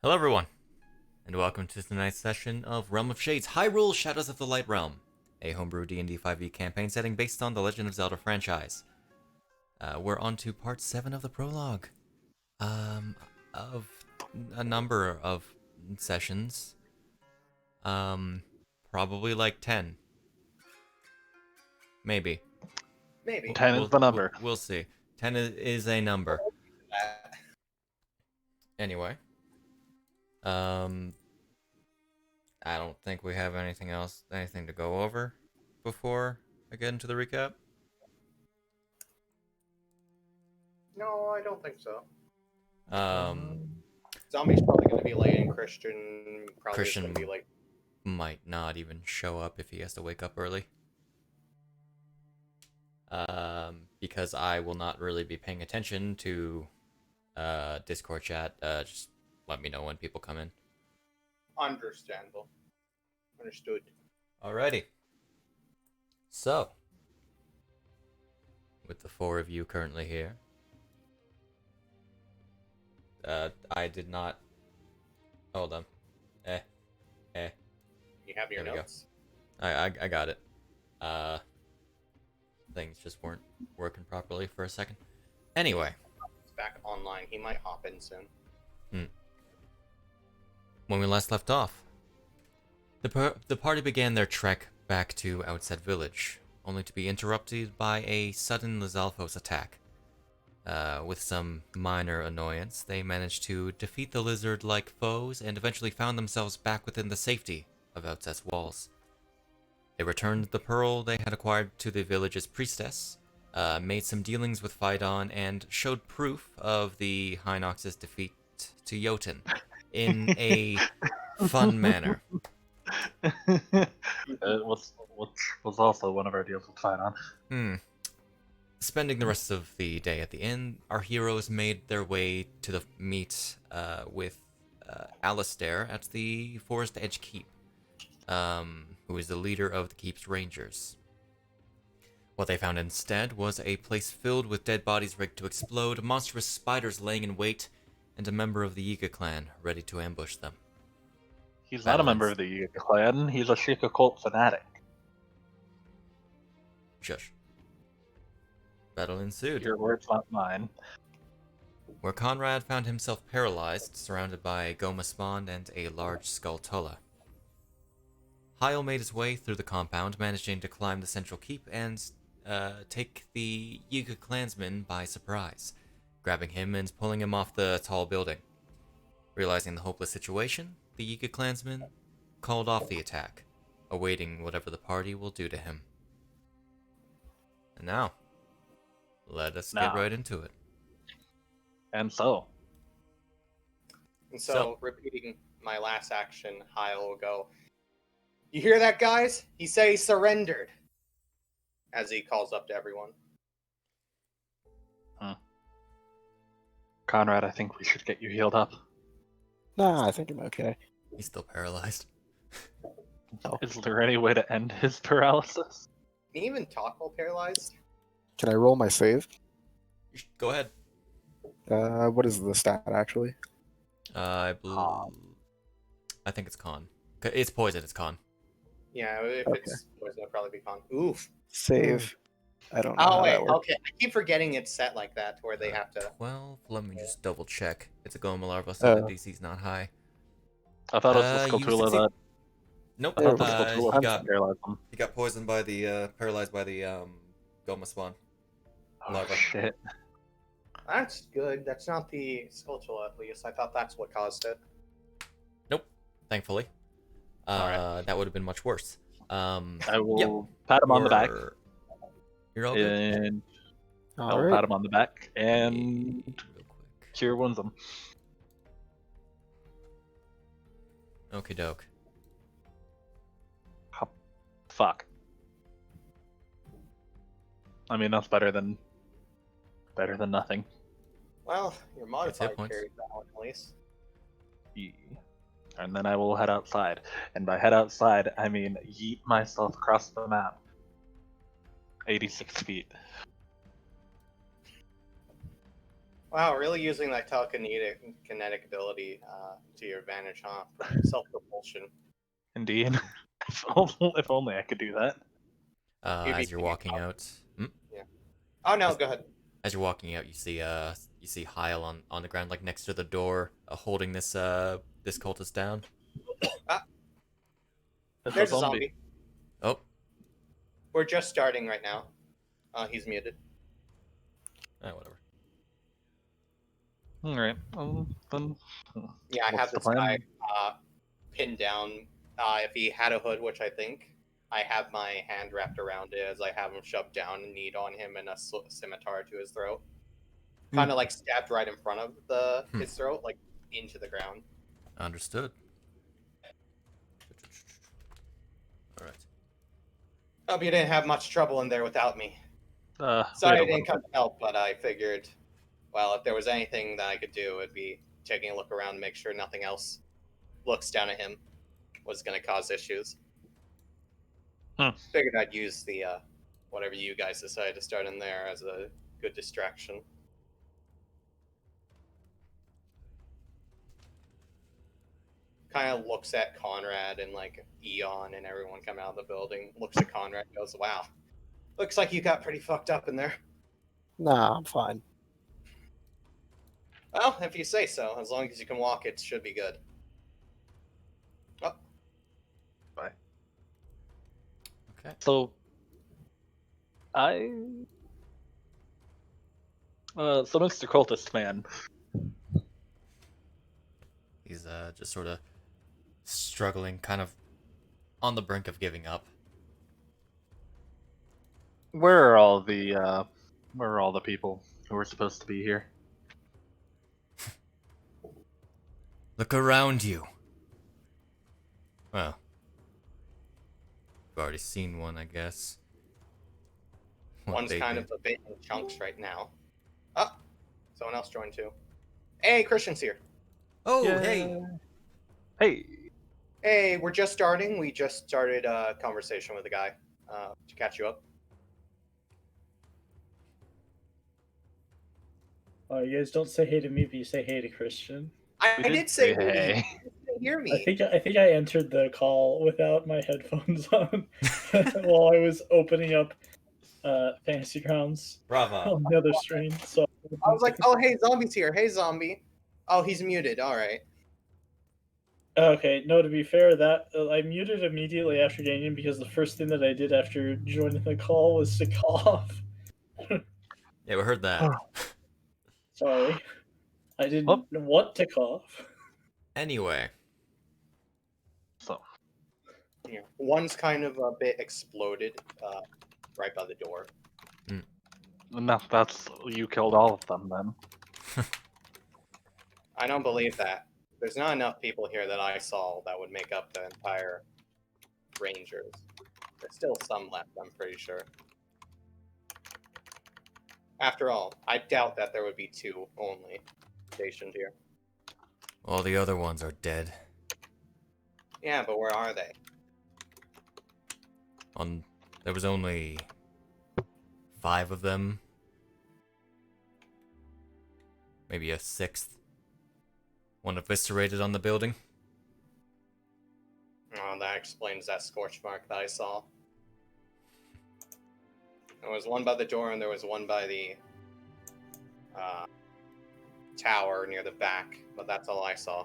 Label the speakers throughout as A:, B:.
A: Hello everyone, and welcome to tonight's session of Realm of Shades Hyrule Shadows of the Light Realm, a homebrew D&D 5e campaign setting based on the Legend of Zelda franchise. We're on to part 7 of the prologue, of a number of sessions, probably like 10, maybe.
B: Maybe.
C: 10 is the number.
A: We'll see. 10 is a number. Anyway. I don't think we have anything to go over before I get into the recap.
B: No, I don't think so.
A: Zombie's
B: probably going to be late, and Christian probably
A: Christian
B: going to be late.
A: Might not even show up if he has to wake up early. Because I will not really be paying attention to Discord chat. Just let me know when people come in.
B: Understandable. Understood.
A: Alrighty. So, with the four of you currently here, I did not. Hold on.
B: You have your
A: There we
B: notes?
A: go. I got it. Things just weren't working properly for a second. Anyway.
B: It's back online. He might hop in soon.
A: When we last left off, the party began their trek back to Outset Village, only to be interrupted by a sudden Lizalfos attack. With some minor annoyance, they managed to defeat the lizard-like foes and eventually found themselves back within the safety of Outset's walls. They returned the pearl they had acquired to the village's priestess, made some dealings with Phaidon, and showed proof of the Hinox's defeat to Jotun in a fun manner.
C: was also one of our deals with Phaidon.
A: Spending the rest of the day at the inn, our heroes made their way to the meet with Alistair at the Forest Edge Keep, who is the leader of the keep's rangers. What they found instead was a place filled with dead bodies rigged to explode, monstrous spiders laying in wait, and a member of the Yiga clan ready to ambush them.
C: He's not a member of the Yiga clan, he's a Sheikah cult fanatic.
A: Shush. Battle ensued.
C: Your words, not mine.
A: Where Conrad found himself paralyzed, surrounded by a Goma spawn and a large Skulltula. Hyle made his way through the compound, managing to climb the central keep and take the Yiga clansman by surprise, grabbing him and pulling him off the tall building. Realizing the hopeless situation, the Yiga clansman called off the attack, awaiting whatever the party will do to him. And now, let us get right into it.
C: And so,
B: repeating my last action, Hyle will go, "You hear that, guys? He said he surrendered." As he calls up to everyone.
C: Conrad, I think we should get you healed up.
D: Nah, I think I'm okay.
A: He's still paralyzed.
D: No.
C: Is there any way to end his paralysis?
B: Can he even talk while paralyzed?
D: Can I roll my save?
A: Go ahead.
D: What is the stat actually?
A: I think it's con. It's poison, it's con.
B: Yeah, if it's poison, it'll probably be con. Oof.
D: Save. I don't know.
B: Oh,
D: how
B: wait,
D: that works.
B: okay. I keep forgetting it's set like that, to where they have to...
A: 12? Let me just double check. It's a Goma larva, so the DC's not high.
C: I thought it was the
A: you
C: Skulltula
A: succeed-
C: that...
A: Nope,
C: I thought the Skulltula paralyzed him.
A: he got poisoned by the, paralyzed by the, Goma spawn.
C: Oh,
A: Larva.
C: shit.
B: That's good. That's not the Skulltula, at least. I thought that's what caused it.
A: Nope, thankfully.
C: Alright.
A: That would have been much worse.
C: I will pat him on the back.
A: You're all good.
C: And I'll
D: Alright.
C: pat him on the back and
A: Real quick.
C: cure wounds him.
A: Okie doke.
C: Fuck. I mean, that's better than nothing.
B: Well, your modified
A: hit points.
B: carries that one, at least.
C: Yeah. And then I will head outside. And by head outside, I mean yeet myself across the map. 86 feet.
B: Wow, really using that telekinetic ability to your advantage, huh? Self-propulsion.
C: Indeed. If only I could do that.
A: As you're walking out.
B: Yeah. Oh no,
A: As-
B: go ahead.
A: As you're walking out, you see Hyle on the ground, like next to the door, holding this cultist down.
B: Ah,
C: It's
B: there's a zombie.
A: Oh,
B: We're just starting right now. He's muted.
A: whatever.
C: Alright, then.
B: Yeah, I
C: what's
B: have
C: the
B: this
C: plan?
B: guy pinned down. If he had a hood, which I think, I have my hand wrapped around it as I have him shoved down and kneed on him and a scimitar to his throat. Kind of like stabbed right in front of his throat, like into the ground.
A: Understood. All right.
B: Hope you didn't have much trouble in there without me.
C: We had
B: Sorry
C: a
B: I didn't
C: little
B: come to help, but I figured, well, if there was anything that I could do, it'd be taking a look around and make sure nothing else looks down at him was going to cause issues. Figured I'd use the whatever you guys decided to start in there as a good distraction. Kind of looks at Conrad and like Eon and everyone coming out of the building. Looks at Conrad and goes, "Wow, looks like you got pretty fucked up in there."
D: Nah, I'm fine.
B: Well, if you say so. As long as you can walk, it should be good. Oh,
C: Bye.
A: Okay.
C: So, so Mr. Cultist Man,
A: He's just sort of struggling, kind of on the brink of giving up.
C: where are all the people who were supposed to be here?
A: Look around you. Well, you've already seen one, I guess. What
B: one's
A: they
B: kind
A: did.
B: of a bit in chunks right now. Oh, someone else joined too. Hey, Christian's here.
A: Oh,
C: Yeah.
A: hey!
C: Hey,
B: Hey, we're just starting. We just started a conversation with a guy to catch you up.
E: You guys don't say hey to me, but you say hey to Christian.
B: I did say
C: hey.
B: You didn't hear
E: I
B: me.
E: think I entered the call without my headphones on while I was opening up Fantasy Grounds
A: Bravo.
E: on the other screen. So
B: I was like, "Oh, hey, zombie's here. Hey, zombie." Oh, he's muted. All right.
E: okay, no. To be fair, that I muted immediately after getting in because the first thing that I did after joining the call was to cough.
A: Yeah, we heard that.
E: Sorry, I didn't want to cough.
A: Anyway.
C: So,
B: Yeah. One's kind of a bit exploded right by the door.
C: no, you killed all of them then.
B: I don't believe that. There's not enough people here that I saw that would make up the entire Rangers. There's still some left, I'm pretty sure. After all, I doubt that there would be two only stationed here.
A: All the other ones are dead.
B: Yeah, but where are they?
A: There was only 5 of them. Maybe a 6th. One eviscerated on the building.
B: Oh, that explains that scorch mark that I saw. There was one by the door and there was one by the tower near the back, but that's all I saw.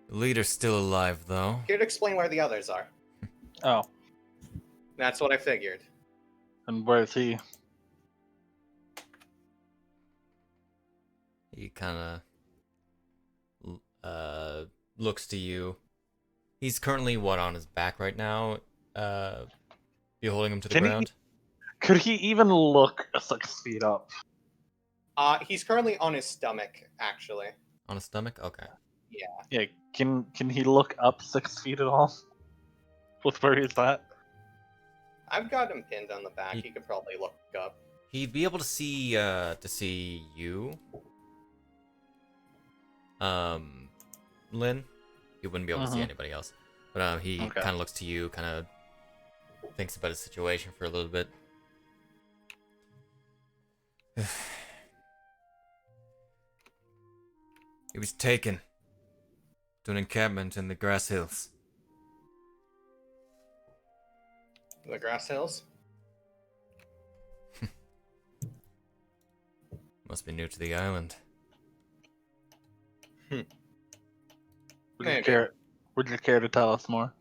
A: The leader's still alive, though.
B: Here to explain where the others are.
C: Oh,
B: That's what I figured.
C: and where is he?
A: He kind of looks to you. He's currently, on his back right now? You holding him to the ground?
C: Could he even look 6 feet up?
B: He's currently on his stomach, actually.
A: On his stomach? Okay.
B: Yeah.
C: Yeah, can he look up 6 feet at all? With where he's at?
B: I've got him pinned on the back. He could probably look up.
A: He'd be able to see you. Lynn. He wouldn't be able to see anybody else. But he kind of looks to you, kind of thinks about his situation for a little bit. He was taken to an encampment in the Grass Hills.
B: The Grass Hills?
A: Must be new to the island.
C: Would you
B: Maybe.
C: care to tell us more?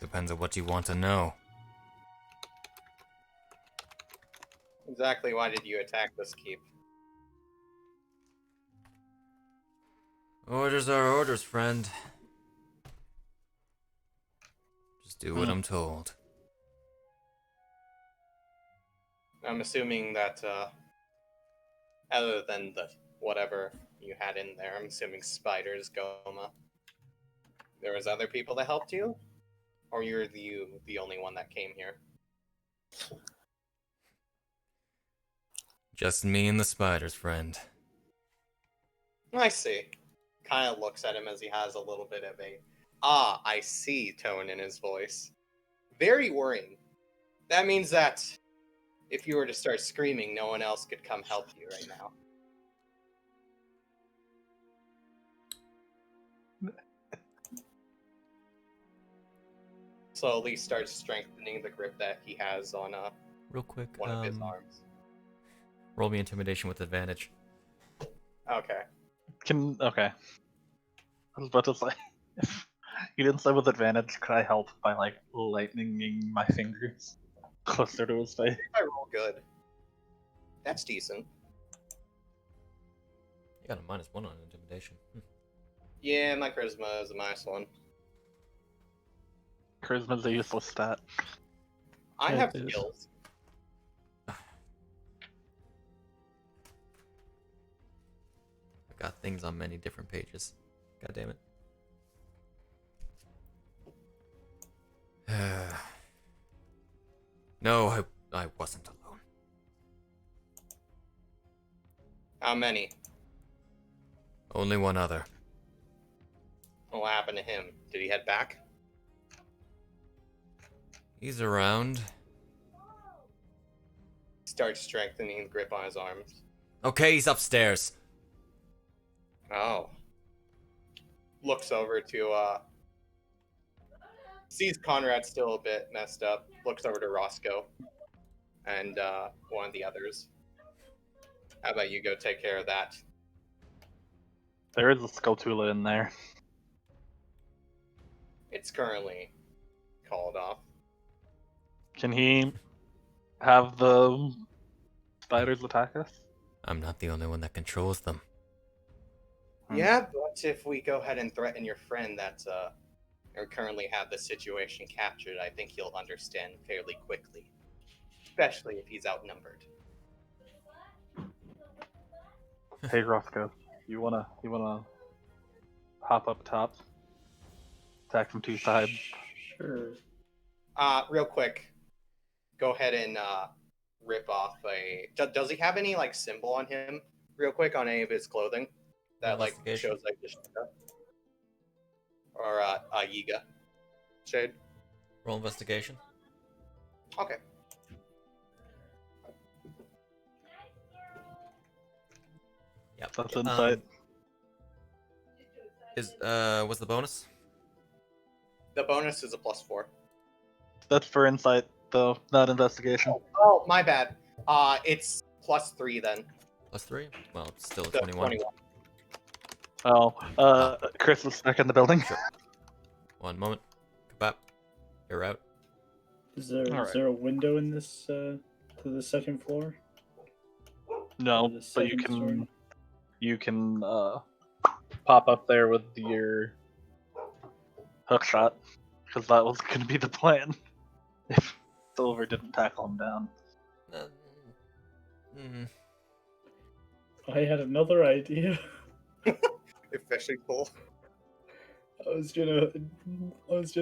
A: Depends on what you want to know.
B: Exactly why did you attack this keep?
A: Orders are orders, friend. Just do what I'm told.
B: I'm assuming that, other than the whatever you had in there, I'm assuming spiders, Goma. There was other people that helped you? Or you're the only one that came here?
A: Just me and the spiders, friend.
B: I see. Kind of looks at him as he has a little bit of a, I see tone in his voice. Very worrying. That means that if you were to start screaming, no one else could come help you right now. Slowly starts strengthening the grip that he has on
A: Real quick,
B: one of his arms.
A: roll me intimidation with advantage.
B: Okay.
C: Okay. I was about to say, if you didn't say with advantage, could I help by like lightninging my fingers closer to his face?
B: I roll good. That's decent.
A: You got a -1 on intimidation.
B: Yeah, my charisma is a -1.
C: Charisma's a useless stat.
B: I
E: Yeah,
B: have
E: it is.
B: skills.
A: I got things on many different pages. God damn it. No, I wasn't alone.
B: How many?
A: Only one other.
B: What happened to him? Did he head back?
A: He's around.
B: Starts strengthening the grip on his arms.
A: Okay, he's upstairs.
B: Oh. Looks over to, sees Conrad still a bit messed up. Looks over to Roscoe and one of the others. How about you go take care of that?
C: There is a Skulltula in there.
B: It's currently called off.
C: Can he have the spiders attack us?
A: I'm not the only one that controls them.
B: Yeah, but if we go ahead and threaten your friend that or currently have the situation captured, I think he'll understand fairly quickly. Especially if he's outnumbered.
C: Hey Roscoe, you wanna hop up top? Attack from two sides.
E: Sure.
B: Real quick. Go ahead and rip off a... Does he have any, like, symbol on him? Real quick, on any of his clothing? That, like,
A: Investigation.
B: shows, like, the Shiga? Or, Yiga? Shade?
A: Roll investigation.
B: Okay.
A: Yep.
C: That's insight.
A: What's the bonus?
B: The bonus is a +4.
C: That's for insight, though, not investigation.
B: Oh, my bad. It's +3 then.
A: +3? Well, it's still a
B: So
A: 21.
C: Oh, Chris was stuck in the building.
A: Sure. One moment. Kabap. You're out.
E: Is there
C: Alright.
E: a window in this to the second floor?
C: No,
E: Or the
C: but you
E: second
C: can
E: story?
C: pop up there with your hook shot, because that was going to be the plan if Silver didn't tackle him down.
E: I had another idea.
B: A fishing pole.
E: I was gonna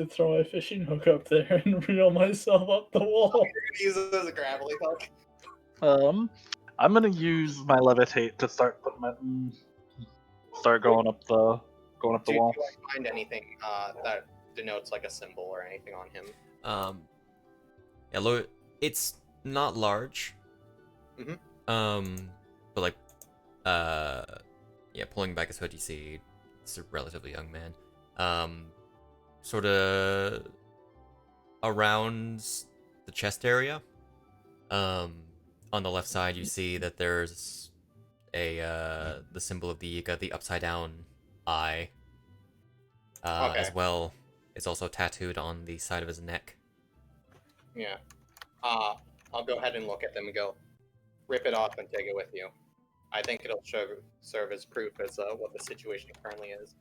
E: throw my fishing hook up there and reel myself up the wall.
B: You're gonna use it as a grappling hook?
C: I'm gonna use my levitate to start going up the going up the
B: Do
C: wall.
B: I find anything that denotes like a symbol or anything on him?
A: Yeah, it's not large.
B: Mhm.
A: But like, yeah, pulling back his hood, you see it's a relatively young man. Sort of around the chest area. On the left side, you see that there's the symbol of the Yiga, the upside down eye.
B: Okay.
A: As well, it's also tattooed on the side of his neck.
B: Yeah. I'll go ahead and look at them and go, rip it off and take it with you. I think it'll serve as proof as what the situation currently is.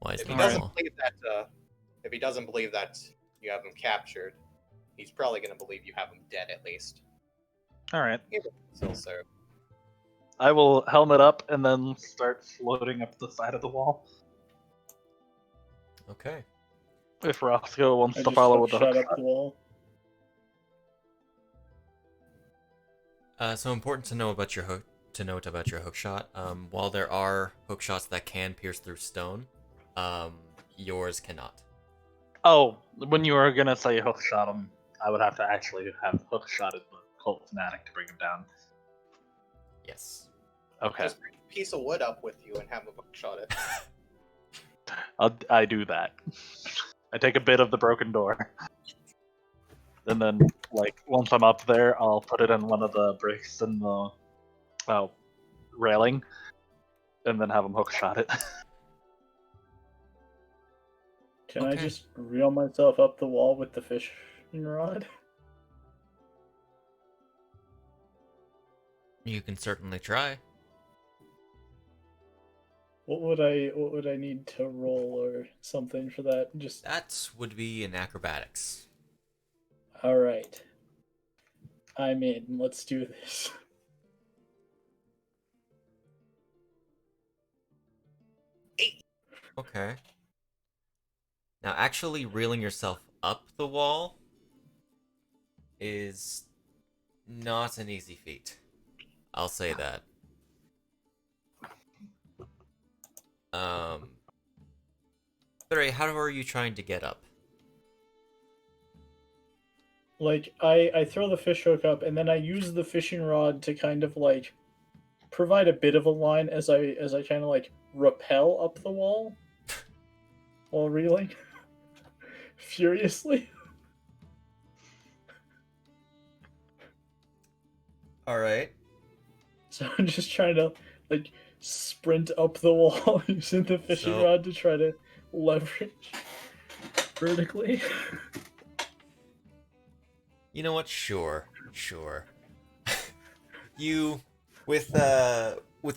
A: Why is
B: If he
A: it
B: doesn't
A: small?
B: believe that, if he doesn't believe that you have him captured, he's probably going to believe you have him dead at least.
C: All right.
B: It will still serve.
C: I will helmet up and then start floating up the side of the wall.
A: Okay.
C: If Roscoe wants
E: I
C: to
E: just
C: follow with the
E: shot
C: hook
E: up the wall.
A: So important to know about your hook. To note about your hook shot. While there are hook shots that can pierce through stone, yours cannot.
C: Oh, when you were gonna say hook shot him, I would have to actually have hook shotted the cult fanatic to bring him down.
A: Yes.
C: Okay,
B: Just bring a piece of wood up with you and have him hookshot it.
C: I do that. I take a bit of the broken door, and then like once I'm up there, I'll put it in one of the bricks in the railing, and then have him hook shot it.
E: Can I
A: Okay.
E: just reel myself up the wall with the fishing rod?
A: You can certainly try.
E: What would I need to roll or something for that? Just
A: That would be in acrobatics.
E: all right. I'm in. Let's do this.
A: Okay. Now, actually reeling yourself up the wall is not an easy feat. I'll say that. But how are you trying to get up?
E: Like I throw the fish hook up and then I use the fishing rod to kind of like provide a bit of a line as I kind of like rappel up the wall while reeling furiously.
A: All right.
E: So I'm just trying to like sprint up the wall using the fishing
A: So-
E: rod to try to leverage vertically.
A: You know what? Sure. You, with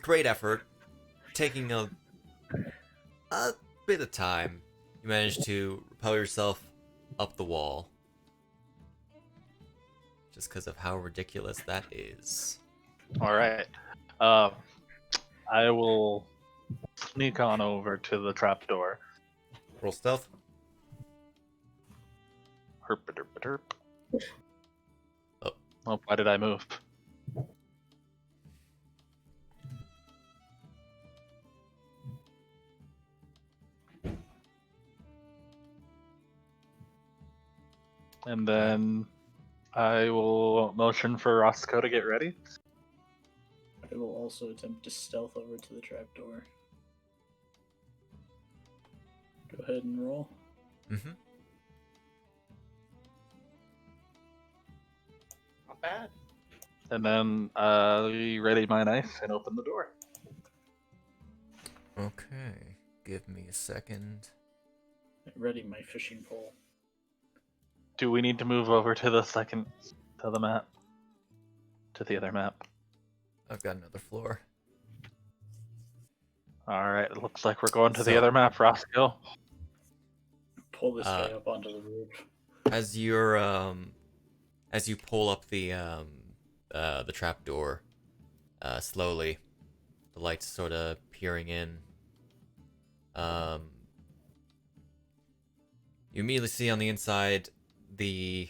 A: great effort, taking a bit of time, you manage to propel yourself up the wall. Just because of how ridiculous that is.
C: All right. I will sneak on over to the trapdoor.
A: Roll stealth.
C: Herp-a-derp-a-derp.
A: Oh.
C: Oh, why did I move? And then I will motion for Roscoe to get ready.
E: I will also attempt to stealth over to the trapdoor. Go ahead and roll.
A: Mm-hmm.
B: Not bad.
C: And then ready my knife and open the door.
A: Okay. Give me a second.
E: Ready my fishing pole.
C: Do we need to move over to the map? To the other map.
A: I've got another floor.
C: Alright, it looks like we're going to the
A: So-
C: other map, Roscoe.
E: Pull this guy up onto the roof.
A: As you pull up the trapdoor, slowly, the lights sort of peering in. You immediately see on the inside the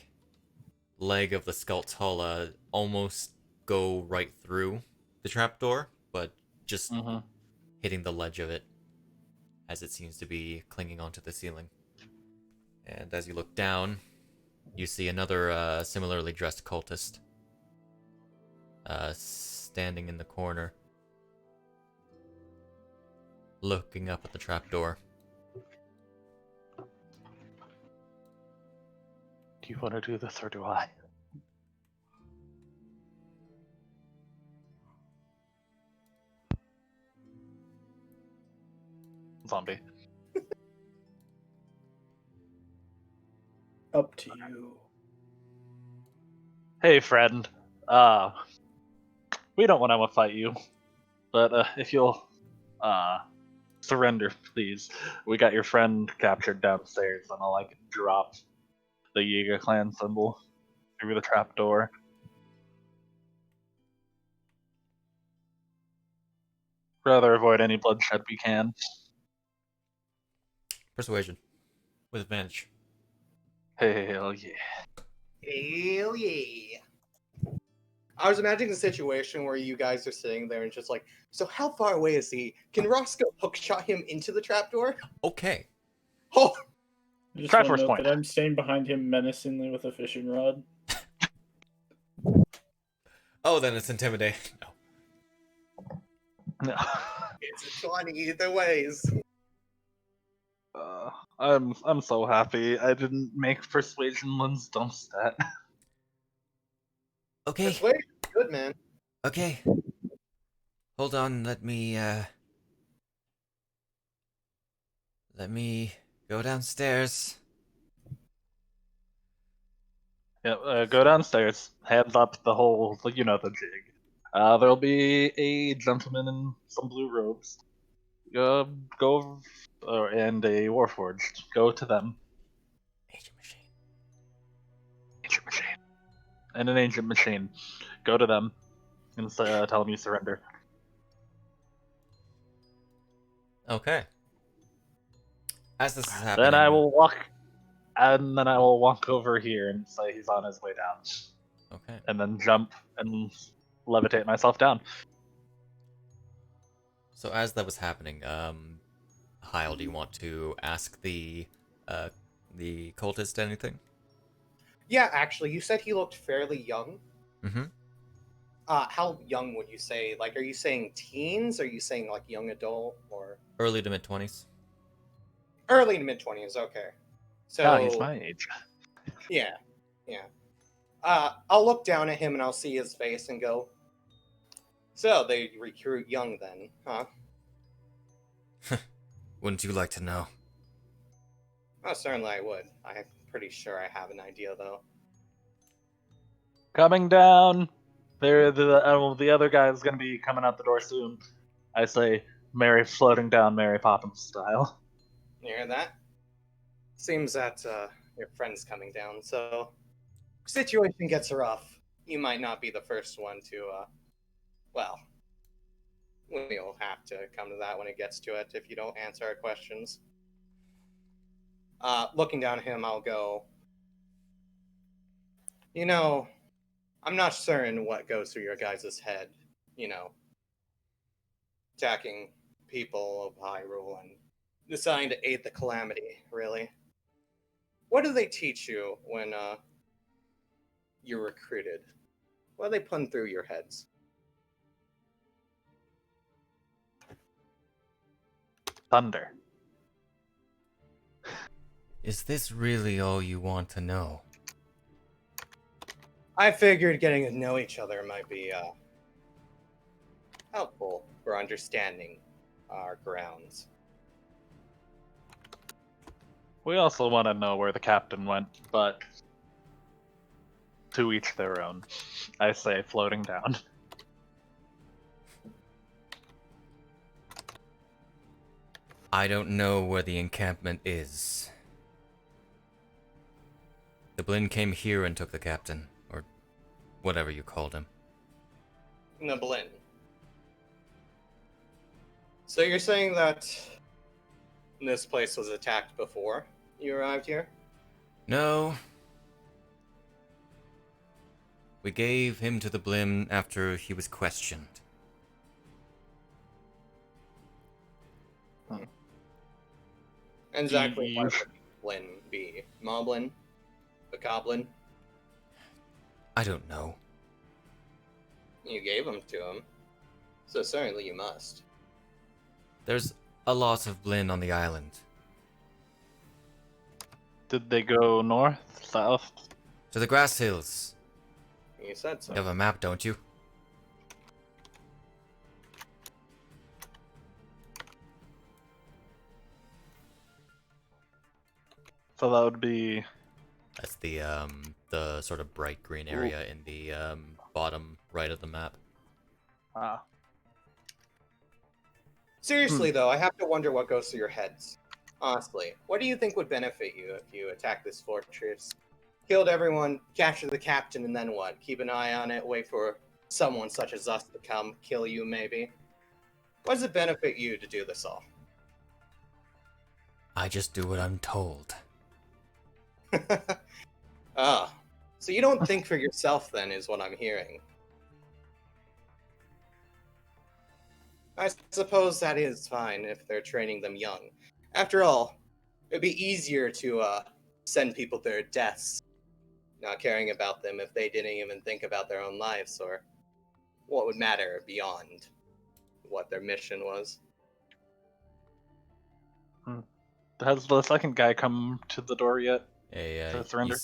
A: leg of the Souchalte almost go right through the trapdoor, but just
C: Mm-hmm.
A: hitting the ledge of it. as it seems to be clinging onto the ceiling. And as you look down, you see another similarly dressed cultist standing in the corner, looking up at the trapdoor.
C: Do you want to do this or do I? Zombie.
E: Up to you.
C: Hey, friend. We don't want to fight you, but if you'll surrender, please. We got your friend captured downstairs, and I'll drop the Yiga clan symbol through the trapdoor. Rather avoid any bloodshed we can.
A: Persuasion. With advantage.
C: Hell yeah.
B: Hell yeah. I was imagining a situation where you guys are sitting there and just like, so how far away is he? Can Roscoe hookshot him into the trapdoor?
A: Okay.
B: Oh,
E: I just
C: Try
E: want to
C: first
E: note
C: point.
E: that I'm staying behind him menacingly with a fishing rod.
A: Oh, then it's intimidate. No.
C: No.
B: it's a 20 either ways.
C: I'm so happy I didn't make persuasion Lynn's dump stat.
A: Okay.
B: Persuasion, good man.
A: Okay. Hold on, let me go downstairs.
C: Yeah, go downstairs, hands up the whole, the jig. There'll be a gentleman in some blue robes. And a warforged. Go to them.
A: Ancient machine.
C: Ancient machine. And an ancient machine. Go to them and tell them you surrender.
A: Okay. As this is happening,
C: Then I will walk over here and say he's on his way down.
A: Okay.
C: And then jump and levitate myself down.
A: So as that was happening, Hyle, do you want to ask the cultist anything?
B: Yeah, actually, you said he looked fairly young.
A: Mm-hmm.
B: How young would you say? Like, are you saying teens? Are you saying like young adult or
A: Early to mid-20s.
B: early to mid 20s? Okay. So
C: Yeah, he's my age.
B: yeah. I'll look down at him and I'll see his face and go, so they recruit young then, huh?
A: Wouldn't you like to know?
B: Oh, certainly I would. I'm pretty sure I have an idea though.
C: Coming down. The other guy is gonna be coming out the door soon. I say, Mary floating down Mary Poppins style.
B: You hear that? Seems that your friend's coming down, so situation gets rough. You might not be the first one to well, we'll have to come to that when it gets to it if you don't answer our questions. Looking down at him, I'll go, I'm not certain what goes through your guys' head, attacking people of Hyrule and deciding to aid the calamity, really. What do they teach you when you're recruited? What do they put through your heads?
C: Thunder.
A: Is this really all you want to know?
B: I figured getting to know each other might be helpful for understanding our grounds.
C: We also want to know where the captain went, but to each their own. I say, floating down.
A: I don't know where the encampment is. The Blinn came here and took the captain, or whatever you called him.
B: Blinn. So you're saying that this place was attacked before you arrived here?
A: No. We gave him to the Blinn after he was questioned.
B: Exactly what would Lynn be? Moblin? A goblin?
A: I don't know.
B: You gave them to him, so certainly you must.
A: There's a lot of Blinn on the island.
C: Did they go north, south?
A: To the grass hills.
B: You said so.
A: You have a map, don't you?
C: So that would be.
A: That's the sort of bright green area in the bottom right of the map.
C: Ah.
B: Seriously, though, I have to wonder what goes through your heads. Honestly, what do you think would benefit you if you attacked this fortress? Killed everyone, captured the captain, and then what? Keep an eye on it, wait for someone such as us to come kill you, maybe? What does it benefit you to do this all?
A: I just do what I'm told.
B: Ah, so you don't think for yourself then, is what I'm hearing. I suppose that is fine if they're training them young. After all, it'd be easier to send people to their deaths, not caring about them if they didn't even think about their own lives or what would matter beyond what their mission was.
C: Has the second guy come to the door yet? To surrender?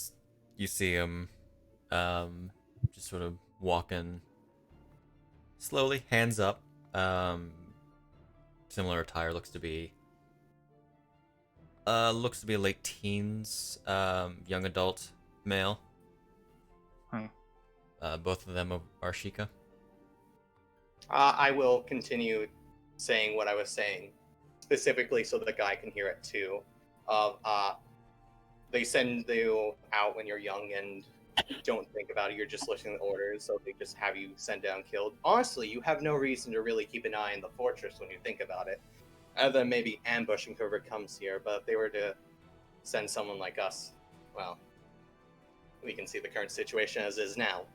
A: You see him just sort of walking slowly, hands up. Similar attire, looks to be late teens, young adult male. Both of them are Sheikah.
B: I will continue saying what I was saying, specifically so that the guy can hear it too. They send you out when you're young and don't think about it. You're just listening to orders, so they just have you sent down killed. Honestly, you have no reason to really keep an eye on the fortress when you think about it, other than maybe ambushing whoever comes here. But if they were to send someone like us, well, we can see the current situation as is now.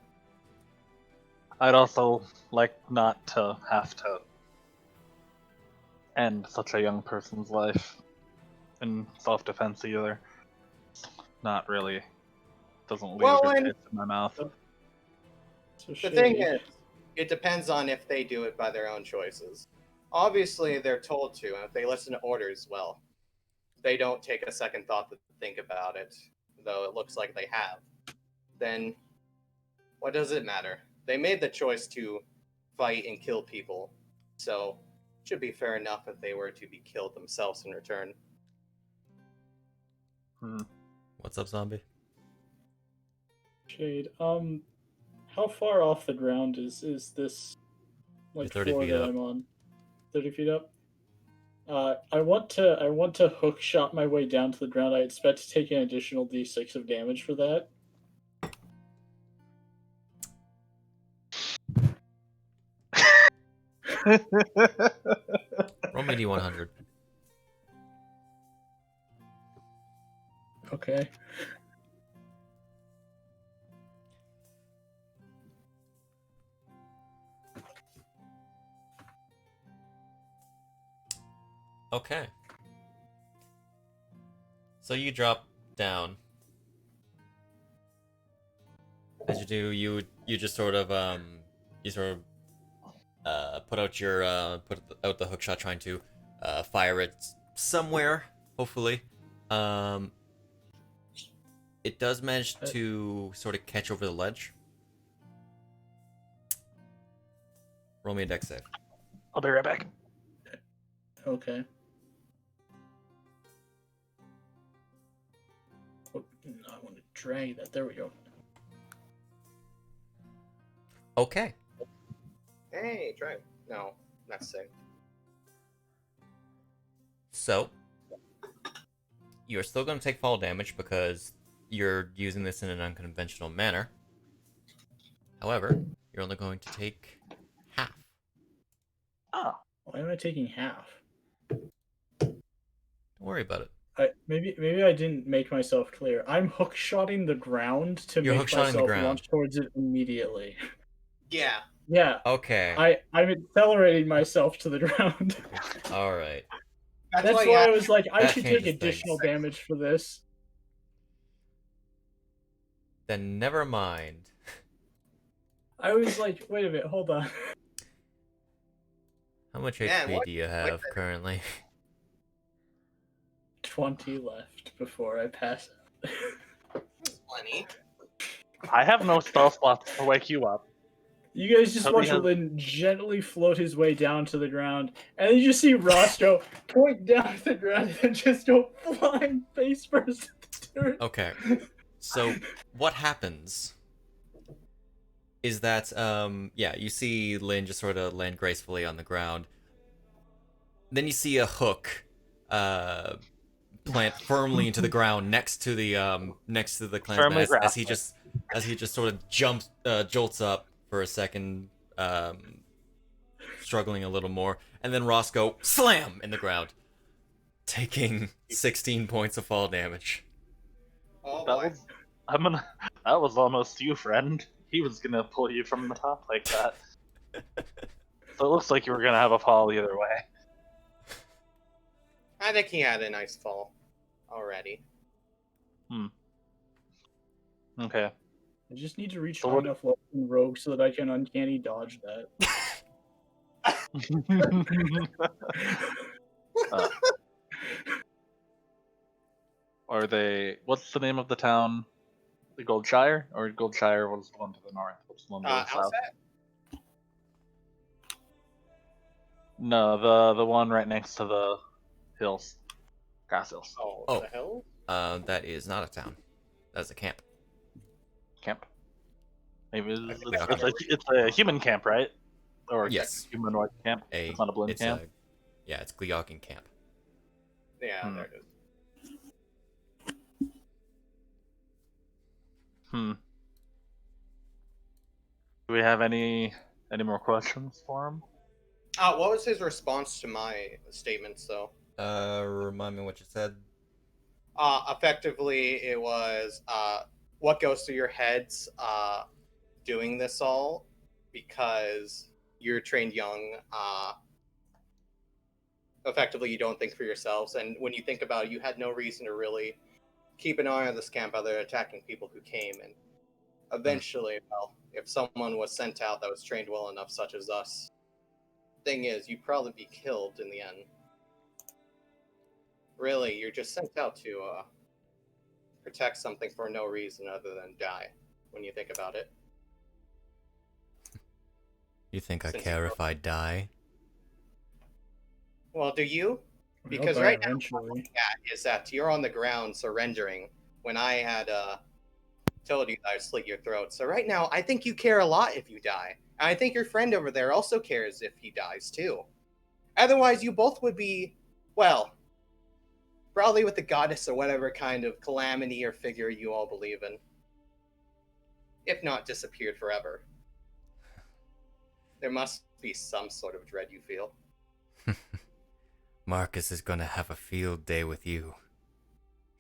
C: I'd also like not to have to end such a young person's life in self-defense either. Not really. Doesn't leave a good taste in my mouth.
E: So
B: The thing is, it depends on if they do it by their own choices. Obviously, they're told to, and if they listen to orders, well, they don't take a second thought to think about it, though it looks like they have. Then, what does it matter? They made the choice to fight and kill people, so it should be fair enough if they were to be killed themselves in return.
A: What's up, zombie?
E: Shade, how far off the ground is this like
A: 30
E: floor
A: feet
E: that
A: up.
E: I'm on? 30 feet up? I want to hook shot my way down to the ground. I expect to take an additional d6 of damage for that.
A: Roll me D100.
E: Okay.
A: Okay. So you drop down. As you do, you just sort of put out the hook shot, trying to fire it somewhere. Hopefully, it does manage to sort of catch over the ledge. Roll me a dex save.
C: I'll be right back.
E: Okay. Oh, I want to drag that. There we go.
A: Okay.
B: Hey, try. No, not the same.
A: So, you're still going to take fall damage because you're using this in an unconventional manner. However, you're only going to take half.
C: Oh.
E: Why am I taking half?
A: Don't worry about it.
E: Maybe I didn't make myself clear. I'm hook-shotting the ground to
A: You're
E: make
A: hook-shotting the
E: myself
A: ground.
E: launch towards it immediately.
B: Yeah.
E: Yeah,
A: Okay.
E: I'm accelerating myself to the ground.
A: Alright.
E: That's
B: why
E: why I
B: you
E: was like, I
A: that
E: should take
A: changes
E: additional
A: things.
E: damage for this.
A: Then never mind.
E: I was like, wait a minute, hold on.
A: How much
B: Man,
A: HP
B: what-
A: do you have currently?
E: 20 left before I pass out.
B: plenty.
C: I have no spell slots to wake you up.
E: You guys just
C: Toby
E: watch
C: has-
E: Lynn gently float his way down to the ground, and then you just see Roscoe point down to the ground and just go flying face first into the dirt.
A: Okay. So what happens is that yeah, you see Lynn just sort of land gracefully on the ground. Then you see a hook plant firmly into the ground next to the clansman
C: Firmly
A: as he
C: grasped.
A: just sort of jolts up for a second, struggling a little more, and then Roscoe slam in the ground, taking 16 points of fall damage.
B: Oh
C: That
B: boy.
C: was, that was almost you, friend. He was gonna pull you from the top like that. So it looks like you were gonna have a fall either way.
B: I think he had a nice fall already.
C: Okay.
E: I just need to reach
C: So
E: high
C: what-
E: enough level in Rogue so that I can uncanny dodge that.
C: Are they? What's the name of the town? The Goldshire, or Goldshire was the one to the north? What's the one to the south?
B: Outset?
C: No, the one right next to the hills, grass hills
B: Oh, the hell?
A: That is not a town. That's a camp.
C: camp. Maybe
B: I think
C: it's a human camp, right? Or
A: Yes.
C: a humanoid camp. It's not a blend camp.
A: Yeah, it's Gleokin camp.
B: Yeah,
C: Hmm.
B: there it is.
C: Do we have any more questions for him?
B: What was his response to my statements, though?
A: Remind me what you said.
B: Effectively, it was what goes through your heads doing this all because you're trained young. Effectively, you don't think for yourselves, and when you think about it, you had no reason to really keep an eye on this camp other than attacking people who came. And eventually, well, if someone was sent out that was trained well enough, such as us, thing is, you'd probably be killed in the end. Really, you're just sent out to protect something for no reason other than die, when you think about it.
A: You think I
B: Since
A: care
B: you-
A: if I die?
B: Well, do you?
E: I'll
B: Because
E: die
B: right now,
E: eventually.
B: is that you're on the ground surrendering when I had told you that I'd slit your throat. So right now, I think you care a lot if you die. And I think your friend over there also cares if he dies too. Otherwise, you both would be, well, probably with the goddess or whatever kind of calamity or figure you all believe in. If not, disappeared forever. There must be some sort of dread you feel.
A: Marcus is gonna have a field day with you.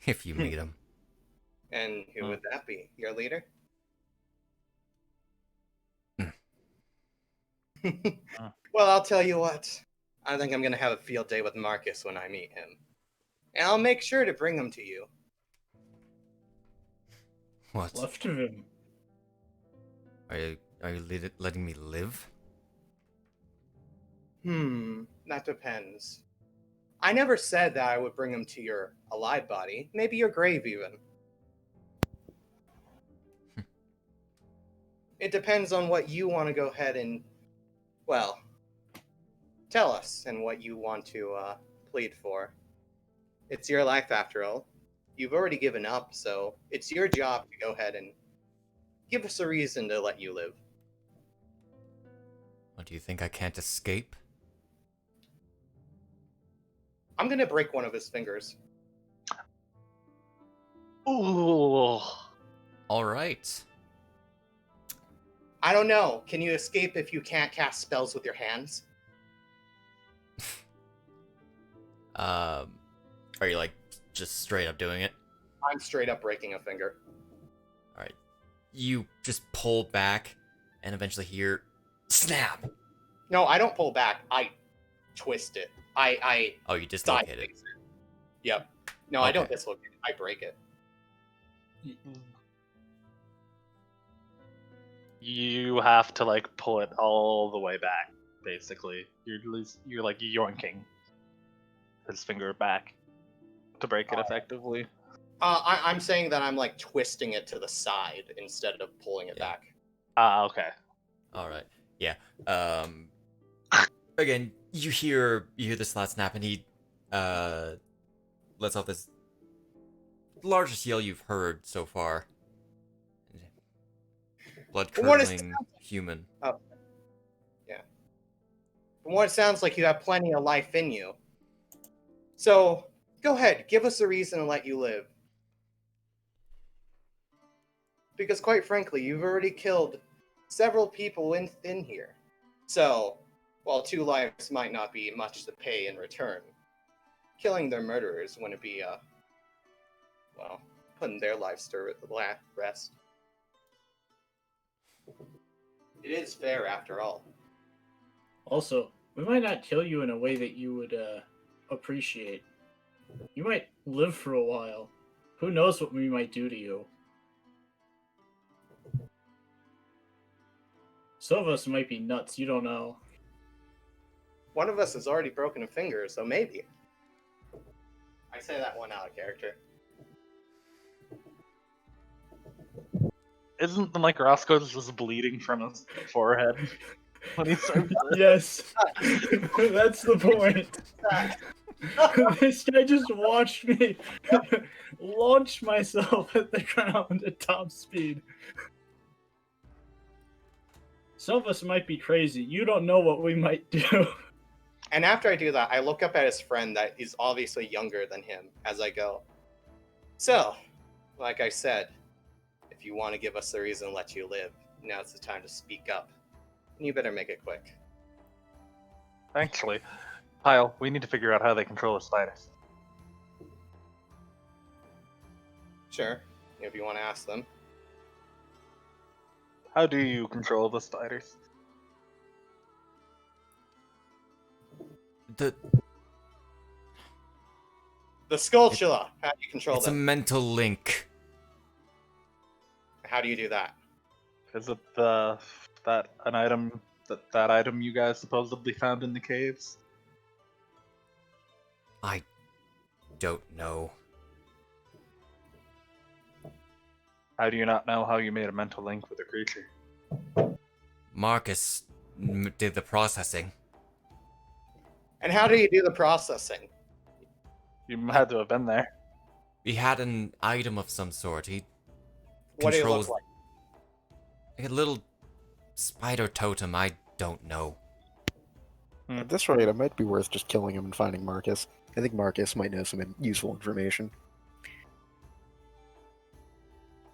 A: If you meet him.
B: And who would that be? Your leader? Well, I'll tell you what. I think I'm going to have a field day with Marcus when I meet him. And I'll make sure to bring him to you.
A: What?
E: Left of him.
A: Are you letting me live?
B: That depends. I never said that I would bring him to your alive body. Maybe your grave, even. It depends on what you want to go ahead and, well, tell us and what you want to plead for. It's your life, after all. You've already given up, so it's your job to go ahead and give us a reason to let you live.
A: What, do you think I can't escape?
B: I'm going to break one of his fingers.
C: Ooh.
A: Alright.
B: I don't know. Can you escape if you can't cast spells with your hands?
A: Are you like just straight up doing it?
B: I'm straight up breaking a finger.
A: Alright. You just pull back and eventually hear snap.
B: No, I don't pull back. I twist it.
A: Oh, you dislocate it.
B: Yep. No, I don't
A: Okay.
B: dislocate it. I break it.
C: You have to like pull it all the way back. Basically, you're like yoinking his finger back to break it effectively.
B: I'm saying that I'm like twisting it to the side instead of pulling it
A: Yeah.
B: back.
C: Ah, okay.
A: All right. Yeah. Again, you hear this loud snap, and he lets off this largest yell you've heard so far. Blood
B: From what it
A: curdling human.
B: From what it sounds like, you have plenty of life in you. So, go ahead, give us a reason to let you live. Because quite frankly, you've already killed several people in here. So, while 2 lives might not be much to pay in return, killing their murderers wouldn't be, well, putting their lives to rest. It is fair, after all.
E: Also, we might not kill you in a way that you would appreciate. You might live for a while. Who knows what we might do to you? Some of us might be nuts, you don't know.
B: One of us has already broken a finger, so maybe. I say that one out of character.
C: Isn't like Roscoe's just bleeding from his forehead when he starts?
E: Yes, that's the point. This guy just watched me launch myself at the ground at top speed. Some of us might be crazy. You don't know what we might do.
B: And after I do that, I look up at his friend that is obviously younger than him as I go. So, like I said, if you want to give us a reason to let you live, now's the time to speak up. And you better make it quick.
C: Actually, Hyle, we need to figure out how they control the spiders.
B: Sure, if you want to ask them.
C: How do you control the spiders?
A: The
B: Skulltula! How do you control
A: it's a
B: them?
A: mental link.
B: How do you do that?
C: Is it that item you guys supposedly found in the caves?
A: I don't know.
C: How do you not know how you made a mental link with a creature?
A: Marcus did the processing.
B: And how do you do the processing?
C: You had to have been there.
A: He had an item of some sort. He
B: What do you
A: controls
B: look like?
A: a little spider totem. I don't know.
D: At this rate, it might be worth just killing him and finding Marcus. I think Marcus might know some useful information.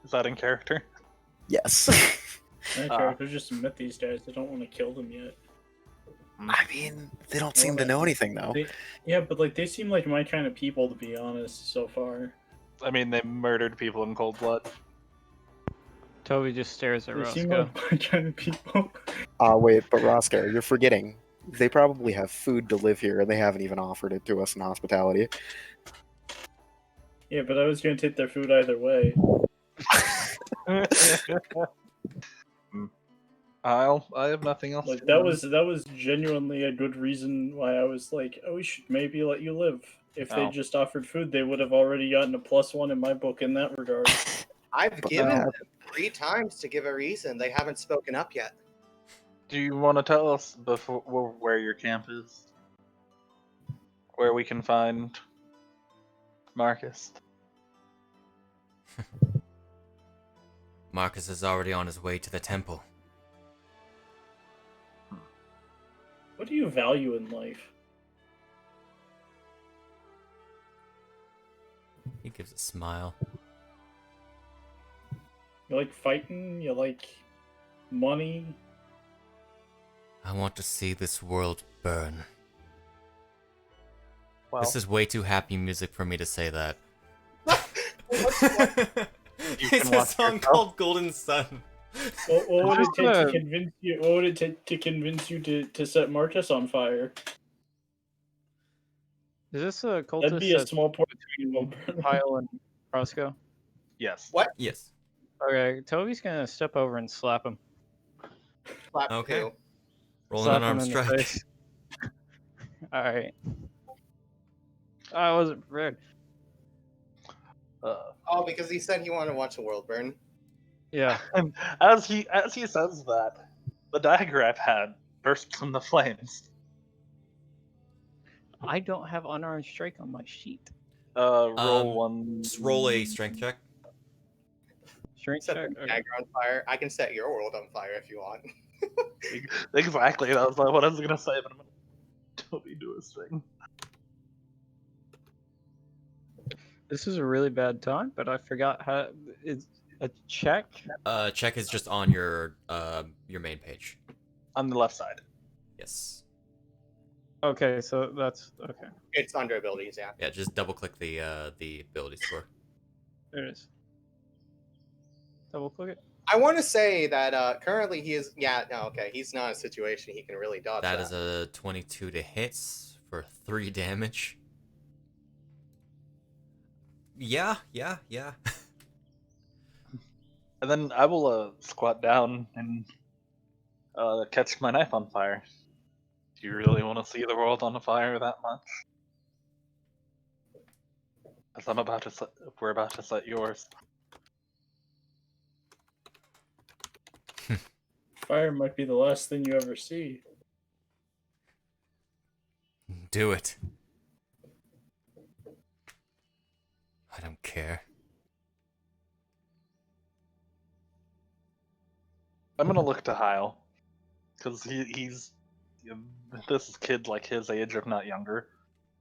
C: Is that in character?
D: Yes.
E: My characters just met these guys. I don't want to kill them yet.
D: I mean, they don't seem to know anything, though.
E: Yeah, but like they seem like my kind of people, to be honest, so far.
C: I mean, they murdered people in cold blood.
F: Toby just stares at
E: They seem
F: Roscoe.
E: like my kind of people.
D: Wait, but Roscoe, you're forgetting. They probably have food to live here, and they haven't even offered it to us in hospitality.
E: Yeah, but I was going to take their food either way.
C: I have nothing else.
E: Like
C: to
E: that was genuinely a good reason why I was like, oh, we should maybe let you live. If they
C: Oh.
E: just offered food, they would have already gotten a +1 in my book in that regard.
B: I've
D: But
B: given
D: now-
B: them 3 times to give a reason. They haven't spoken up yet.
C: Do you want to tell us before where your camp is? Where we can find Marcus?
A: Marcus is already on his way to the temple.
E: What do you value in life?
A: He gives a smile.
E: You like fighting? You like money?
A: I want to see this world burn.
C: Well,
A: This is way too happy music for me to say that.
C: You
A: It's
C: can
A: a
C: watch
A: song
C: yourself.
A: called Golden Sun.
E: What would it take to
C: Just,
E: convince you? What would it take to convince you to set Marcus on fire?
F: Is this a cultist
E: That'd be a
F: that's
E: small point between Wilbur.
F: Hyle and Roscoe?
C: Yes.
B: What?
A: Yes.
F: Okay, Toby's gonna step over and slap him.
B: Slap
A: Okay.
B: two.
A: Roll an
F: Slap him
A: unarmed
F: in the
A: strike.
F: face. Alright. I wasn't prepared.
B: Oh, because he said he wanted to watch the world burn.
F: Yeah.
C: And as he says that, the dagger I've had bursts from the flames.
F: I don't have unarmed strike on my sheet.
C: Roll one.
A: Just roll a strength check.
F: Strength
B: Set
F: check?
B: the
F: Okay.
B: dagger on fire. I can set your world on fire if you want.
C: Exactly, that was what I was gonna say, but I'm gonna Toby do his thing.
F: This is a really bad time, but I forgot how. It's a check?
A: Check is just on your main page.
C: On the left side.
A: Yes.
F: Okay, so that's. Okay.
B: It's under abilities, yeah.
A: Yeah, just double click the ability score.
F: There it is. Double click it.
B: I want to say that currently he is. Yeah, no, okay. He's not in a situation he can really dodge that.
A: That is a 22 to hit for 3 damage. Yeah.
C: And then I will squat down and catch my knife on fire. Do you really want to see the world on fire that much? As we're about to set yours.
E: Fire might be the last thing you ever see.
A: Do it. I don't care.
C: I'm gonna look to Hyle, because he's this kid like his age, if not younger.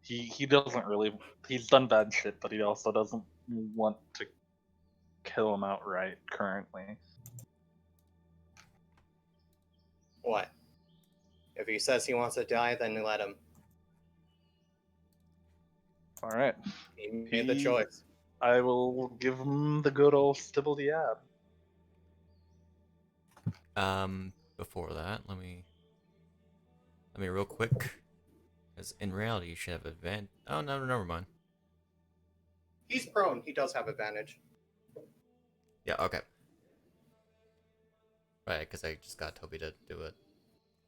C: He doesn't really. He's done bad shit, but he also doesn't want to kill him outright currently.
B: What? If he says he wants to die, then let him.
C: All right,
B: He made the choice.
C: I will give him the good old stibble yab.
A: Before that, let me real quick, because in reality you should have advantage. Oh no, never mind.
B: He's prone. He does have advantage.
A: Yeah, okay. Right, because I just got Toby to do it.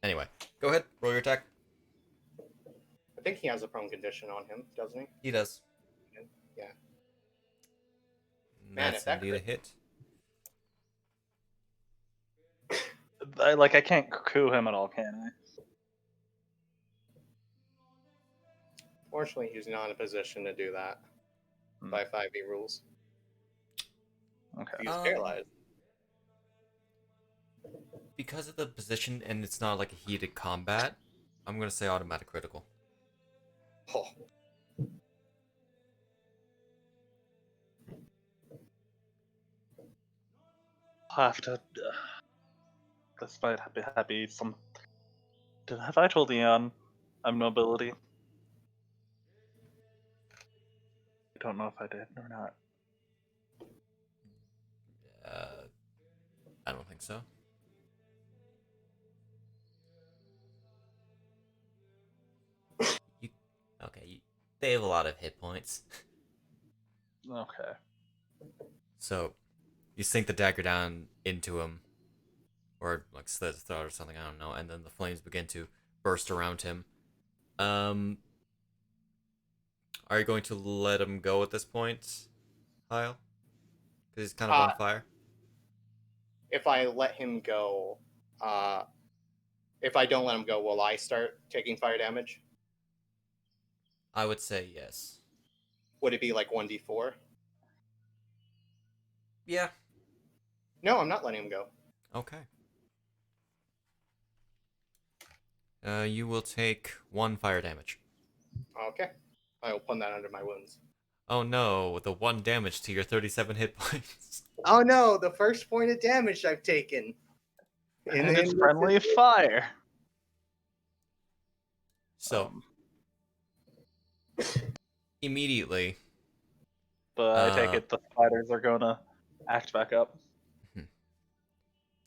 A: Anyway, go ahead, roll your attack.
B: I think he has a prone condition on him, doesn't he?
A: He does.
B: Yeah.
A: And
B: Man,
A: that's
B: if that
A: indeed a
B: crit-
A: hit.
C: I can't coup him at all, can I?
B: Fortunately, he's not in a position to do that by 5e rules.
C: Okay.
B: He's paralyzed.
A: Because of the position and it's not like a heated combat, I'm gonna say automatic critical.
B: Oh.
C: I'll have to. This might be some. Have I told Eon I'm nobility? I don't know if I did or not.
A: I don't think so. They have a lot of hit points.
C: Okay.
A: So, you sink the dagger down into him, or like slit his throat or something, I don't know, and then the flames begin to burst around him. Are you going to let him go at this point, Hyle? Because he's kind of on fire.
B: If I let him go, if I don't let him go, will I start taking fire damage?
A: I would say yes.
B: Would it be like 1d4?
A: Yeah.
B: No, I'm not letting him go.
A: Okay. You will take 1 fire damage.
B: Okay. I will put that under my wounds.
A: Oh no, the 1 damage to your 37 hit points.
B: Oh no, the first point of damage I've taken.
C: And it's friendly fire.
A: So, immediately,
C: But I take it the spiders are gonna act back up.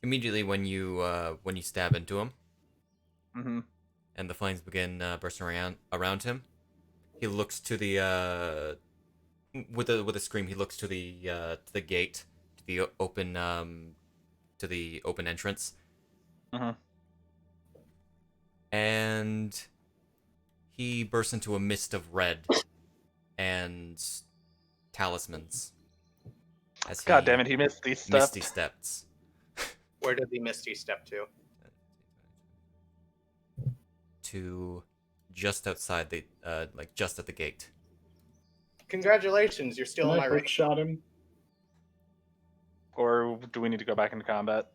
A: Immediately when you stab into him,
C: Mm-hmm.
A: and the flames begin bursting around him, he looks to the with a scream. He looks to the gate, to the open entrance,
C: Uh-huh.
A: and he bursts into a mist of red and talismans as
C: God damn it, he missed these steps.
A: misty steps
B: Where did the Misty step to?
A: to just outside the like just at the gate.
B: Congratulations, you're still
E: Can
B: in
E: I
B: my
E: hook
B: range.
E: shot him?
C: Or do we need to go back into combat?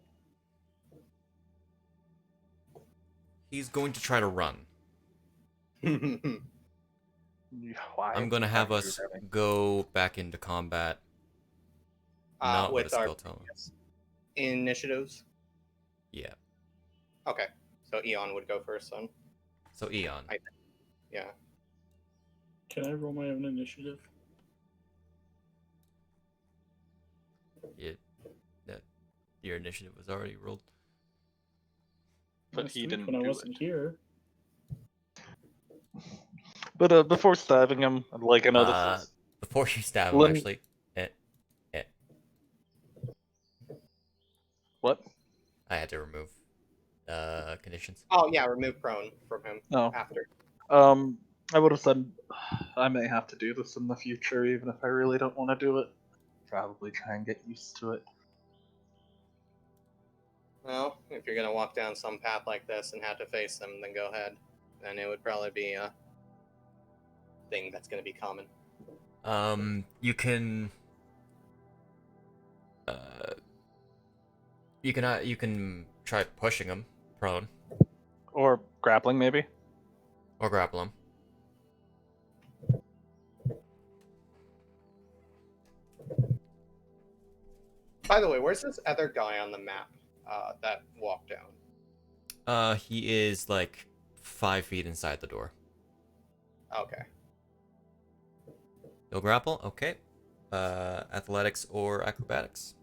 A: He's going to try to run.
C: Why?
A: I'm gonna have us go back into combat. Not with a skill tone.
B: Initiatives.
A: Yeah.
B: Okay, so Eon would go first then.
A: So Eon.
B: Yeah.
E: Can I roll my own initiative?
A: Your initiative was already rolled.
C: But
E: Last
C: he
E: week
C: didn't
E: when I
C: do
E: wasn't here.
C: But before stabbing him, I'd like to know this is...
A: Before you stab him,
C: Lynn-
A: actually.
C: What?
A: I had to remove conditions.
B: Oh yeah, remove prone from him
C: No.
B: after.
C: I would have said I may have to do this in the future, even if I really don't want to do it. Probably try and get used to it.
B: Well, if you're gonna walk down some path like this and have to face them, then go ahead. Then it would probably be a thing that's gonna be common.
A: You can. You can try pushing him prone
C: Or grappling, maybe?
A: or grapple him.
B: By the way, where's this other guy on the map that walked down?
A: He is like 5 feet inside the door.
B: Okay.
A: He'll grapple. Okay. Athletics or acrobatics,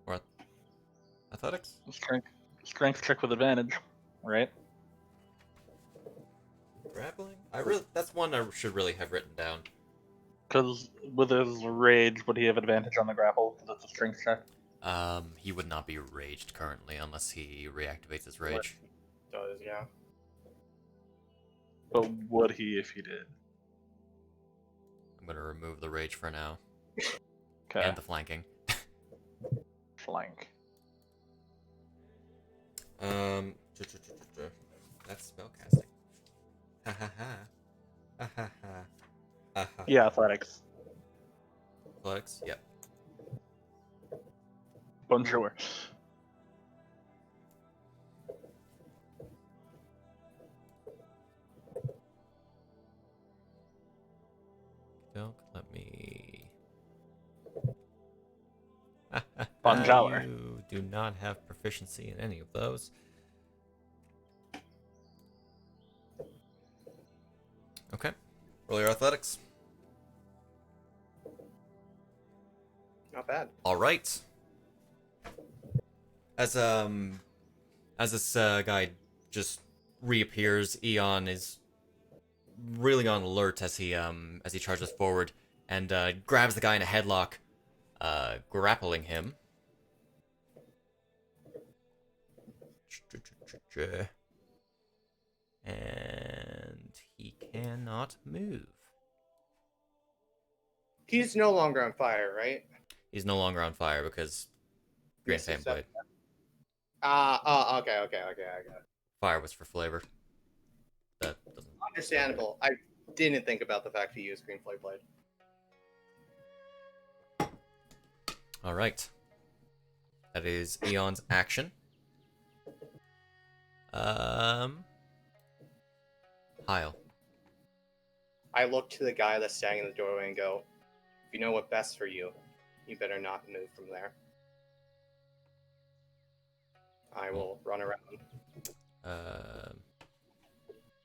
A: or athletics.
C: Strength check with advantage, right?
A: Grappling. That's one I should really have written down.
C: Because with his rage, would he have advantage on the grapple? Because it's a strength check.
A: He would not be raged currently unless he reactivates his rage.
B: Does yeah.
C: But would he if he did?
A: I'm gonna remove the rage for now.
C: Okay.
A: And the flanking.
C: Flank.
A: That's spellcasting. Ha ha ha. Ha ha ha. Ha ha.
C: Yeah, athletics.
A: Athletics. Yep.
C: Bonjour.
A: Don't let me.
C: Bonjour.
A: You do not have proficiency in any of those. Okay. Roll your athletics.
B: Not bad.
A: All right. As this guy just reappears, Eon is really on alert as he charges forward and grabs the guy in a headlock, grappling him. And he cannot move.
B: He's no longer on fire, right?
A: He's no longer on fire because Green
B: Yes,
A: Fan
B: is that-
A: Blade.
B: Okay, I got it.
A: Fire was for flavor. That doesn't.
B: Understandable. I didn't think about the fact he used Green Flame Blade.
A: All right. That is Eon's action. Hyle.
B: I look to the guy that's standing in the doorway and go, if you know what's best for you, you better not move from there. I will run around.
A: I'd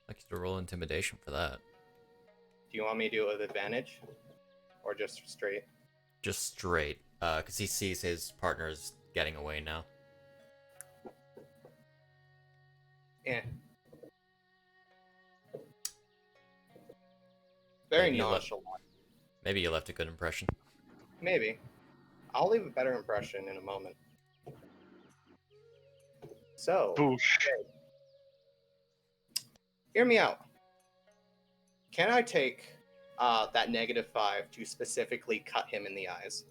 A: like you to roll intimidation for that.
B: Do you want me to do it with advantage? Or just straight?
A: Just straight, because he sees his partner's getting away now.
B: Very
A: Maybe you left-
B: nonchalant.
A: Maybe you left a good impression.
B: Maybe. I'll leave a better impression in a moment. So,
C: Boosh.
B: hear me out. Can I take that -5 to specifically cut him in the eyes?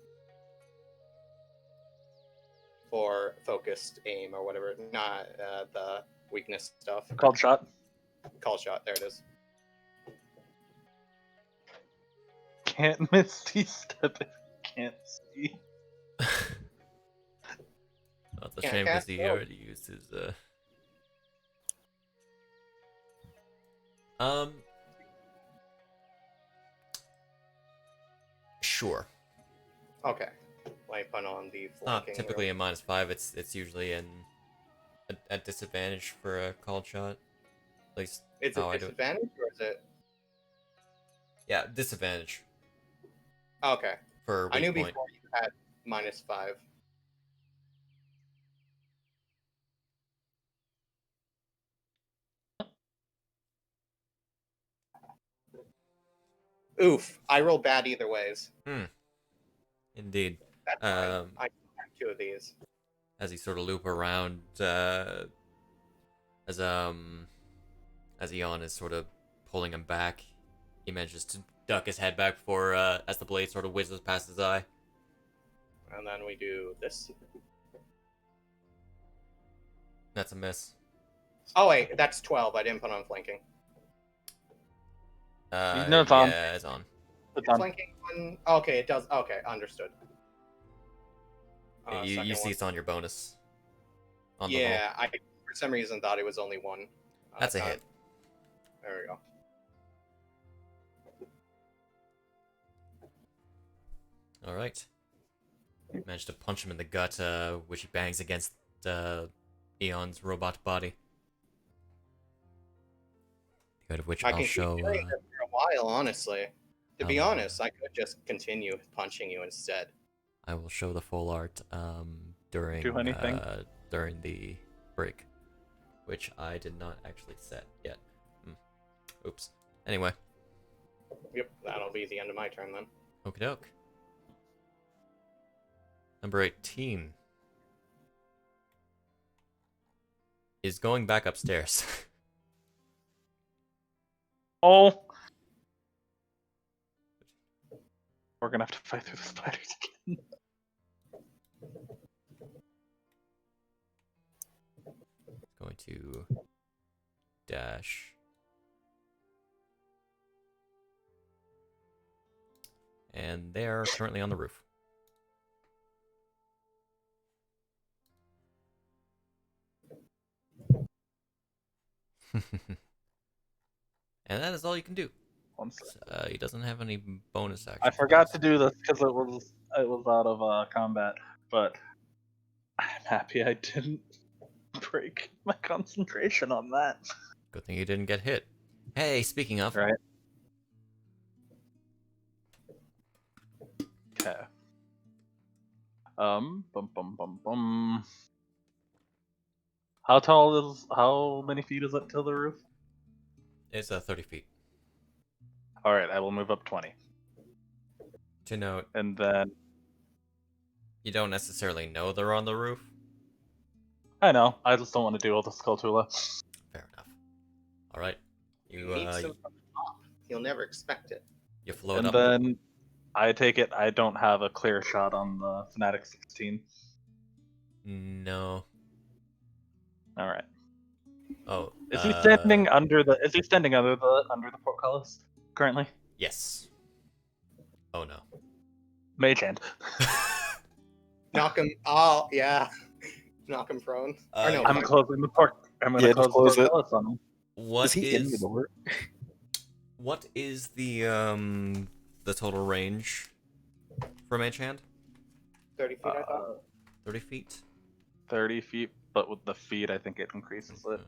B: For focused aim or whatever. Not the weakness stuff.
C: Called shot.
B: Call shot. There it is.
C: Can't misty step if can't see.
A: That's a
B: Can't
A: shame because
B: cast
A: he
B: spells.
A: already used his. Sure.
B: Okay. Let me put on the
A: It's not
B: flanking.
A: typically a -5. It's usually at disadvantage for a called shot. At least
B: It's
A: how
B: a
A: I do it.
B: disadvantage or is it?
A: Yeah, disadvantage
B: Okay.
A: for
B: I knew
A: weak point.
B: before you had -5. Oof. I roll bad either ways.
A: Indeed.
B: That's fine.
A: Um,
B: I have 2 of these.
A: as he sort of loop around, as Eon is sort of pulling him back, he manages to duck his head back before, as the blade sort of whizzes past his eye.
B: And then we do this.
A: That's a miss.
B: Oh wait, that's 12. I didn't put on flanking.
C: No, it's on.
A: Yeah, it's on.
C: It's on.
B: Flanking one. Okay, it does. Okay, understood.
A: Yeah, you
B: Second
A: see
B: one.
A: it's on your bonus. On the
B: Yeah, I for some reason thought it was only one.
A: That's a
B: time.
A: hit.
B: There we go.
A: roll. Alright. Managed to punch him in the gut, which he bangs against Eon's robot body. The gut of which
B: I
A: I'll
B: can
A: show.
B: keep doing this for a while, honestly. To be
A: Um,
B: honest, I could just continue punching you instead.
A: I will show the full art during
C: Do anything?
A: During the break, which I did not actually set yet. Oops. Anyway,
B: Yep, that'll be the end of my turn then.
A: okie doke. Number 18 is going back upstairs.
C: Oh. We're gonna have to fight through the spiders again.
A: Going to dash. And they are currently on the roof. And that is all you can do.
C: One sec.
A: He doesn't have any bonus action.
C: I forgot to do this because it was out of combat, but I'm happy I didn't break my concentration on that.
A: Good thing you didn't get hit. Hey, speaking of,
C: Right. Okay. Bum bum bum bum. How many feet is it to the roof?
A: it's 30 feet.
C: Alright, I will move up 20.
A: To note,
C: And then
A: you don't necessarily know they're on the roof.
C: I know, I just don't want to deal with the Skulltula.
A: Fair enough. All right, you
B: Meets him from the top. He'll never expect it.
A: you float
C: And
A: up.
C: then I take it I don't have a clear shot on the Fnatic 16.
A: No.
C: Alright.
A: Oh.
C: Is he standing under the portcullis currently?
A: Yes. Oh no.
C: Mage hand.
B: Knock him. Oh, yeah. Knock him prone. Or no,
A: I'm
C: I'm closing the I'm gonna
D: Yeah,
C: close
D: just close
C: the
D: it.
C: portcullis on him.
A: What
D: Is he in the door?
A: What is the total range for mage hand?
B: 30 feet, I thought.
A: 30 feet.
C: 30 feet, but with the feet, I think it increases it.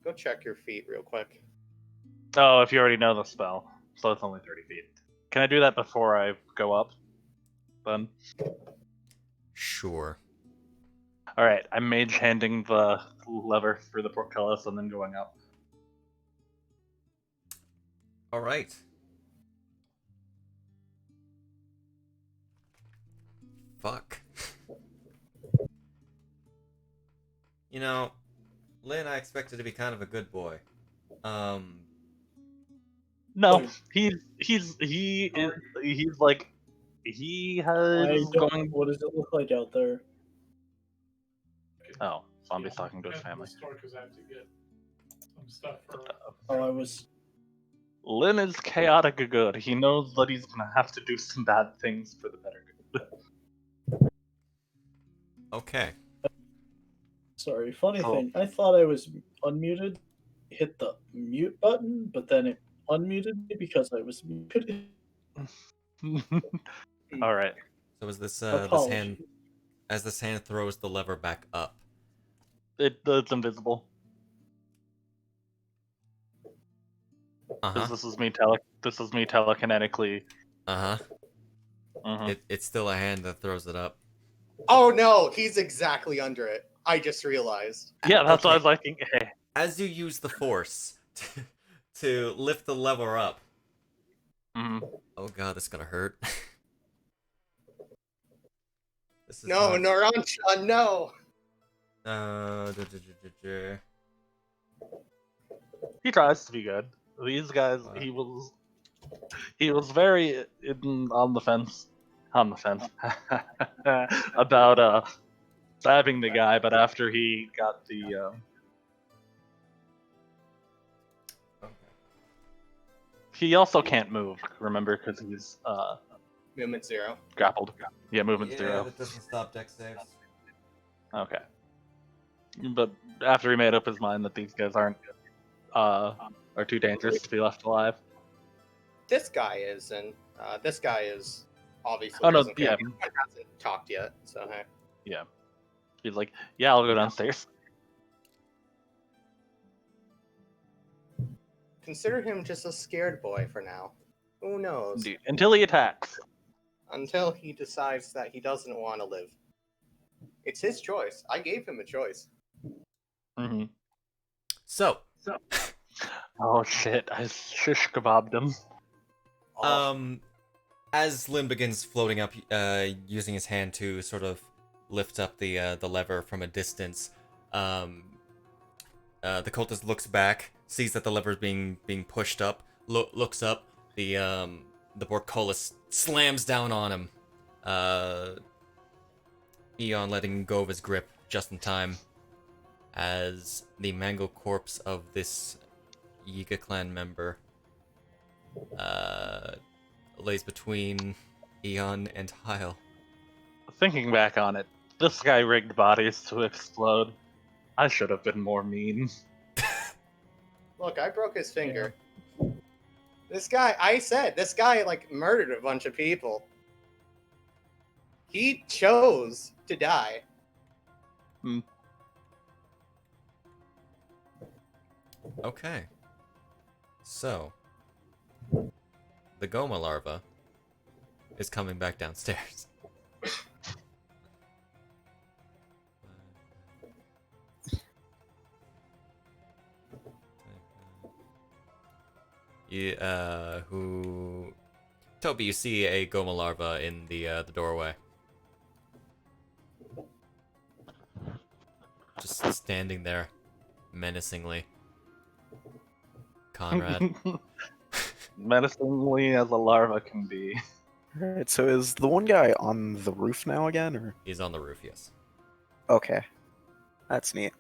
B: Go check your feet real quick.
C: Oh, if you already know the spell, so it's only 30 feet. Can I do that before I go up? Then.
A: Sure.
C: All right, I'm mage handing the lever for the portcullis and then going up.
A: All right. Fuck. You know, Lynn, I expected to be kind of a good boy.
C: No,
E: Wait.
C: he like he has
E: I don't.
C: going.
E: What does it look like out there?
C: Oh, Zombie's talking to his family.
E: Oh, I was.
C: Lynn is chaotic good. He knows that he's gonna have to do some bad things for the better good.
A: Okay.
E: Sorry. Funny
C: Oh.
E: thing. I thought I was unmuted. Hit the mute button, but then it unmuted me because I was muted.
C: All right.
A: So is this
E: Apologies.
A: hand, as this hand throws the lever back up?
C: It's invisible.
A: Uh-huh.
C: This is me telekinetically.
A: Uh-huh.
C: Mhm.
A: It's still a hand that throws it up.
B: Oh no, he's exactly under it. I just realized.
C: Yeah, that's what I
A: Okay.
C: was like. Hey.
A: As you use the force to lift the lever up.
C: Mhm.
A: Oh god, this is gonna hurt. This is
B: No,
A: not-
B: Narancha, no.
C: He tries to be good. These guys, he was very on the fence about stabbing the guy, but after he got the he also can't move. Remember, because he's
B: Movement 0.
C: grappled. Yeah, movement
A: Yeah,
C: 0.
A: that doesn't stop deck saves.
C: Okay. But after he made up his mind that these guys are too dangerous to be left alive.
B: This guy is, and this guy is obviously
C: Oh, no,
B: doesn't care.
C: yeah.
B: He hasn't talked yet, so hey.
C: Yeah. He's like, yeah, I'll go downstairs.
B: Consider him just a scared boy for now. Who knows?
C: Until he attacks.
B: Until he decides that he doesn't want to live. It's his choice. I gave him a choice.
C: Mm-hmm.
A: So,
C: Oh shit! I shish kebabbed him.
A: as Lynn begins floating up, using his hand to sort of lift up the lever from a distance, the cultist looks back, sees that the lever is being pushed up, looks up, the Portcullis slams down on him. Eon letting go of his grip just in time, as the mangled corpse of this Yiga clan member lays between Eon and Hyle.
C: Thinking back on it, this guy rigged bodies to explode. I should have been more mean.
B: Look, I broke his finger. This guy, this guy like murdered a bunch of people. He chose to die.
A: Okay. So, the Goma larva is coming back downstairs. Toby, you see a Goma larva in the doorway. Just standing there, menacingly. Conrad.
C: Menacingly as a larva can be.
D: Alright, so is the one guy on the roof now again, or?
A: He's on the roof, yes.
D: Okay. That's neat.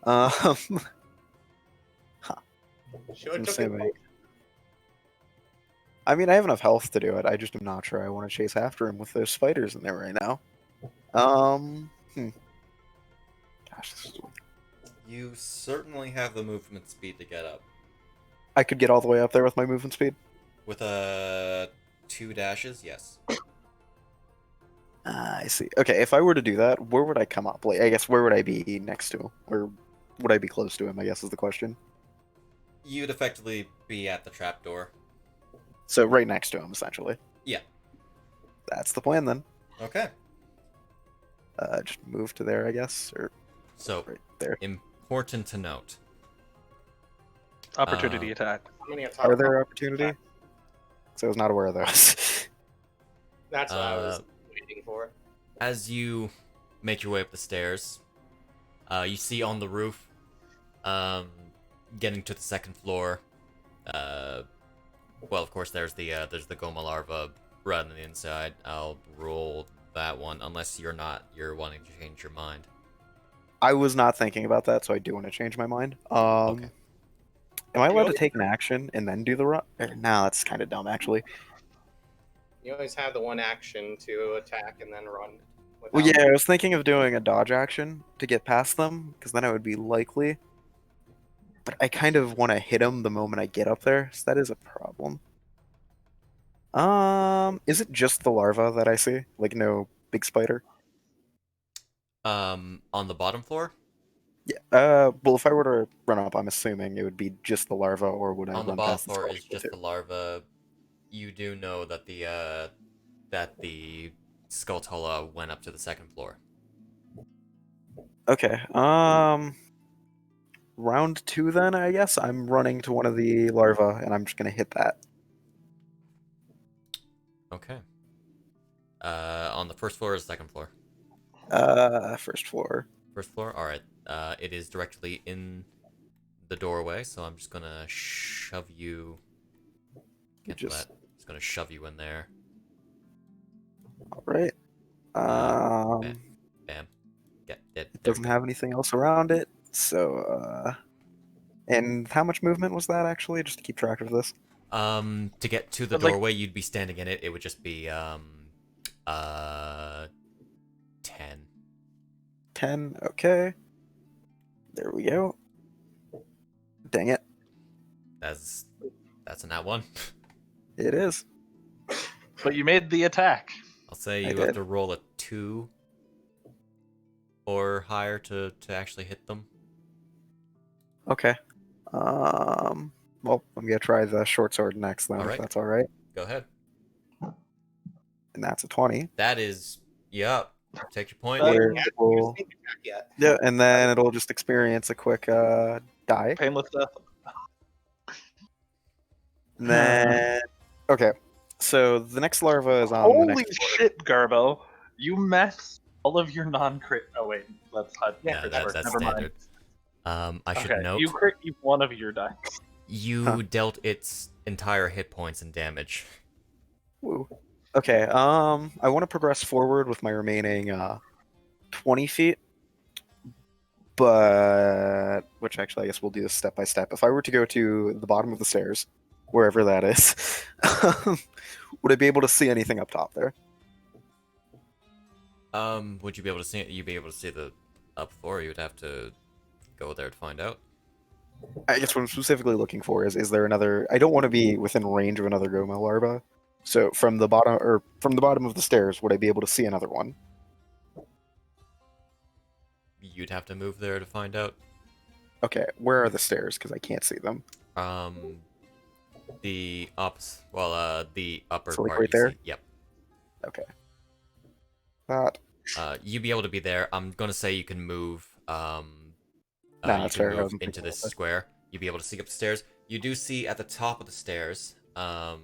B: Should've took
D: Same
B: it.
D: way. I mean, I have enough health to do it. I just am not sure I want to chase after him with those spiders in there right now. Gosh, this is...
A: You certainly have the movement speed to get up.
D: I could get all the way up there with my movement speed.
A: With 2 dashes, yes.
D: I see. Okay, if I were to do that, where would I come up? Like, I guess where would I be next to him? Or would I be close to him, I guess is the question.
A: You'd effectively be at the trapdoor.
D: So right next to him, essentially.
A: Yeah.
D: That's the plan then.
A: Okay.
D: Just move to there, I guess, or
A: So,
D: right there.
A: important to note.
C: Opportunity attack.
B: How many
D: Are
B: attacks?
D: there opportunity? So I was not aware of those.
B: That's what I was waiting for.
A: As you make your way up the stairs, you see on the roof, getting to the second floor. Well, of course, there's the Goma larva right on the inside. I'll roll that one, unless you're wanting to change your mind.
D: I was not thinking about that, so I do want to change my mind.
A: Okay.
D: Am I allowed to take an action and then do the run? No, that's kind of dumb, actually.
B: You always have the one action to attack and then run.
D: Well,
B: without-
D: yeah, I was thinking of doing a dodge action to get past them, because then I would be likely. But I kind of want to hit them the moment I get up there, so that is a problem. Is it just the larva that I see? Like, no big spider?
A: On the bottom floor?
D: Yeah. Well, if I were to run up, I'm assuming it would be just the larva, or would I
A: On the
D: run
A: bottom
D: past the
A: floor
D: skull
A: is
D: people
A: just
D: too?
A: the larva. You do know that the Skulltula went up to the second floor.
D: Okay. Round 2 then, I guess. I'm running to one of the larvae, and I'm just gonna hit that.
A: Okay. On the first floor or the second floor?
D: First floor.
A: First floor? Alright. It is directly in the doorway, so I'm just gonna shove you. Cancel
D: Just-
A: that. Just gonna shove you in there.
D: All right.
A: Bam. Bam. Get it.
D: It doesn't have anything else around it, so and how much movement was that actually? Just to keep track of this.
A: To get to the
C: But, like-
A: doorway, you'd be standing in it. It would just be 10.
D: 10. Okay. There we go. Dang it.
A: That's a nat one.
D: It is.
C: But you made the attack.
A: I'll say
D: I
A: you have
D: did.
A: to roll a 2 or higher to actually hit them.
D: Okay. Well, I'm gonna try the short sword next then,
A: All
D: if
A: right.
D: that's all right.
A: Go ahead.
D: And that's a 20.
A: That is, yep. Take your point.
D: Where
B: Yeah,
D: it will-
B: sneak attack yet.
D: Yeah, and then it'll just experience a quick die.
C: Painless death.
D: And then okay. So the next larva is on the
C: Holy
D: next floor.
C: shit, Garbo! You messed all of your non-crit. Oh wait, that's HUD.
A: Yeah,
C: Never
A: that's
C: mind.
A: standard. I should
C: Okay,
A: note
C: you crit one of your dice.
A: you
D: Huh.
A: dealt its entire hit points and damage.
D: Woo. Okay, I want to progress forward with my remaining 20 feet. But which actually I guess we'll do this step by step. If I were to go to the bottom of the stairs, wherever that is, would I be able to see anything up top there?
A: Would you be able to see it? You'd be able to see the up floor. You would have to go there to find out.
D: I guess what I'm specifically looking for is there another? I don't want to be within range of another Goma larva. So from the bottom of the stairs, would I be able to see another one?
A: You'd have to move there to find out.
D: Okay, where are the stairs? Because I can't see them.
A: The upper
D: So, like,
A: part.
D: right
A: you
D: there?
A: see. Yep.
D: Okay. That.
A: You'd be able to be there. I'm gonna say you can move.
D: Nah,
A: You
D: that's
A: can
D: fair. I
A: move
D: wasn't
A: into
D: thinking
A: this
D: about that.
A: square. You'd be able to see up the stairs. You do see at the top of the stairs. I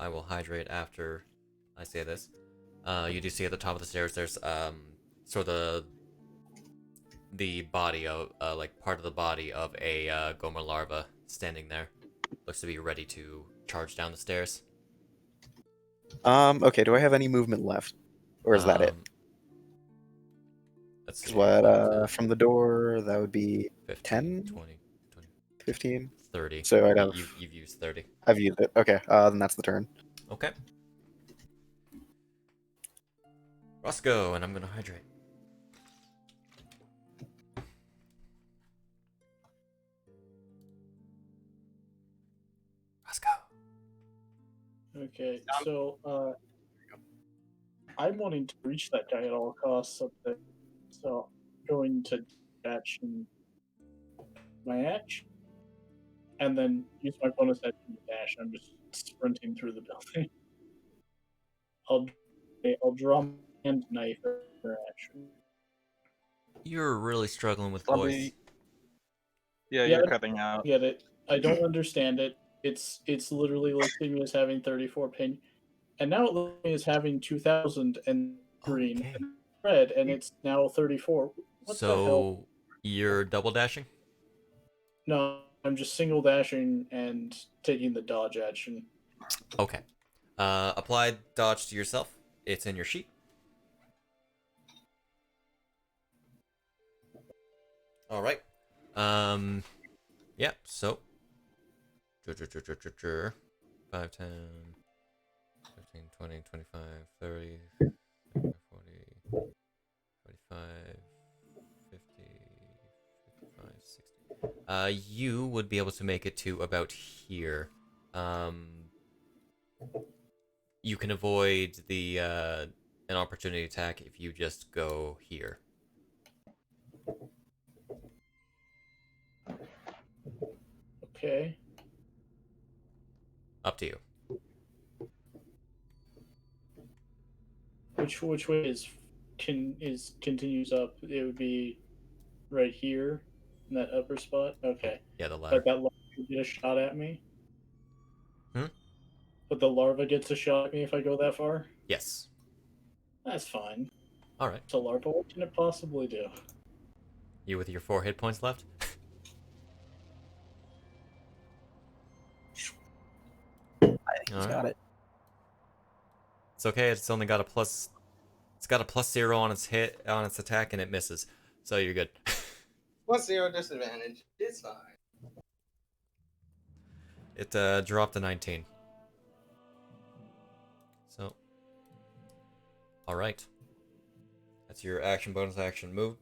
A: will hydrate after I say this. You do see at the top of the stairs. There's sort of the body of like part of the body of a Gomer larva standing there. Looks to be ready to charge down the stairs.
D: Okay, do I have any movement left? Or is that it?
A: Let's see.
D: 'Cause what, from the door, that would be
A: 15,
D: 10?
A: 20,
D: 15?
A: 30.
D: So I'd have...
A: You've used 30.
D: I've used it. Okay, then that's the turn.
A: Okay. Roscoe, and I'm gonna hydrate. Roscoe.
E: Okay, so I'm wanting to reach that guy at all costs up there. So I'm going to action my action, and then use my bonus action to dash. I'm just sprinting through the building. I'll draw my hand knife for action.
A: You're really struggling with
C: Zombie.
A: voice.
C: Yeah,
E: Yeah.
C: you're cutting out.
E: Get it. I don't understand it. It's literally listing me as having 34 ping, and now it lists me as having 2000 and green
A: Okay.
E: and red, and it's now 34. What the hell?
A: So you're double dashing?
E: No, I'm just single dashing and taking the dodge action.
A: Okay. Apply dodge to yourself. It's in your sheet. All right. Yeah, so 5, 10, 15, 20, 25, 30, 40, 45, 50, 55, 60. You would be able to make it to about here. You can avoid the an opportunity attack if you just go here.
E: Okay.
A: Up to you.
E: Which way is continues up? It would be right here in that upper spot. Okay.
A: Yeah, the ladder.
E: But that larva can get a shot at me.
A: Hmm?
E: But the larva gets a shot at me if I go that far.
A: Yes.
E: That's fine.
A: All right.
E: So larva, what can it possibly do?
A: You with your 4 hit points left?
D: He's got it.
A: It's okay. It's only got a plus. It's got a +0 on its attack, and it misses. So you're good.
B: +0 disadvantage. It's fine.
A: It dropped to 19. So, all right. That's your action, bonus action, move,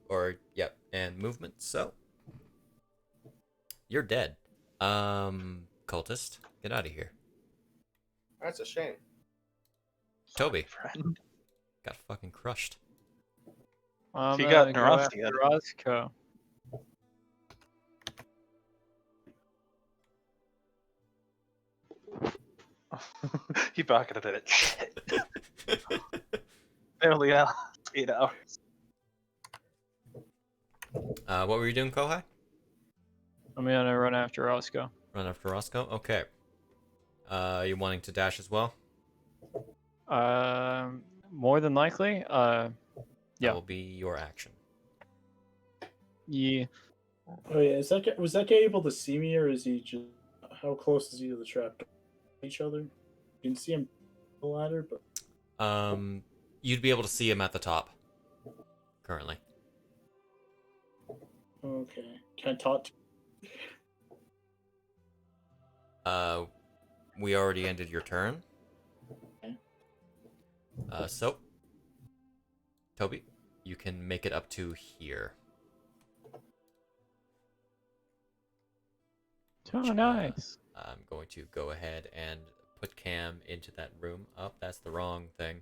A: and movement. So, you're dead. Cultist, get out of here.
B: That's a shame.
A: Toby
C: Friend.
A: got fucking crushed.
F: I'm
C: He got
F: gonna go
C: Roscoe.
F: after Roscoe.
C: He pocketed it. Shit. Barely out. 8 hours.
A: What were you doing, Kouhai?
F: I'm gonna run after Roscoe.
A: Run after Roscoe. Okay. You wanting to dash as well?
F: More than likely.
A: That
F: Yeah.
A: will be your action.
F: Yeah.
E: Oh yeah, was that guy able to see me, or is he just? How close is he to the trap? Each other. You can see him on the ladder, but
A: You'd be able to see him at the top. Currently.
E: okay. Can I talk?
A: We already ended your turn.
E: Okay.
A: So, Toby, you can make it up to here.
F: Oh, nice.
A: I'm going to go ahead and put Cam into that room. Oh, that's the wrong thing.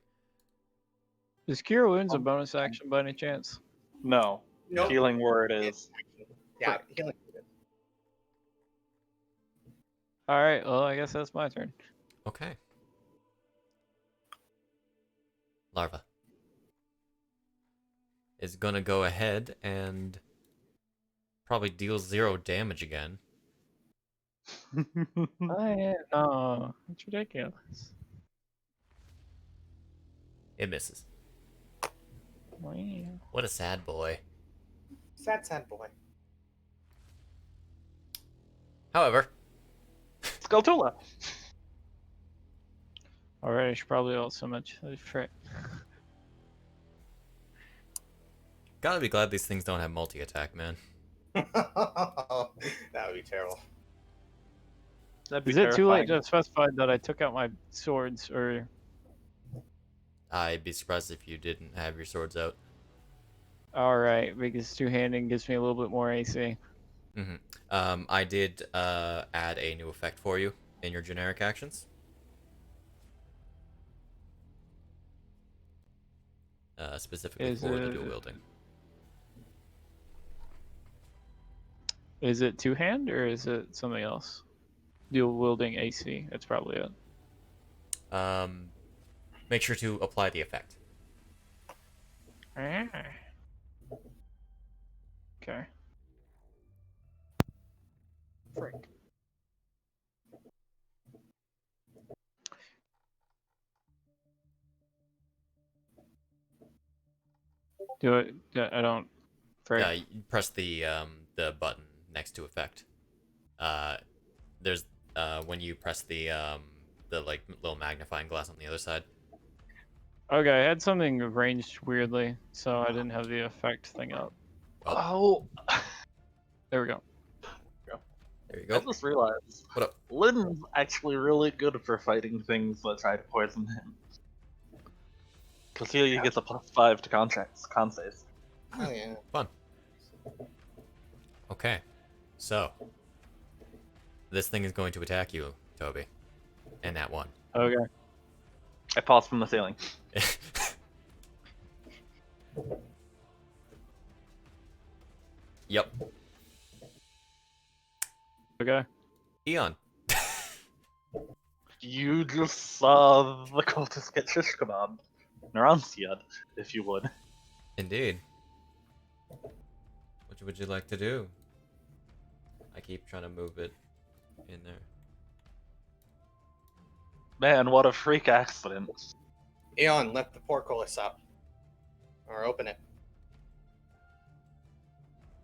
F: Is Cure Wounds a bonus action by any chance?
C: No.
B: Nope.
C: Healing word is.
B: Yeah, healing.
F: Alright, well, I guess that's my turn.
A: Okay. Larva is gonna go ahead and probably deal 0 damage again.
F: No, it's ridiculous.
A: It misses.
F: Wow.
A: What a sad boy.
B: Sad boy.
A: However,
C: Skulltula.
F: Alright, I should probably also mention the frick.
A: gotta be glad these things don't have multi-attack, man.
B: That would be terrible.
C: That'd be
F: Is it too late
C: terrifying.
F: to specify that I took out my swords, or...
A: I'd be surprised if you didn't have your swords out.
F: Alright, because two-handing gives me a little bit more AC.
A: I did add a new effect for you in your generic actions. Specifically for the dual wielding.
F: Is it two-hand, or is it something else? Dual wielding AC, that's probably it.
A: Make sure to apply the effect.
F: Okay. Frick. Do it. I don't. Frick.
A: You press the button next to effect. There's when you press the like little magnifying glass on the other side.
F: Okay, I had something arranged weirdly, so I didn't have the effect thing up.
C: Oh,
F: There we go.
A: There you
C: I
A: go.
C: just realized
A: What up?
C: Lynn's actually really good for fighting things that try to poison him. Because he gets a +5 to con saves.
B: Oh yeah.
A: Fun. Okay, so this thing is going to attack you, Toby, and that one.
F: Okay.
C: I paused from the ceiling.
A: Yep.
F: Okay.
A: Eon.
C: You just saw the cultist get shish kebab. Naransiad, if you would.
A: Indeed. What would you like to do? I keep trying to move it in there.
C: Man, what a freak accident.
B: Eon, lift the portcullis up. Or open it.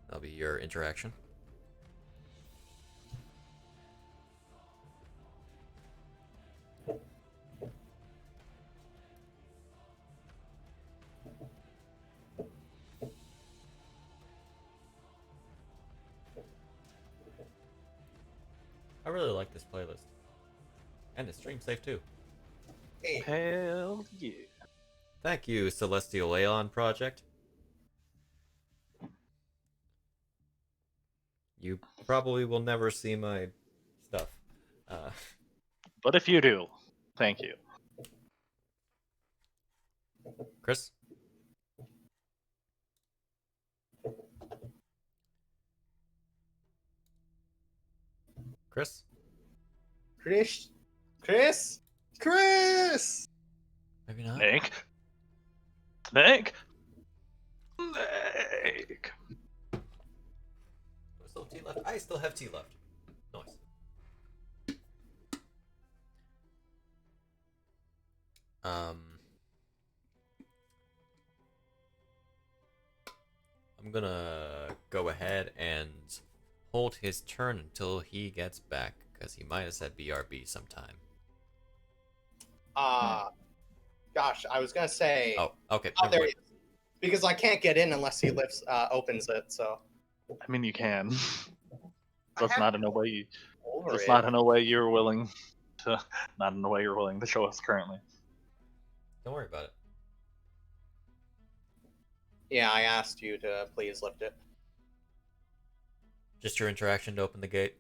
A: That'll be your interaction. I really like this playlist. And it's stream safe too.
B: Hey.
C: Hell yeah.
A: Thank you, Celestial Aeon Project. You probably will never see my stuff.
C: But if you do, thank you.
A: Chris? Chris?
B: Chris? Chris? Chris!
A: Maybe not.
C: Snake? Snake? Snake!
A: There's still tea left. I still have tea left. Nice. I'm gonna go ahead and hold his turn until he gets back, because he might have said BRB sometime.
B: Gosh, I was gonna say.
A: Oh, okay.
B: Oh,
A: never
B: there
A: mind.
B: he is. Because I can't get in unless he opens it, so.
C: I mean, you can.
B: I
C: That's
B: have
C: not in a way.
B: over
C: That's
B: it.
C: not in a way you're willing to. Not in a way you're willing to show us currently.
A: Don't worry about it.
B: Yeah, I asked you to please lift it.
A: Just your interaction to open the gate.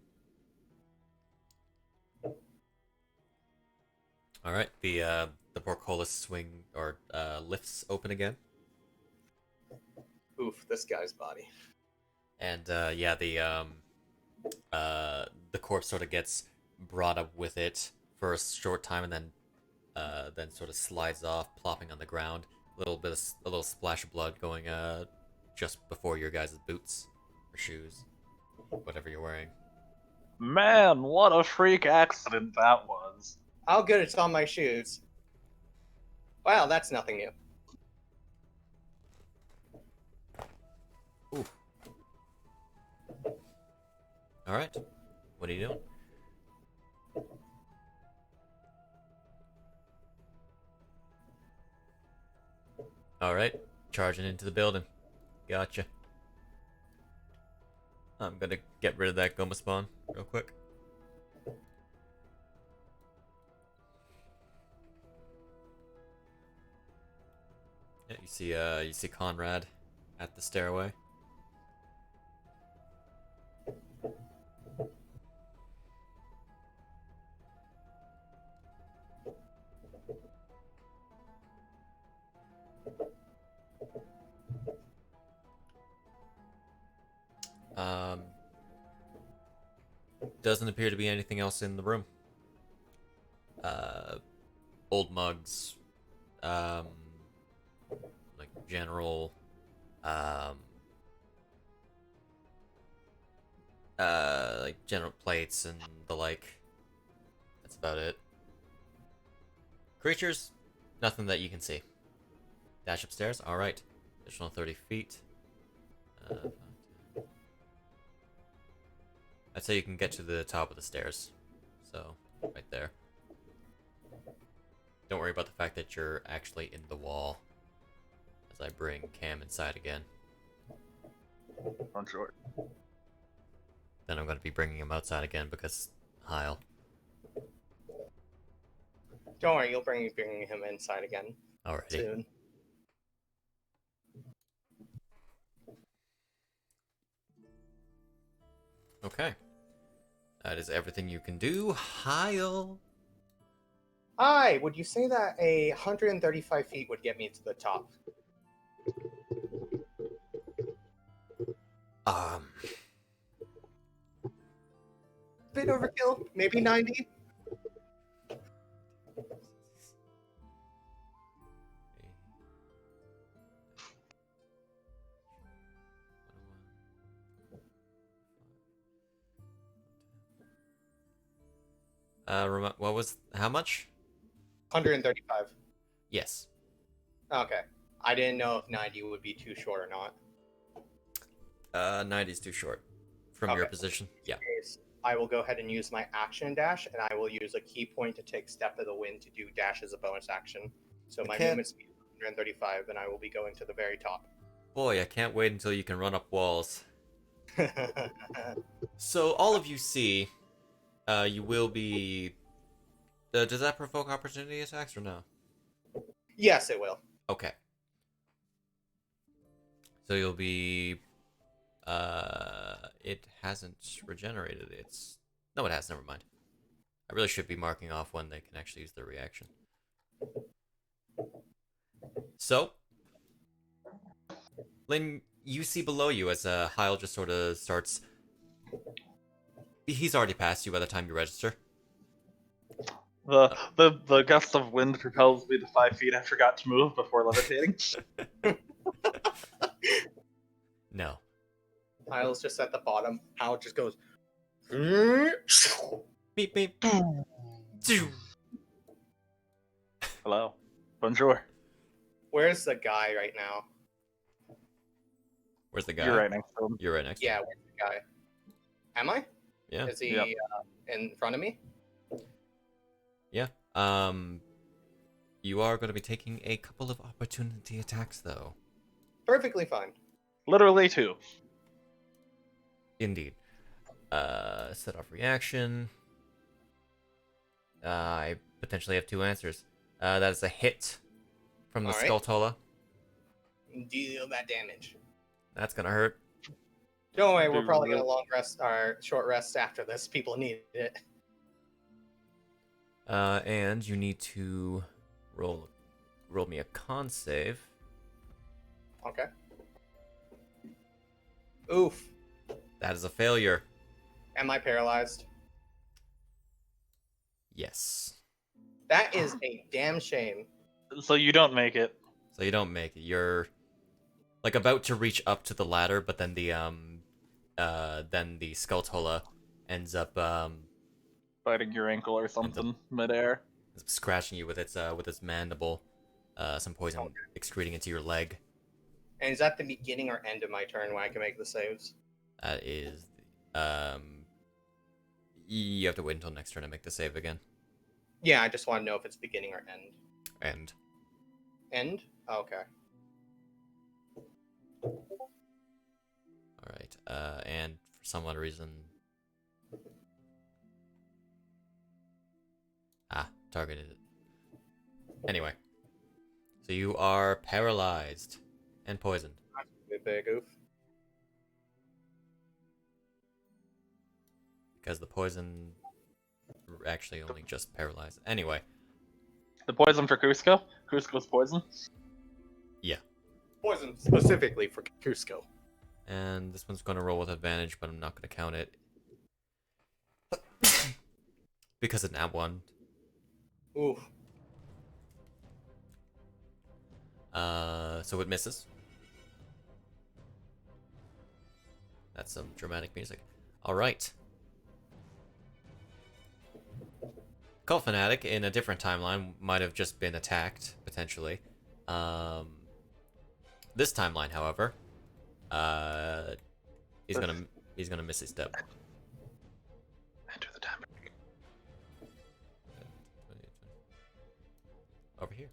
A: All right, the portcullis swing or lifts open again,
B: Oof, this guy's body.
A: and yeah, the corpse sort of gets brought up with it for a short time, and then sort of slides off, plopping on the ground. A little splash of blood going just before your guys' boots or shoes, whatever you're wearing.
C: Man, what a freak accident that was.
B: How good it's on my shoes. Wow, that's nothing new.
A: Ooh. All right, what are you doing? All right, charging into the building. Gotcha. I'm gonna get rid of that Goma spawn real quick. Yeah, you see Conrad at the stairway. Doesn't appear to be anything else in the room. Old mugs, like general, like general plates and the like. That's about it. Creatures, nothing that you can see. Dash upstairs, alright. Additional 30 feet. I'd say you can get to the top of the stairs. So, right there. Don't worry about the fact that you're actually in the wall. As I bring Cam inside again.
C: On short.
A: Then I'm going to be bringing him outside again because Hyle.
B: Don't worry, you'll bring him inside again
A: Alrighty.
B: soon.
A: Okay. That is everything you can do. Hyle.
B: Hi, would you say that 135 feet would get me to the top? Bit overkill, maybe 90?
A: What was, how much?
B: 135.
A: Yes.
B: Okay. I didn't know if 90 would be too short or not.
A: 90 is too short. From your
B: Okay.
A: position? Yeah.
B: Case, I will go ahead and use my action dash, and I will use a key point to take Step of the Wind to do dash as a bonus action. So my
A: Okay.
B: movement speed is 135, and I will be going to the very top.
A: Boy, I can't wait until you can run up walls. So, all of you see, you will be... does that provoke opportunity attacks or no?
B: Yes, it will.
A: Okay. So you'll be... it hasn't regenerated. It's... No, it has. Never mind. I really should be marking off when they can actually use their reaction. So... Lynn, you see below you as Hyle just sort of starts... He's already past you by the time you register.
C: The gust of wind propels me to 5 feet I forgot to move before levitating.
A: No.
B: Hyle's just at the bottom. Hyle just goes...
A: Beep, beep.
C: Hello. Bonjour.
B: Where's the guy right now?
A: Where's the guy?
C: You're right next to him.
A: You're right next to
B: Yeah,
A: him.
B: where's the guy? Am I?
A: Yeah.
B: Is he
C: Yep.
B: in front of me?
A: Yeah. You are going to be taking a couple of opportunity attacks, though.
B: Perfectly fine.
C: Literally 2.
A: Indeed. Set off reaction. I potentially have 2 answers. That is a hit from the
B: Alright.
A: Skulltola.
B: Deal that damage.
A: That's gonna hurt.
B: Don't worry, we're probably gonna long rest or short rest after this. People need it.
A: And you need to roll me a con save.
B: Okay. Oof.
A: That is a failure.
B: Am I paralyzed?
A: Yes.
B: That is a damn shame.
C: So you don't make it.
A: So you don't make it. You're like about to reach up to the ladder, but then the Skulltola ends up
C: Biting your ankle or something midair.
A: scratching you with its mandible, some poison
B: Okay.
A: excreting into your leg.
B: And is that the beginning or end of my turn when I can make the saves?
A: That is, you have to wait until next turn to make the save again.
B: Yeah, I just want to know if it's beginning or end.
A: And
B: End? Okay.
A: all right, and for some odd reason, targeted it. Anyway, so you are paralyzed and poisoned.
B: Big oof.
A: Because the poison actually only just paralyzed. Anyway,
C: The poison for Cusco? Cusco's poison?
B: Poison specifically for Cusco.
A: and this one's going to roll with advantage, but I'm not going to count it. Because it's nat 1.
B: Oof.
A: So it misses. That's some dramatic music. Alright. Cult Fanatic in a different timeline might have just been attacked, potentially. This timeline, however, he's gonna miss his step.
C: Enter the timer.
A: Over here.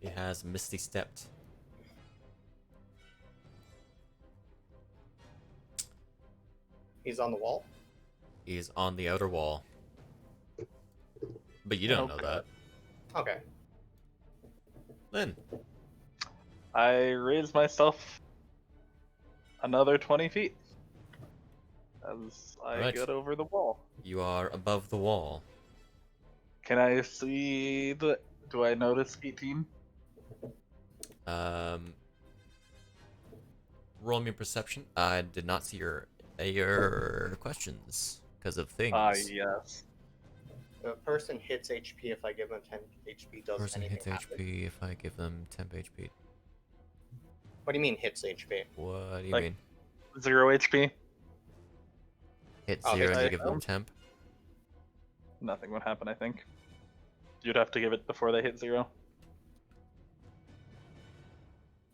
A: He has Misty Stepped.
B: He's on the wall.
A: He's on the outer wall. But you don't know that.
B: Okay.
A: Lynn.
C: I raise myself another 20 feet as I
A: Right.
C: get over the wall.
A: You are above the wall.
C: Can I see the... Do I notice 18?
A: Roll me perception. I did not see your questions because of things.
C: Yes.
B: The person hits HP if I give them 10 HP. Does
A: Person
B: anything
A: hits
B: happen?
A: HP if I give them temp HP.
B: What do you mean hits HP?
A: What do you
C: Like-
A: mean?
C: 0 HP?
A: Hit
B: Oh,
A: 0 and you
C: I-
A: give them temp?
C: Nothing would happen, I think. You'd have to give it before they hit 0.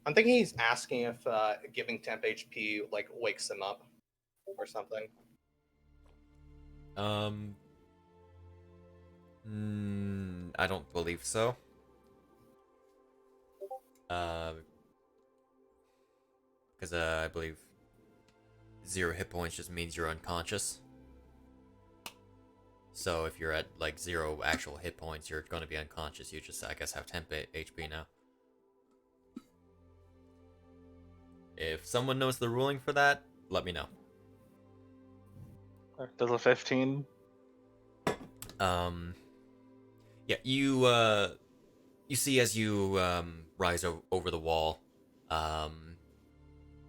B: I'm thinking he's asking if giving temp HP like wakes him up or something.
A: I don't believe so. Because I believe 0 hit points just means you're unconscious. So if you're at like 0 actual hit points, you're going to be unconscious. You just, I guess, have temp HP now. If someone knows the ruling for that, let me know.
C: Does a 15?
A: Yeah, you see as you rise over the wall,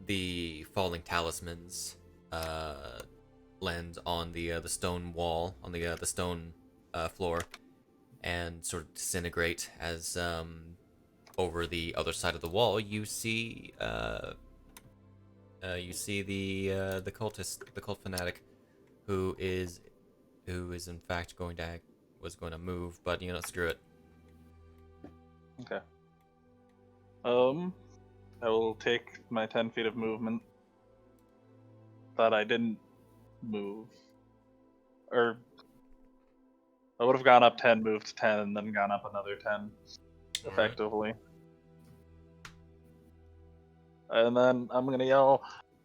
A: the falling talismans land on the stone wall, on the stone floor, and sort of disintegrate. As over the other side of the wall, you see the cultist, the cult fanatic, who is in fact was going to move, but you know, screw it.
C: Okay. I will take my 10 feet of movement that I didn't move. Or I would have gone up 10, moved 10, and then gone up another 10 effectively. And then I'm gonna yell,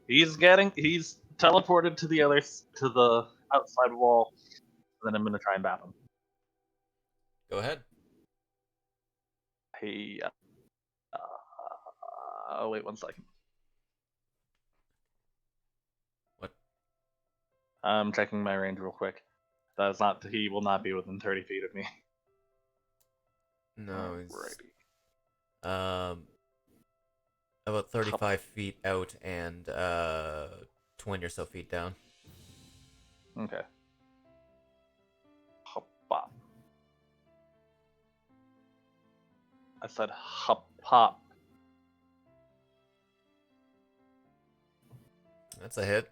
C: he's teleported to the outside wall. And then I'm gonna try and bat him.
A: Go ahead.
C: Hey, wait 1 second.
A: What?
C: I'm checking my range real quick. That's not. He will not be within 30 feet of me.
A: No, he's
C: Alrighty.
A: about 35 feet out and 20 or so feet down.
C: Okay. Hop. I said hop.
A: That's a hit.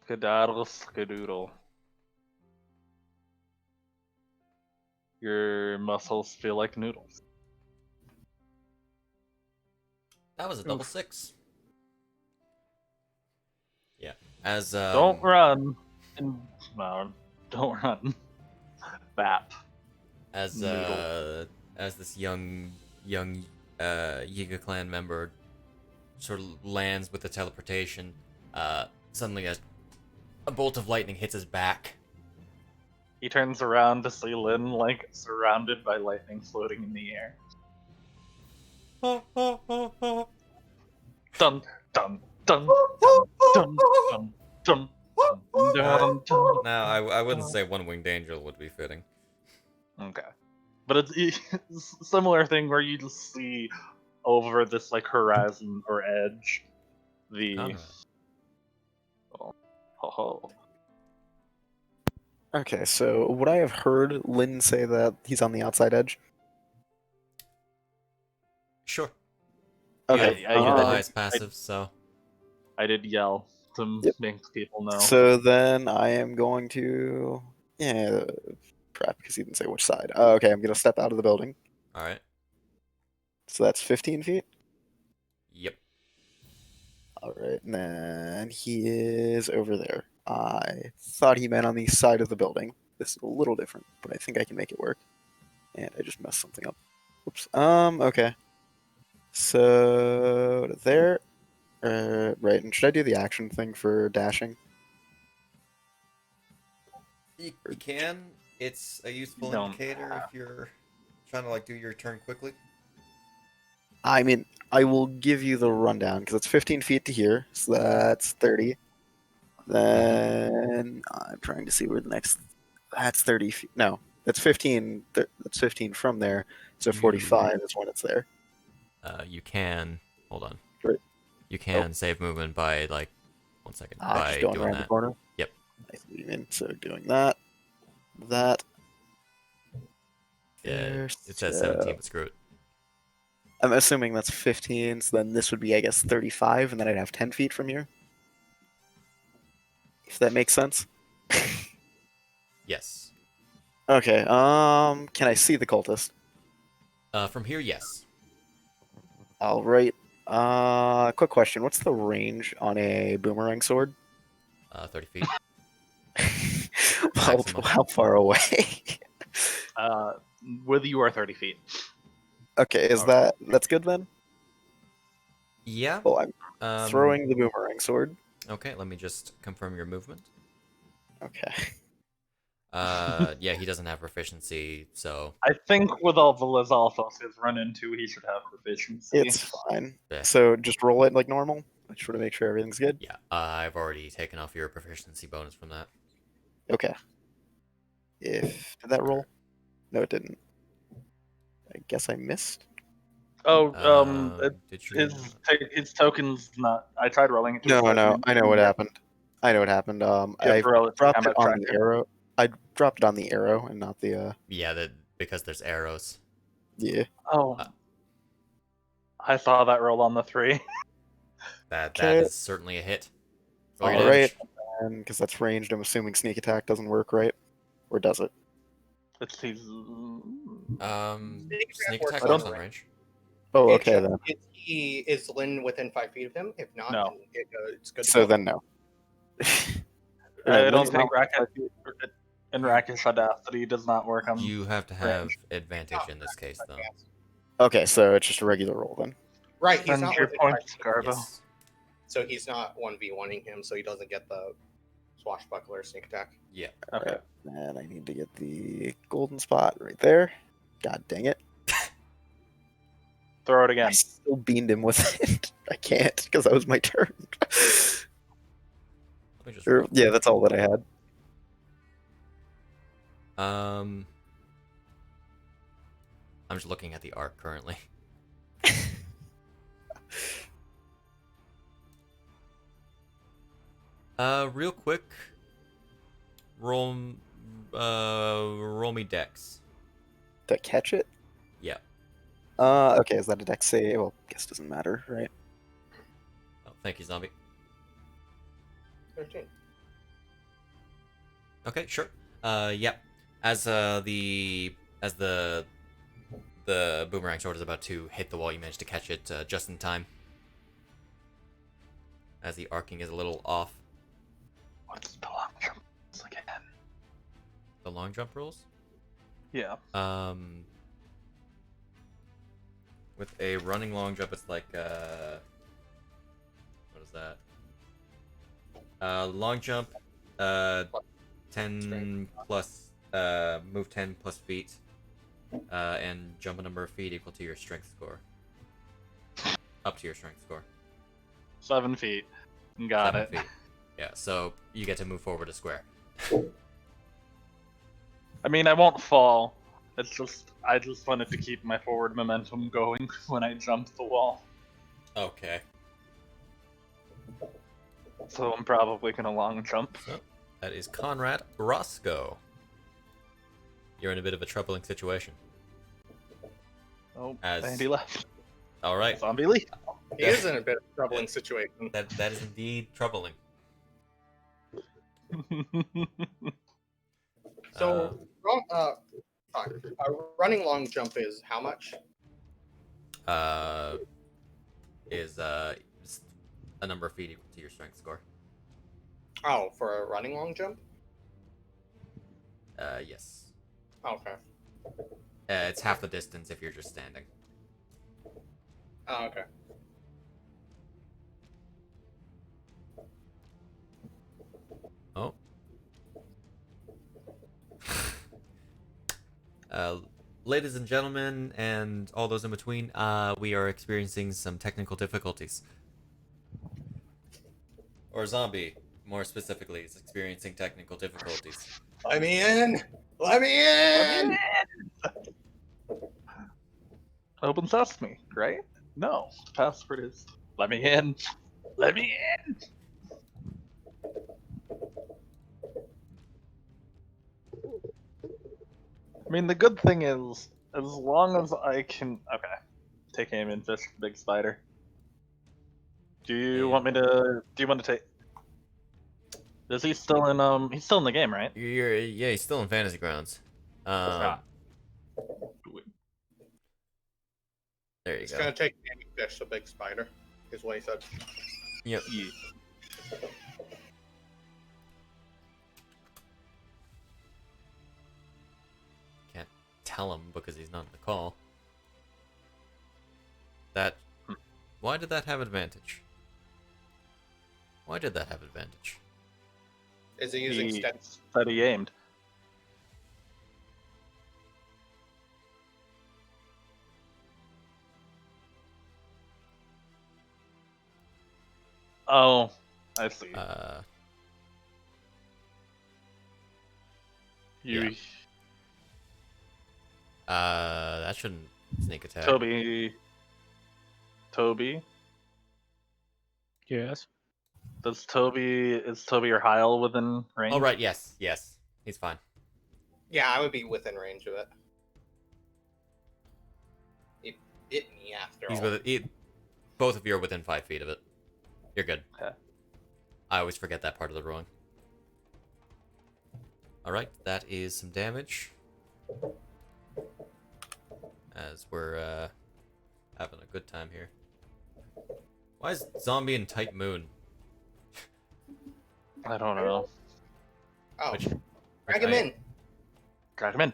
C: Skedaddle skedoodle. Your muscles feel like noodles.
A: That was a double 6. Yeah. As
C: Don't run. No, don't run. Bap.
A: As this young Yiga clan member sort of lands with the teleportation, suddenly a bolt of lightning hits his back.
C: He turns around to see Lynn, like, surrounded by lightning floating in the air. Dun, dun, dun, dun, dun, dun, dun, dun.
A: Now, I wouldn't say One Winged Angel would be fitting.
C: Okay. But it's a similar thing where you just see over this, like, horizon or edge the...
A: Conrad.
C: Oh.
D: Okay, so would I have heard Lynn say that he's on the outside edge?
A: Sure.
D: Okay.
C: I
A: You have the
C: did.
A: highest passive, so
C: I did yell to
D: Yep.
C: make people know.
D: So then I am going to prep because he didn't say which side. Okay, I'm gonna step out of the building.
A: all right.
D: So that's 15 feet.
A: Yep.
D: All right, and then he is over there. I thought he meant on the side of the building. This is a little different, but I think I can make it work. And I just messed something up. Oops. Okay. So there. Right. And should I do the action thing for dashing?
A: You can. It's a useful
C: Don't
A: indicator
C: have
A: if you're trying to like do your turn quickly.
D: I mean, I will give you the rundown because it's 15 feet to here, so that's 30. Then I'm trying to see where the next. That's 30 feet. No, that's 15. That's 15 from there. So 45 is when it's there.
A: You can hold on.
D: Right.
A: You can save movement by like 1 second
D: Just
A: by
D: going
A: doing
D: around the
A: that.
D: corner.
A: Yep.
D: I see what you mean. So doing that.
A: Yeah,
D: There,
A: it says
D: so-
A: 17, but screw it.
D: I'm assuming that's 15, so then this would be, I guess, 35, and then I'd have 10 feet from here. If that makes sense.
A: Yes.
D: Okay, can I see the cultist?
A: From here, yes.
D: Alright. Quick question. What's the range on a boomerang sword?
A: 30 feet.
D: how,
A: Maximum.
D: how far away?
C: With you are 30 feet.
D: Okay, that's good then?
A: Yeah.
D: Well, I'm
A: Um,
D: throwing the boomerang sword.
A: Okay, let me just confirm your movement.
D: Okay.
A: Yeah, he doesn't have proficiency, so
C: I think with all the Lizalfos he's run into, he should have proficiency.
D: It's fine.
A: Yeah.
D: So just roll it like normal. I just want to make sure everything's good.
A: yeah, I've already taken off your proficiency bonus from that.
D: Okay. Did that roll? No, it didn't. I guess I missed.
C: Oh,
A: Did you?
C: his token's not. I tried rolling it.
D: No, I know what happened. I know what happened.
C: You have
D: I
C: to roll it to
D: dropped it
C: combat
D: on the
C: tracker.
D: arrow. I dropped it on the arrow and not the
A: Yeah, that because there's arrows.
D: yeah.
C: Oh, I saw that roll on the 3.
A: That
D: Okay.
A: is certainly a hit. Roll your
D: All right.
A: damage.
D: And because that's ranged, I'm assuming sneak attack doesn't work, right? Or does it?
C: Let's see.
A: Sneak attack
B: works
C: on
A: works on
B: range.
A: range.
D: Oh,
B: It's
D: okay
B: just-
D: then.
B: Is Lynn within 5 feet of him? If not,
C: No.
B: then it's good to
D: So
B: go.
D: then no.
C: I don't
D: Lynn's
C: think
D: not-
C: in Rakish Audacity does not work on.
A: You have to have advantage in this case, though.
D: Okay, so it's just a regular roll then.
B: Right, he's
C: Spend
B: not
C: your
B: within 5
C: points,
B: feet,
C: Garbo.
A: Yes.
B: so he's not 1v1ing him, so he doesn't get the swashbuckler sneak attack.
A: Yeah.
C: Okay.
D: And I need to get the golden spot right there. God dang it.
C: Throw it
D: I
C: again.
D: still beamed him with it. I can't because that was my turn.
A: Let me just
D: Or-
A: roll.
D: yeah, that's all that I had.
A: I'm just looking at the arc currently. Real quick, roll me dex.
D: To catch it?
A: Yeah.
D: Okay, is that a dex save? Well, I guess it doesn't matter, right?
A: Oh, thank you, zombie.
B: 13.
A: Okay, sure. Yep. As the boomerang sword is about to hit the wall, you manage to catch it just in time. As the arcing is a little off.
C: What's the long jump again?
A: The long jump rules.
C: Yeah.
A: With a running long jump, it's like what is that? Long jump, 10 plus, move 10 plus feet, and jump a number of feet equal to your strength score. Up to your strength score.
C: 7 feet. Got
A: 7
C: it.
A: feet. Yeah, so you get to move forward a square.
C: I mean, I won't fall. It's just I just wanted to keep my forward momentum going when I jumped the wall.
A: Okay.
C: So I'm probably gonna long jump.
A: So, that is Conrad Roscoe. You're in a bit of a troubling situation.
C: Oh,
A: As-
C: Andy left.
A: Alright.
C: Zombie Lee.
B: He is in a bit of a troubling situation.
A: That is indeed troubling.
B: So, running long jump is how much?
A: Is just a number of feet equal to your strength score.
B: Oh, for a running long jump?
A: Yes.
B: Okay.
A: It's half the distance if you're just standing.
B: Oh, okay.
A: Oh. Ladies and gentlemen, and all those in between, we are experiencing some technical difficulties. Or Zombie, more specifically, is experiencing technical difficulties.
B: Let me in! Let me in!
C: Open sesame, right? No. Password is let me in. Let me in. I mean, the good thing is, as long as I can. Okay. Take aim and fist the big spider. Do you want me to? Do you want to take? Is he still in? He's still in the game, right?
A: Yeah, he's still in Fantasy Grounds. There you
B: It's
A: go.
B: gonna take any fish, the big spider, is what he said.
A: Yep.
C: Yeah.
A: Can't tell him because he's not in the call. That. Why did that have advantage? Why did that have advantage?
B: Is he using
C: He
B: steady?
C: said he aimed. Oh, I see. You,
A: That shouldn't sneak attack.
C: Toby.
F: Yes.
C: Is Toby or Hyle within range?
A: Oh, right, yes, he's fine.
B: Yeah, I would be within range of it. It bit me after
A: He's
B: all.
A: both of you are within 5 feet of it. You're good.
C: Okay.
A: I always forget that part of the ruling. Alright, that is some damage. As we're having a good time here. Why is Zombie in Tight Moon?
C: I don't know.
B: Oh,
A: Which
B: drag him in.
C: Drag him in.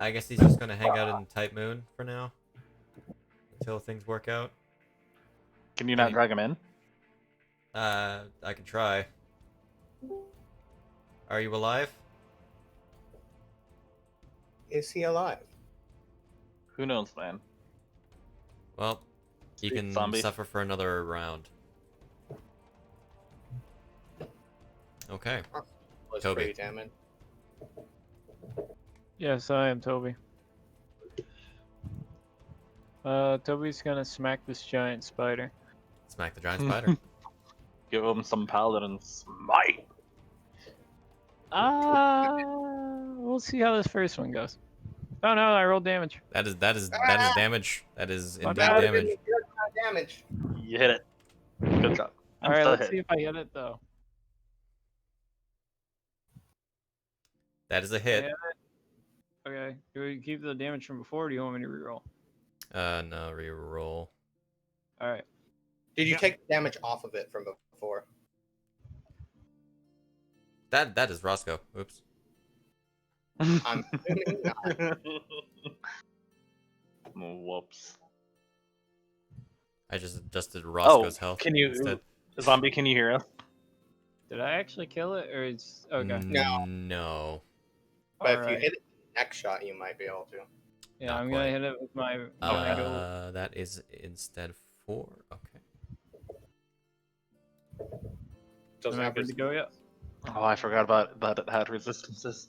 A: I guess he's just gonna hang out in Tight Moon for now. Until things work out.
C: Can you not drag him in?
A: I can try. Are you alive?
B: Is he alive?
C: Who knows, man?
A: Well, you
C: Sweet
A: can
C: zombie.
A: suffer for another round. Okay.
B: Was
A: Toby.
B: pretty damaged.
F: Yes, I am Toby. Toby's gonna smack this giant spider.
A: Smack the giant spider.
C: Give him some paladin smite.
F: We'll see how this first one goes. Oh no, I rolled damage.
A: That is damage. That is
F: My
A: indeed
F: bad.
A: damage.
B: Damage.
C: You hit it. Good job. I'm
F: Alright,
C: still
F: let's
C: hit.
F: see if I hit it though.
A: That is a
F: I
A: hit.
F: hit it. Okay, do we keep the damage from before or do you want me to reroll?
A: No, reroll.
F: Alright.
B: Did you take the damage off of it from before?
A: That is Roscoe. Oops.
B: I'm assuming not.
C: Whoops.
A: I just adjusted Roscoe's health.
C: Can you,
A: instead.
C: Zombie? Can you hear us?
F: Did I actually kill it or it's okay?
B: No.
A: No.
B: But if you
F: Alright.
B: hit it next shot, you might be able to.
F: Yeah,
A: Not
F: I'm
A: quite.
F: gonna hit it with my go.
A: That is instead 4. Okay.
B: Doesn't
F: Am I
B: have
F: good to go yet?
C: Oh, I forgot about that. It had resistances.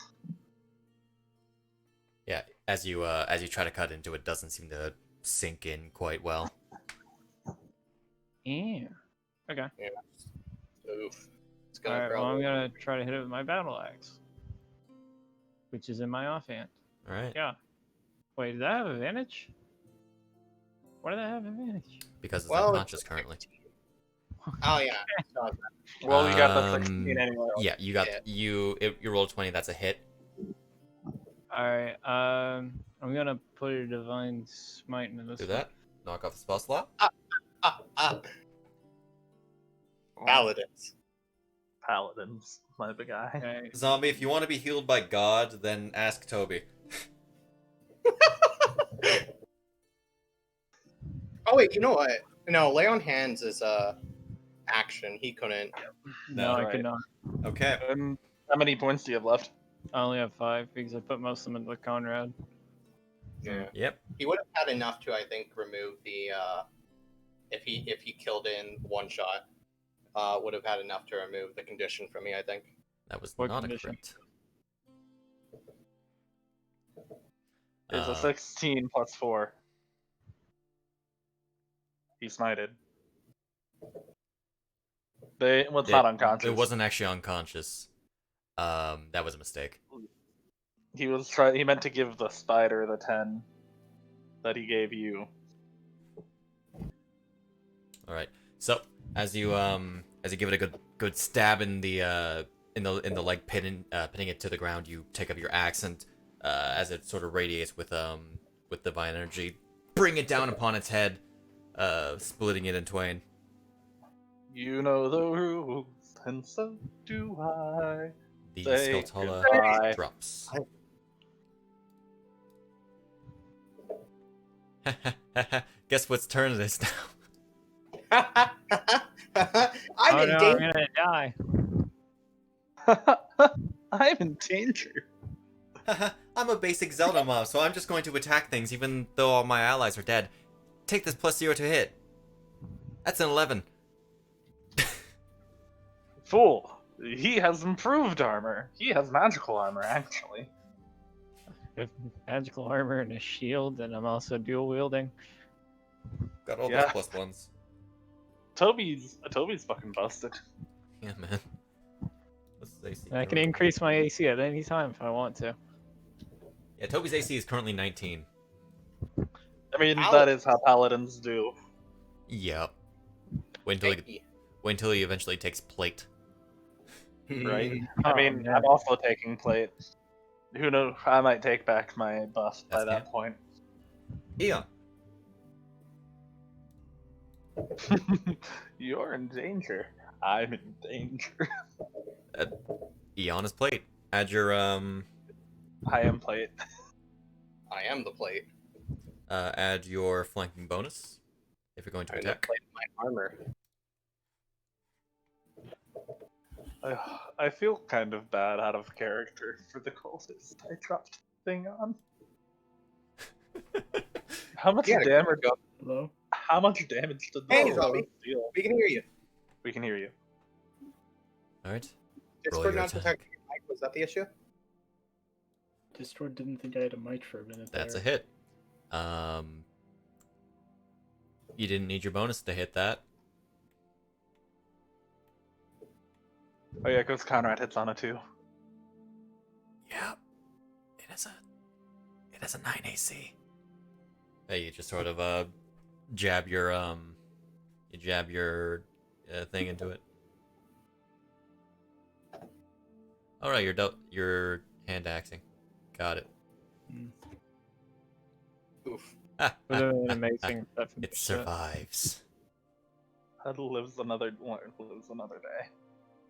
A: Yeah, as you try to cut into it, doesn't seem to sink in quite well.
F: Yeah. Okay.
B: Oof. It's gonna
F: Alright, well
B: probably.
F: I'm gonna try to hit it with my battle axe. Which is in my offhand.
A: All right.
F: Yeah. Wait, did that have advantage? Why do they have advantage?
A: because it's
B: Well,
A: unconscious currently.
B: Oh yeah.
C: Well, you got the
A: Um,
C: 16 anyway.
A: Yeah, you got
B: Yeah.
A: you rolled 20. That's a hit.
F: Alright, I'm gonna put a divine smite into this
A: Do that. Knock off the spell slot.
B: Ah, paladins.
C: Paladins, my big guy.
F: one. Okay.
A: Zombie, if you want to be healed by God, then ask Toby.
B: Oh wait, you know what? No, lay on hands is action. He couldn't.
F: No, I
C: right.
F: could not.
A: Okay.
C: How many points do you have left?
F: I only have 5 because I put most of them into Conrad.
B: Yeah.
A: Yep.
B: He would have had enough to, I think, remove the if he killed in one shot, would have had enough to remove the condition from me, I think.
A: That was
F: What
A: not
F: condition?
A: a crit.
C: It's a 16 plus 4. He smited. It's not unconscious.
A: It wasn't actually unconscious. That was a mistake.
C: He meant to give the spider the 10 that he gave you.
A: All right. So as you give it a good stab in the leg, pinning it to the ground, you take up your axe and as it sort of radiates with divine energy, bring it down upon its head, splitting it in twain.
C: You know the rules, and so do I.
A: The
C: Say
A: Souchalte
C: goodbye.
A: drops. Guess what's turn it is now?
B: I'm in
F: no, I'm
B: danger.
F: gonna die.
C: I'm in danger.
A: I'm a basic Zelda mob, so I'm just going to attack things even though all my allies are dead. Take this +0 to hit. That's an 11.
C: Fool. He has improved armor. He has magical armor, actually.
F: With magical armor and a shield, and I'm also dual wielding.
A: Got all
C: Yeah.
A: those +1s.
C: Toby's fucking busted.
A: Yeah, man. What's his AC?
F: And I can increase my AC at any time if I want to.
A: Yeah, Toby's AC is currently 19.
C: I mean,
B: Ow.
C: that is how paladins do.
A: Yep. Wait until he eventually takes plate.
C: Right?
F: Oh,
C: I mean,
F: man.
C: I'm also taking plate. Who knows? I might take back my buff by
A: That's
C: that
A: good.
C: point.
A: Eon.
C: You're in danger. I'm in danger.
A: Eon is plate. Add your
C: I am plate.
B: I am the plate.
A: add your flanking bonus if you're going to
B: I'm the
A: attack.
B: plate of my armor.
C: I feel kind of bad out of character for the cultist I dropped the thing on. How much
B: Yeah,
C: damage?
B: go.
E: Hello?
C: How much damage did
B: Hey,
C: the
B: Zombie.
C: deal?
B: We can hear you.
C: We can hear you.
A: All right.
B: Discord
A: your
B: not
A: attack.
B: detecting your mic. Was that the issue?
E: Discord didn't think I had a mic for a minute
A: That's a
E: there.
A: hit. You didn't need your bonus to hit that.
C: Oh yeah, because Conrad hits on it too.
A: Yeah. It is a 9 AC. Hey, you just sort of jab your thing into it. All right, you're hand axing. Got it.
B: Oof.
F: Would have been amazing if that
A: It
F: finished
A: survives.
C: That lives another day.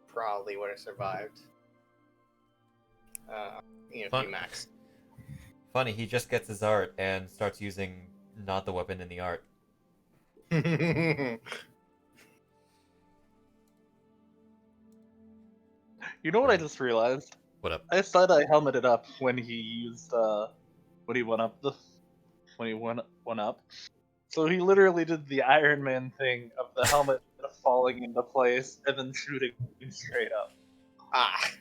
B: Probably would have survived.
A: Fun.
B: Max.
A: Funny, he just gets his art and starts using not the weapon in the art.
C: You know what I just realized?
A: What up?
C: I said I helmeted up when he used when he went up. So he literally did the Iron Man thing of the helmet falling into place and then shooting straight up.
B: Ah.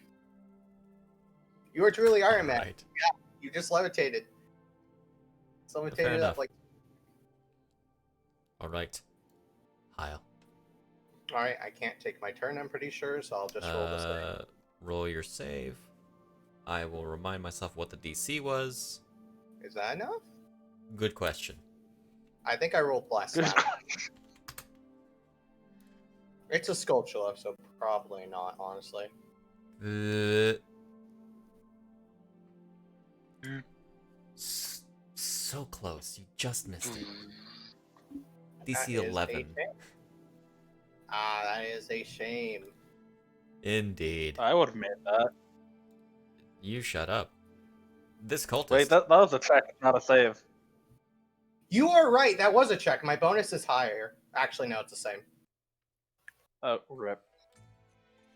B: You are truly Iron Man.
A: Right.
B: You just levitated. Just levitated
A: enough.
B: up like.
A: All right. Hyle.
B: Alright, I can't take my turn, I'm pretty sure, so I'll just roll this thing.
A: Roll your save. I will remind myself what the DC was.
B: Is that enough?
A: Good question.
B: I think I rolled less.
C: Good
B: Last time. It's a sculpture, so probably not, honestly.
A: So close. You just missed it.
B: That
A: DC
B: is a
A: 11.
B: shame. Ah, that is a shame.
A: Indeed.
C: I would have made that.
A: You shut up. This cultist.
C: Wait, that was a check, not a save.
B: You are right. That was a check. My bonus is higher. Actually, no, it's the same.
C: Oh, rip.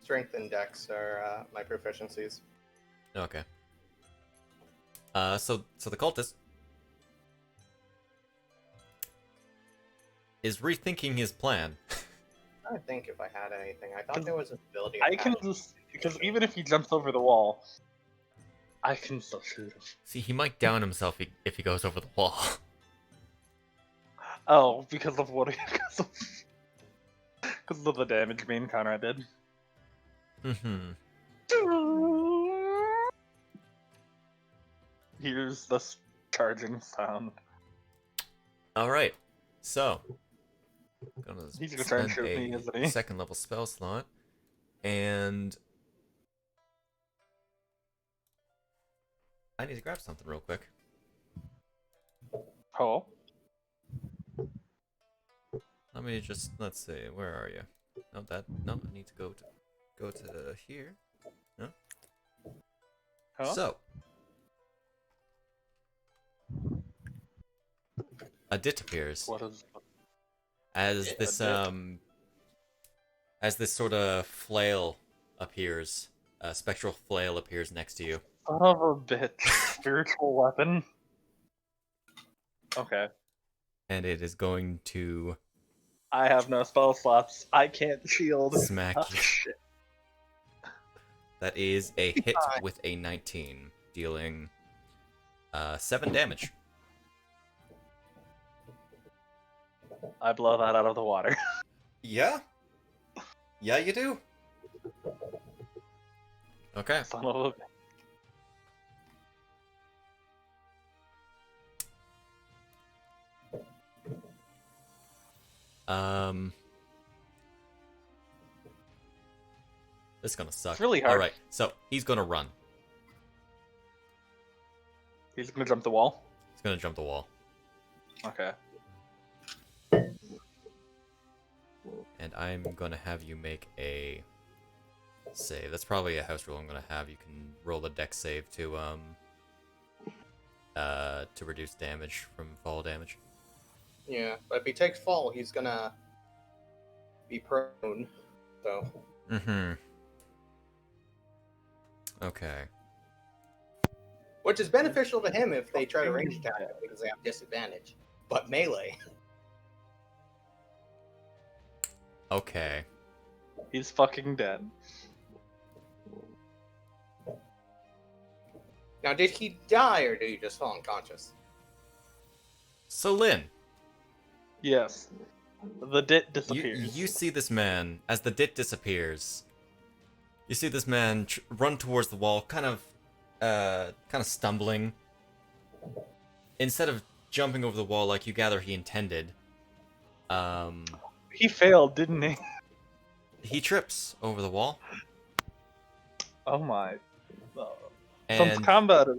B: Strength and Dex are my proficiencies.
A: Okay. So the cultist is rethinking his plan.
B: I think if I had anything, I thought there was an ability.
C: I can just, because even if he jumps over the wall, I can still shoot him.
A: See, he might down himself if he goes over the wall.
C: Oh, because of what? Because of the damage me and Conrad did.
A: Mm-hmm.
C: Here's this charging sound.
A: Alright. So. Gonna
C: He's gonna try and
A: spend
C: shoot me, isn't he?
A: second level spell slot. And I need to grab something real quick.
C: Oh.
A: Let me just, let's see, where are you? No, I need to go to here. No?
C: Huh?
A: So. A dit appears.
C: What is?
A: As this sort of flail appears, a spectral flail appears next to you.
C: Son of a bitch. Spiritual weapon. Okay.
A: And it is going to
C: I have no spell slots. I can't shield.
A: smack
C: Oh,
A: you.
C: shit.
A: That is a hit with a 19, dealing 7 damage.
C: I blow that out of the water.
A: Yeah? Yeah, you do. Okay.
C: Son of a...
A: This is gonna suck.
C: It's really hard.
A: Alright, so he's gonna run.
C: He's gonna jump the wall?
A: He's gonna jump the wall.
C: Okay.
A: And I'm gonna have you make a save. That's probably a house rule I'm gonna have. You can roll a dex save to reduce damage from fall damage.
B: Yeah, but if he takes fall, he's gonna be prone. So.
A: Mm-hmm. Okay.
B: Which is beneficial to him if they try to range attack him because they have disadvantage. But melee.
A: Okay.
C: He's fucking dead.
B: Now, did he die or did he just fall unconscious?
A: So Lynn,
C: Yes. The dit disappears.
A: you see this man as the dit disappears. You see this man run towards the wall, kind of stumbling. Instead of jumping over the wall like you gather he intended,
C: He failed, didn't he?
A: he trips over the wall.
C: Oh my.
A: And
C: Since combat is...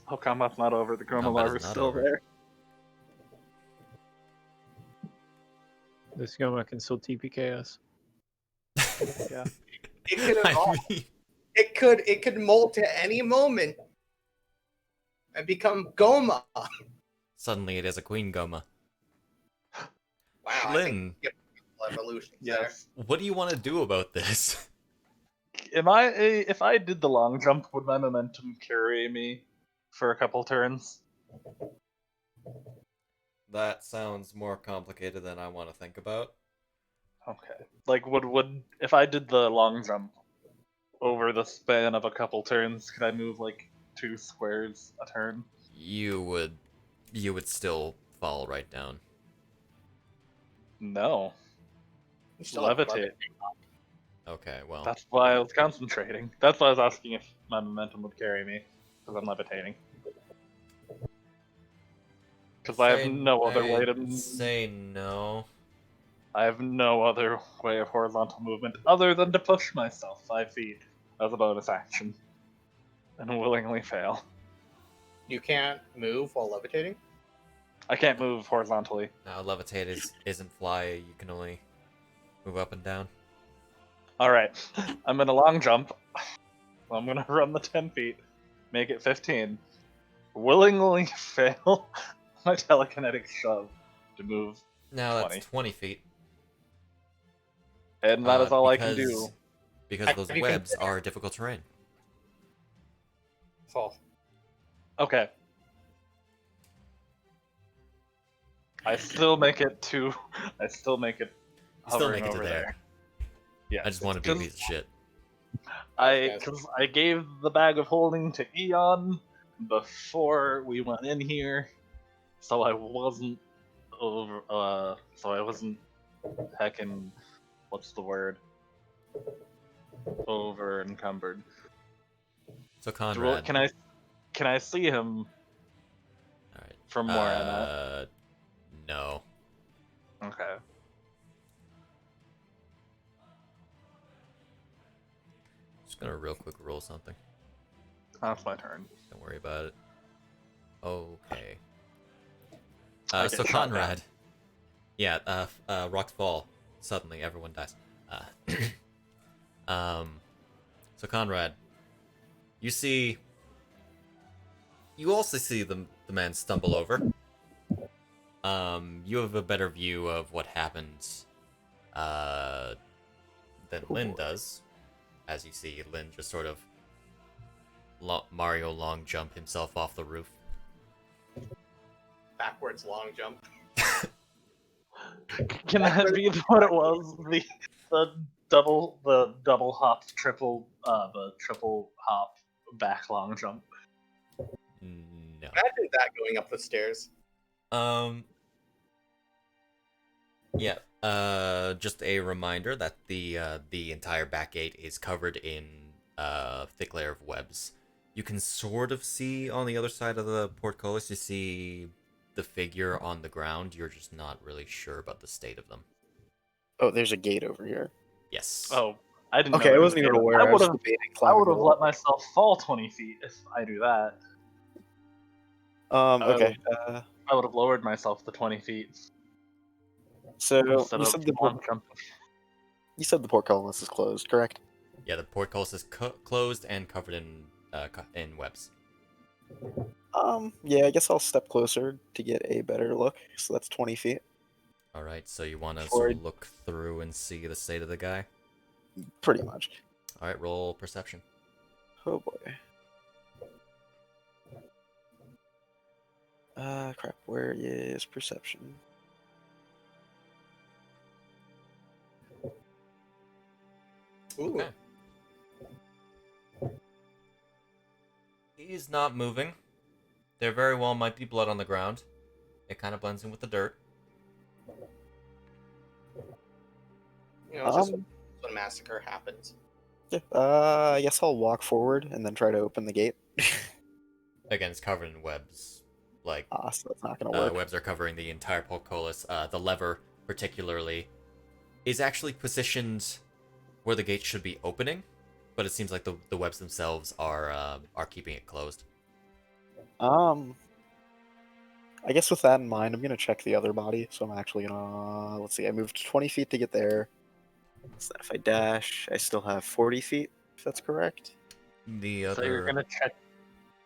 C: Oh, combat's not over. The chroma
A: Combat is
C: larva's
A: not
C: still
A: over.
C: there.
F: This Goma can still TPK us.
C: Yeah.
B: It could
A: I mean,
B: it could molt at any moment and become Goma.
A: suddenly it is a Queen Goma.
B: Wow, I think
A: Lynn,
B: we get evolution there.
C: Yes.
A: what do you want to do about this?
C: If I did the long jump, would my momentum carry me for a couple turns?
A: That sounds more complicated than I want to think about.
C: Okay. Like, would if I did the long jump over the span of a couple turns, could I move like 2 squares a turn?
A: You would still fall right down.
C: No.
B: You still have
C: Levitate.
A: Okay, well.
C: That's why I was concentrating. That's why I was asking if my momentum would carry me, because I'm levitating. Because I have no other way to.
A: say no.
C: I have no other way of horizontal movement other than to push myself 5 feet as a bonus action, and willingly fail.
B: You can't move while levitating?
C: I can't move horizontally.
A: Now levitate isn't fly. You can only move up and down.
C: All right, I'm in a long jump. I'm gonna run the 10 feet, make it 15. Willingly fail my telekinetic shove to move,
A: Now
C: 20.
A: that's 20 feet.
C: and that is all I can do.
A: Because those
B: Have you
A: webs are difficult terrain.
B: Fall.
C: Okay. I still make it to. I still make it.
A: You still
C: hovering
A: make it to
C: over
A: there.
C: Yeah.
A: I just want to be a piece of shit.
C: Because I gave the bag of holding to Eon before we went in here, so I wasn't over. So I wasn't heckin'. What's the word? Over encumbered.
A: So Conrad.
C: Can I see him
A: Alright.
C: from where I'm at?
A: No.
C: Okay.
A: Just gonna real quick roll something.
C: That's my turn.
A: Don't worry about it. Okay.
C: I get
A: So
C: shot
A: Conrad. Yeah, rocks fall. Suddenly everyone dies. So Conrad, you also see the man stumble over. You have a better view of what happened than Lynn does, as you see Lynn just sort of Mario long jump himself off the roof.
B: Backwards long jump.
C: Can that be what it was? The double hop, triple hop back long jump.
A: No.
B: Imagine that going up the stairs.
A: Yeah. Just a reminder that the entire back gate is covered in thick layer of webs. You can sort of see on the other side of the portcullis. You see the figure on the ground. You're just not really sure about the state of them.
D: Oh, there's a gate over here.
A: Yes.
C: Oh, I didn't.
D: Okay,
C: know
D: I
C: there
D: wasn't
C: was
D: even
C: a-
D: aware. I was debating
C: I
D: climbing
C: would have
D: the
C: let
D: wall.
C: myself fall 20 feet if I do that.
D: Okay.
C: I would have lowered myself to 20 feet
D: So
C: instead
D: you
C: of
D: said the
C: long jumping.
D: portcullis is closed, correct?
A: Yeah, the portcullis is closed and covered in webs.
D: Yeah, I guess I'll step closer to get a better look. So that's 20 feet.
A: All right, so you want to
D: Before
A: sort
D: I-
A: of look through and see the state of the guy.
D: Pretty much.
A: All right, roll perception.
D: Oh boy. Crap. Where is perception?
B: Ooh.
A: Okay. He's not moving. There very well might be blood on the ground. It kind of blends in with the dirt.
B: You know, it's just when a massacre happens.
D: Yeah. I guess I'll walk forward and then try to open the gate.
A: Again, it's covered in webs. Like,
D: So that's not gonna work.
A: webs are covering the entire portcullis. The lever, particularly, is actually positioned where the gate should be opening, but it seems like the webs themselves are keeping it closed.
D: I guess with that in mind, I'm gonna check the other body. So I'm actually gonna let's see. I moved 20 feet to get there. So if I dash, I still have 40 feet. If that's correct.
A: The
C: So you're
A: other
C: gonna check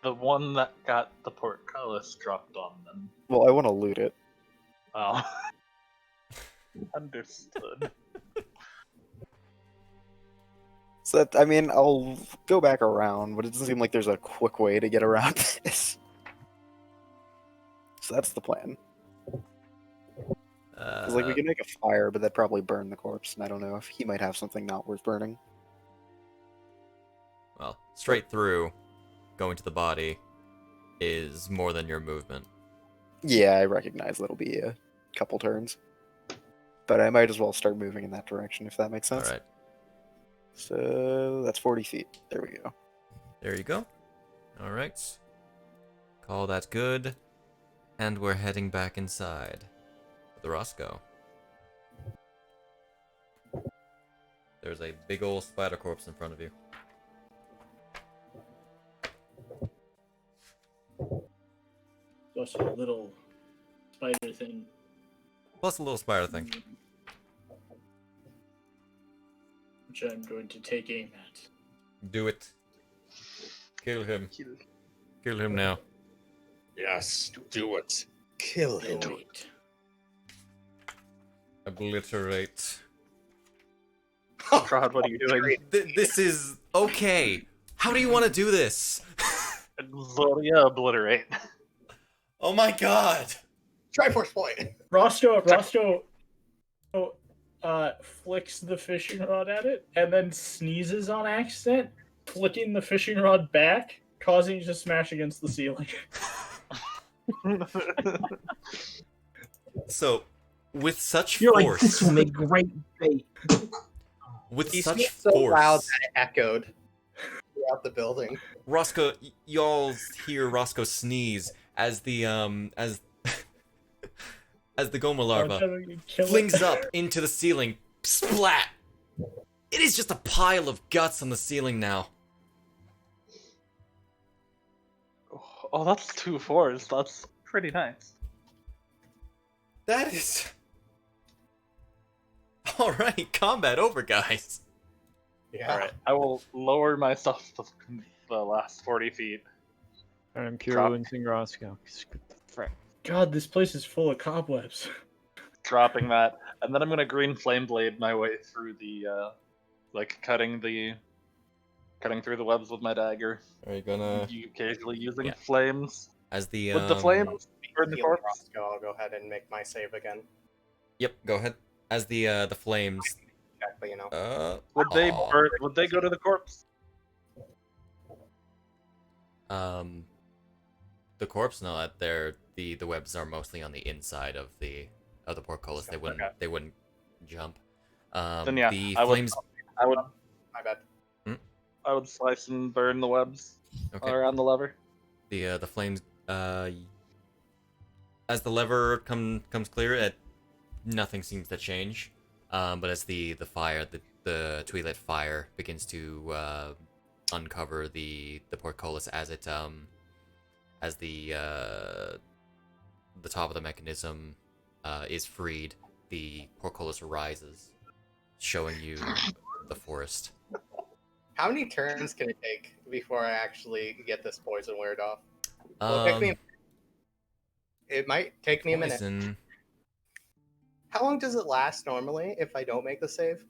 C: the one that got the portcullis dropped on them.
D: Well, I want to loot it.
C: Oh. Understood.
D: So that, I mean, I'll go back around, but it doesn't seem like there's a quick way to get around this. So that's the plan. 'Cause, like, we could make a fire, but that'd probably burn the corpse, and I don't know if he might have something not worth burning.
A: well, straight through, going to the body, is more than your movement.
D: Yeah, I recognize that'll be a couple turns. But I might as well start moving in that direction, if that makes
A: All
D: sense.
A: right,
D: So that's 40 feet. There we go.
A: there you go. All right, call that good. And we're heading back inside the Roscoe. There's a big old spider corpse in front of you.
E: Also a little spider thing.
A: Plus a little spider thing.
E: Which I'm going to take aim at.
A: Do it. Kill him. Kill him now.
G: Yes, do it. Kill him.
E: Wait.
A: Obliterate.
C: Trod, what are you doing?
A: This is okay. How do you want to do this?
C: Zoria obliterate.
A: Oh my god.
B: Triforce point.
E: Roscoe flicks the fishing rod at it and then sneezes on accident, flicking the fishing rod back, causing it to smash against the ceiling.
A: So, with such
H: You're
A: force,
H: like, this will make great bait.
A: with
B: He
A: such
B: sneezed so
A: force,
B: loud that it echoed throughout the building.
A: Roscoe, y'all hear Roscoe sneeze as the as the Goma larva flings up into the ceiling. Splat! It is just a pile of guts on the ceiling now.
C: Oh, that's 2 4s. That's pretty nice.
A: That is... Alright, combat over, guys.
B: Yeah.
C: Alright, I will lower myself to the last 40 feet.
F: I'm
C: Drop.
F: curing Roscoe. What the frick?
E: God, this place is full of cobwebs.
C: Dropping that, and then I'm gonna green flame blade my way through the, like cutting through the webs with my dagger.
A: Are you gonna...
C: You occasionally using
A: Yeah.
C: flames.
A: As the,
C: With the flames, burn the
B: Healing
C: corpse.
B: Roscoe, I'll go ahead and make my save again.
A: Yep, go ahead. As the flames...
B: Check, but you know.
C: Would they
A: aw.
C: burn? Would they go to the corpse?
A: The corpse, no, that the webs are mostly on the inside of the portcullis. They wouldn't
C: Okay.
A: they wouldn't jump.
C: Then yeah,
A: The
C: I would-
A: flames.
C: I would
B: My bad.
C: I would slice and burn the webs
A: Okay.
C: around the lever.
A: The flames. As the lever comes clear, nothing seems to change. But as the fire, the Twi'let fire begins to uncover the portcullis as it as the top of the mechanism is freed, the portcullis rises, showing you the forest.
B: How many turns can it take before I actually get this poison weared off? Well, it might take me a minute.
A: Poison.
B: How long does it last normally if I don't make the save?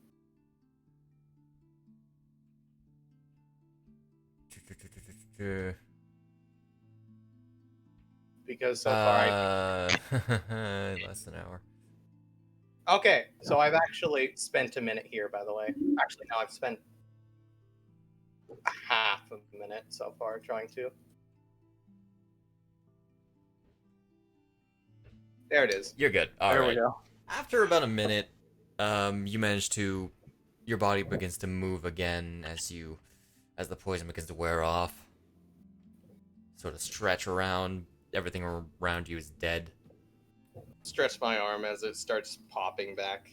B: Because so far
A: Less than an hour.
B: Okay, so I've actually spent a minute here, by the way. Actually, no, I've spent half a minute so far trying to. There it is.
A: You're good. All
C: There
A: right.
C: we go.
A: After about a minute, you manage to, your body begins to move again as the poison begins to wear off. Sort of stretch around. Everything around you is dead.
B: Stretch my arm as it starts popping back.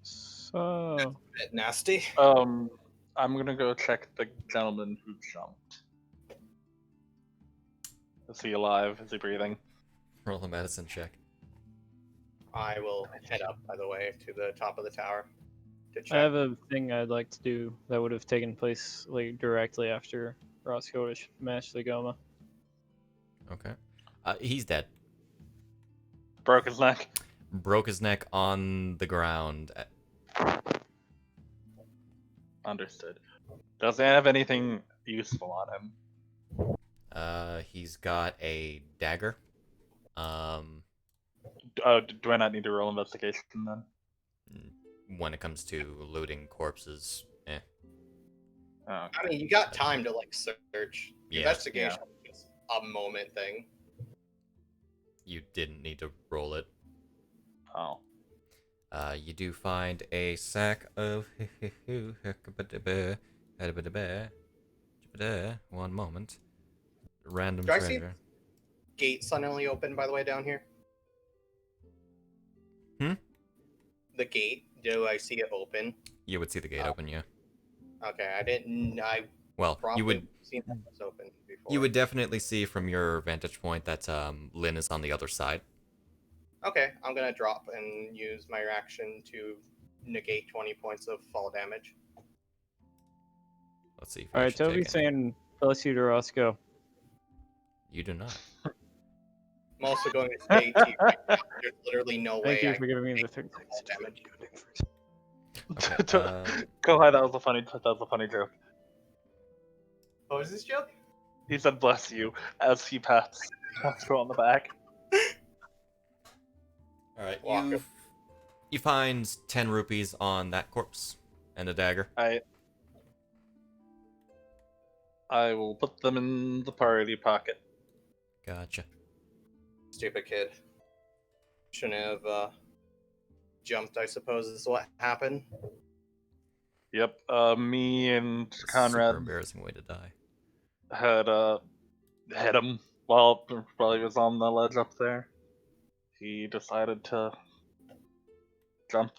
F: So,
B: A bit nasty.
C: I'm gonna go check the gentleman who jumped. Is he alive? Is he breathing?
A: Roll a medicine check.
B: I will head up, by the way, to the top of the tower to check.
F: I have a thing I'd like to do that would have taken place like directly after Roscoe smashed the Goma.
A: Okay. He's dead.
C: Broke his neck.
A: Broke his neck on the ground.
C: Understood. Does he have anything useful on him?
A: He's got a dagger.
C: Do I not need to roll investigation then?
A: When it comes to looting corpses,
C: Oh, okay.
B: I mean, you got time to like search.
A: Yeah.
B: Investigation is a moment thing.
A: you didn't need to roll it.
C: Oh.
A: You do find a sack of one moment. Random
B: Do I see-
A: treasure.
B: gate suddenly open, by the way, down here?
A: Hmm?
B: The gate, do I see it open?
A: You would see the gate open, yeah.
B: Okay, I didn't. I
A: Well,
B: probably
A: you would
B: seen that was open before.
A: you would definitely see from your vantage point that Lynn is on the other side.
B: Okay, I'm gonna drop and use my reaction to negate 20 points of fall damage.
A: Let's see if you
F: All right,
A: actually
F: Toby's
A: take any.
F: saying, bless you to Roscoe.
A: You do not.
B: I'm also going to say to you right now, there's literally no
F: Thank
B: way
F: you
B: I
F: for giving me the
B: take
F: thing.
B: fall damage.
A: Okay,
C: Kouhai, that was a funny joke.
B: What was this joke?
C: He said bless you as he pats Roscoe on the back.
A: Alright,
B: Walk
A: you find 10 rupees on that corpse and a dagger.
C: I will put them in the party pocket.
A: Gotcha.
B: Stupid kid. Shouldn't have jumped, I suppose, is what happened.
C: Yep, me and
A: Super
C: Conrad
A: embarrassing way to die.
C: had hit him while he was on the ledge up there. He decided to jump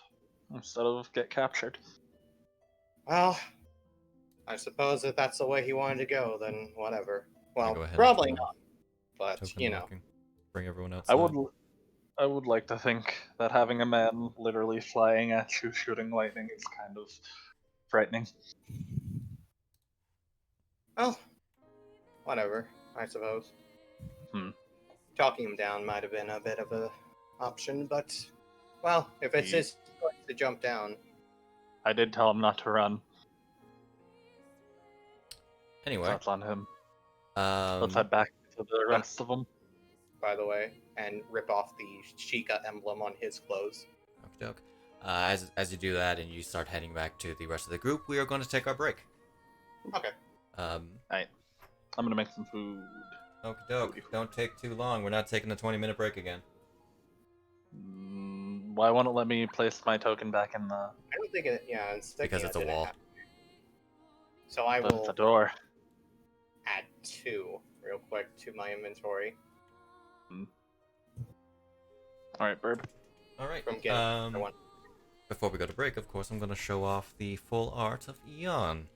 C: instead of get captured.
B: Well, I suppose if that's the way he wanted to go, then whatever. Well,
A: go ahead and
B: probably
A: do
B: not. But,
A: Token
B: you know.
A: walking. Bring everyone outside.
C: I would like to think that having a man literally flying at you shooting lightning is kind of frightening.
B: Well, whatever, I suppose. Talking him down might have been a bit of a option, but, well, if it's his choice to jump down.
C: I did tell him not to run.
A: Anyway.
C: So that's on him. Let's head back to the rest of them.
B: By the way, and rip off the Sheikah emblem on his clothes.
A: Okey doke. As you do that and you start heading back to the rest of the group, we are going to take our break.
B: Okay.
C: Alright. I'm gonna make some food.
A: Okie doke. Don't take too long. We're not taking a 20-minute break again.
C: Why won't it let me place my token back in the...
B: I don't think it, yeah, it's
A: Because it's a wall.
B: So I
C: But
B: will
C: it's a door.
B: add 2 real quick to my inventory.
C: Alright, Burb.
A: Alright.
B: From getting one.
A: Before we go to break, of course, I'm going to show off the full art of Eon.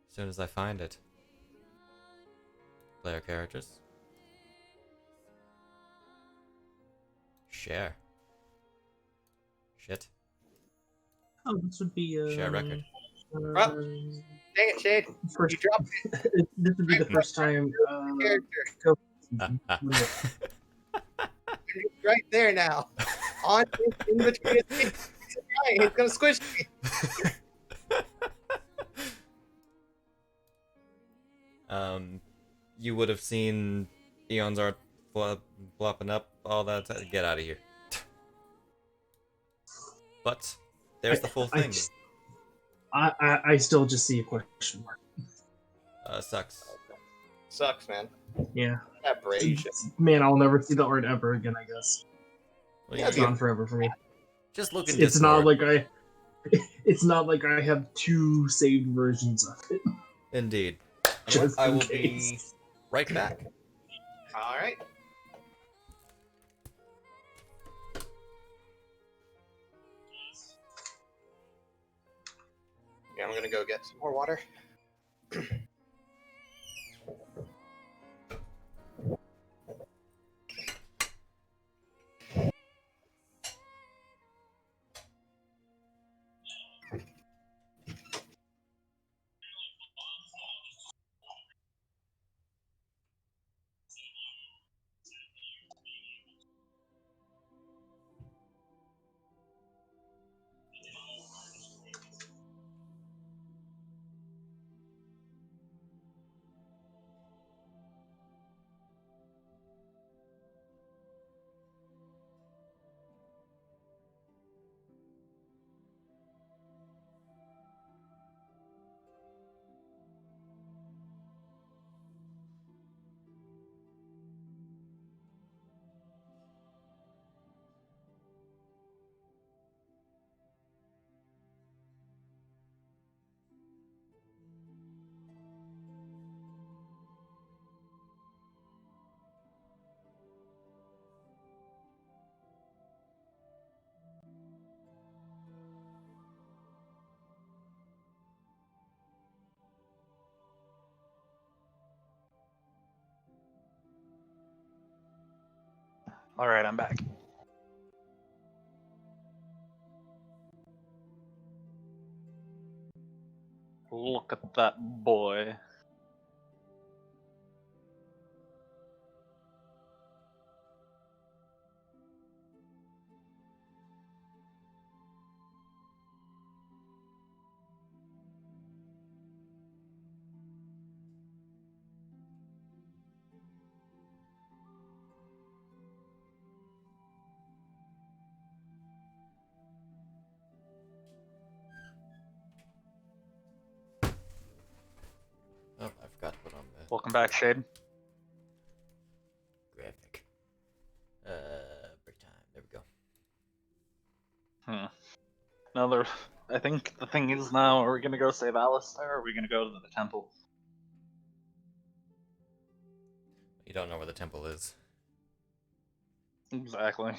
A: As soon as I find it. Player characters. Share. Shit.
H: Oh, this would be
A: Share record.
B: Dang it, Shade!
H: First,
B: You dropped it.
H: this would be the first time.
B: Character. Right there now. On in between his feet. He's gonna squish me.
A: You would have seen Eon's art flopping up, all that. Get out of here. But there's the full thing.
H: I still just see a question mark.
A: Sucks.
B: Sucks, man.
H: Yeah.
B: Abrasion.
H: Man, I'll never see the art ever again, I guess.
A: Well,
B: Yeah,
H: It's gone forever for me.
A: just look in
H: It's
A: Discord.
H: not like it's not like I have 2 saved versions of it.
A: Indeed.
H: Just
A: I
H: in
A: will be
H: case.
A: right back.
B: All right. Yeah, I'm gonna go get some more water.
C: Alright, I'm back. Look at that boy.
A: Oh, I forgot to put on the
C: Welcome back, Shade.
A: graphic. Break time. There we go.
C: Another. I think the thing is now, are we gonna go save Alistair, or are we gonna go to the temple?
A: You don't know where the temple is.
C: Exactly.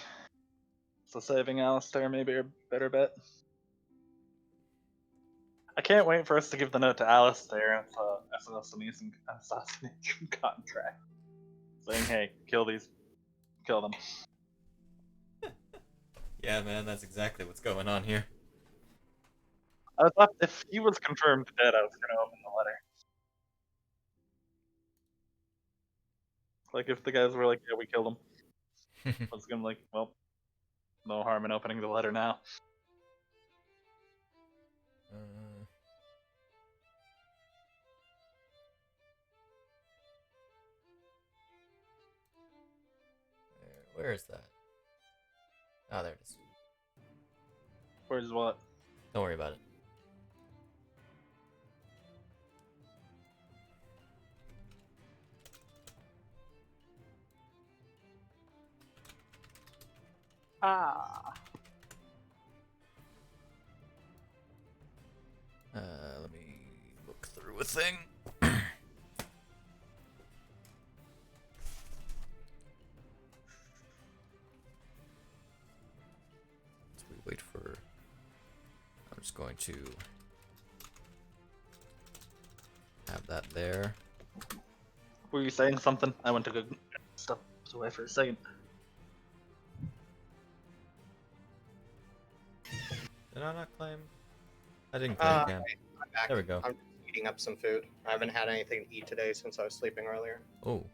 C: So saving Alistair may be a better bet. I can't wait for us to give the note to Alistair and assassination contract. Saying, hey, kill these. Kill them.
A: Yeah, man, that's exactly what's going on here.
C: I thought if he was confirmed dead, I was gonna open the letter. Like, if the guys were like, yeah, we killed him, I was gonna like, well, no harm in opening the letter now.
A: Where is that? Oh, there it is.
C: Where's what?
A: Don't worry about it.
C: Ah.
A: Let me look through a thing. So we wait for. I'm just going to have that there.
C: Were you saying something? I went to go step away for a second.
A: Did I not claim? I didn't claim camp.
B: I'm back.
A: There we go.
B: I'm just eating up some food. I haven't had anything to eat today since I was sleeping earlier.
A: Oh.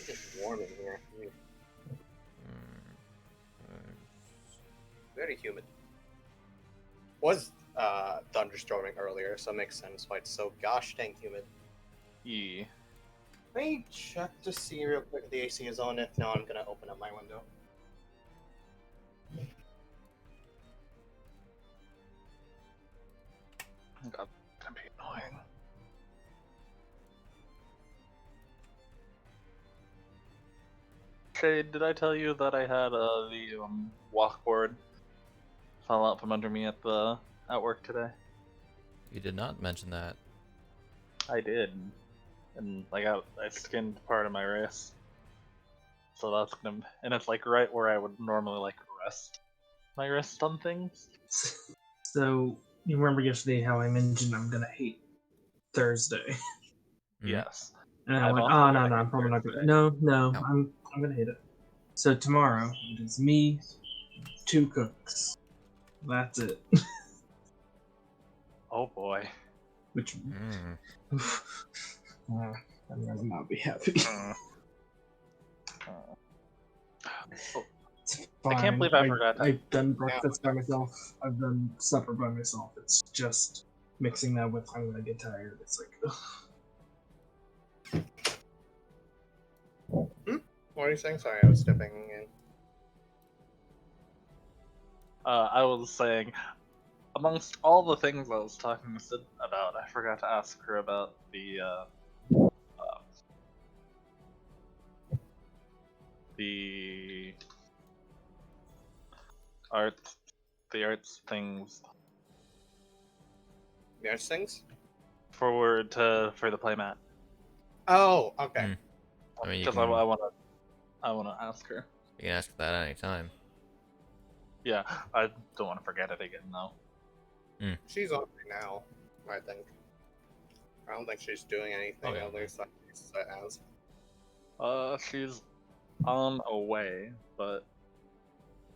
B: It's warm in here. Very humid. Was thunderstorming earlier, so it makes sense why it's so gosh dang humid.
C: Yeah.
B: Let me check to see real quick if the AC is on. If not, I'm gonna open up my window.
C: God, that'd be annoying. Shade, did I tell you that I had the walkboard fall out from under me at work today?
A: You did not mention that.
C: I did, and like I skinned part of my wrist, so that's gonna, and it's like right where I would normally like rest my wrist on things.
H: So you remember yesterday how I mentioned I'm gonna hate Thursday,
C: Yes.
H: and I
C: I've
H: went,
C: also
H: oh no,
C: gotta
H: no, I'm
C: hate
H: probably not
C: Thursday.
H: gonna. No,
A: No.
H: I'm gonna hate it. So tomorrow it is me, 2 cooks. That's it.
C: Oh boy.
H: Which I'm gonna not be happy. It's fine.
C: I can't believe I forgot.
H: I've done breakfast by myself. I've done supper by myself. It's just mixing that with I'm gonna get tired. It's like, ugh.
B: What are you saying? Sorry, I was stepping in.
C: I was saying, amongst all the things I was talking to Sid about, I forgot to ask her about the arts things
B: There's things?
C: for the playmat.
B: Oh, okay.
A: I mean, you
C: Because
A: can,
C: I wanna ask her.
A: you can ask for that anytime.
C: Yeah, I don't want to forget it again, though.
B: She's on right now, I think. I don't think she's doing anything,
A: Okay.
B: at least I think it has.
C: She's on a way, but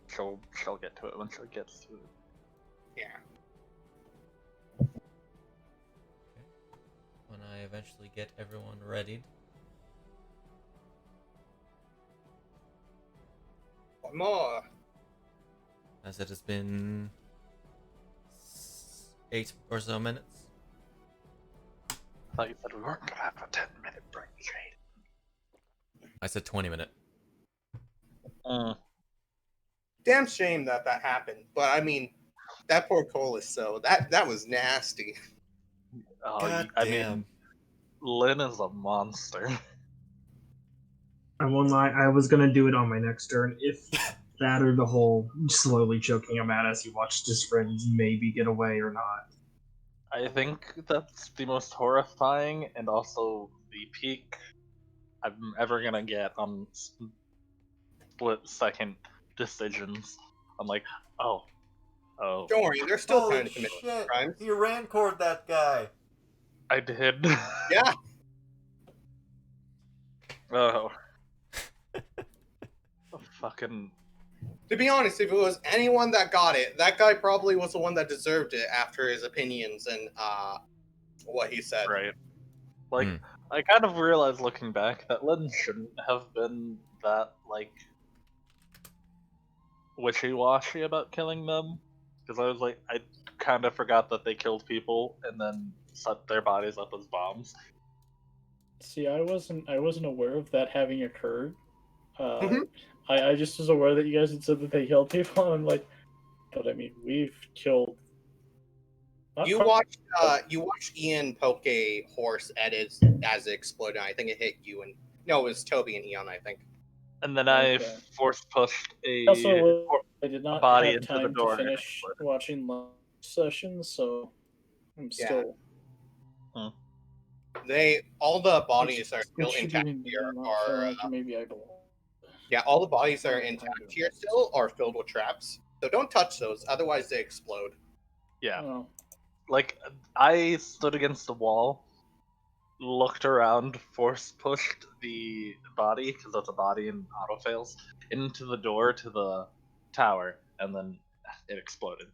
C: she'll get to it when she gets to it.
B: Yeah.
A: When I eventually get everyone readied.
B: One more.
A: As it has been 8 or so minutes.
C: I thought you said we weren't gonna have a 10-minute break.
A: I said 20 minute.
B: Damn shame that happened. But I mean, that Portcullis, so that was nasty.
A: God
C: I
A: damn.
C: mean, Lynn is a monster.
H: I won't lie, I was gonna do it on my next turn if that or the whole slowly choking him out as he watched his friends maybe get away or not.
C: I think that's the most horrifying and also the peak I'm ever gonna get on split-second decisions. I'm like, oh.
B: Don't worry, they're still trying to commit crimes.
A: He rancored that guy!
C: I did.
B: Yeah.
C: Oh. Fucking.
B: To be honest, if it was anyone that got it, that guy probably was the one that deserved it after his opinions and what he said.
C: Right. Like, I kind of realized looking back that Lynn shouldn't have been that, like, wishy-washy about killing them. Because I was like, I kind of forgot that they killed people and then set their bodies up as bombs.
E: See, I wasn't aware of that having occurred. I just was aware that you guys had said that they killed people, and I'm like, but I mean, we've killed.
B: You watched Ian poke a horse as it exploded. I think it hit you, and no, it was Toby and Eon, I think.
C: And then I
E: Okay.
C: force pushed a
E: Also, I did not
C: body
E: have
C: into the
E: time
C: door
E: to
C: and it
E: finish
C: exploded.
E: watching live sessions, so I'm still.
B: All the bodies are still
E: Which should
B: intact
E: be
B: here.
E: not feel like maybe I belong.
B: Yeah, all the bodies that are intact here still are filled with traps. So don't touch those, otherwise they explode.
C: Yeah.
E: Oh.
C: Like, I stood against the wall, looked around, force pushed the body, because that's a body and auto fails, into the door to the tower, and then it exploded.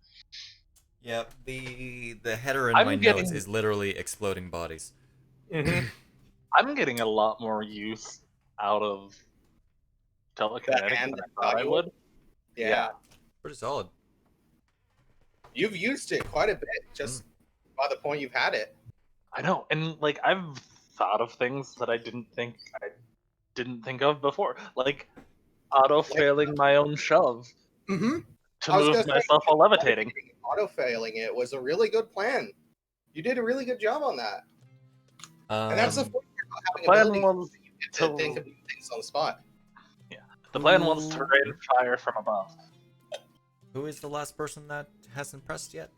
A: Yeah, the header in
C: I'm
A: my
C: getting-
A: notes is literally exploding bodies.
C: I'm getting a lot more use out of telekinetic
B: hand
C: than I
B: that
C: thought I
B: you
C: would.
B: Yeah.
A: Pretty solid.
B: You've used it quite a bit, just by the point you've had it.
C: I know, and like I've thought of things that I didn't think of before, like auto failing my own shove to move myself while levitating.
B: Auto failing it was a really good plan. You did a really good job on that. And that's the point about having
C: plan
B: abilities.
C: was
B: You get to think of things on the spot.
C: The plan was to rain fire from above.
A: Who is the last person that hasn't pressed yet?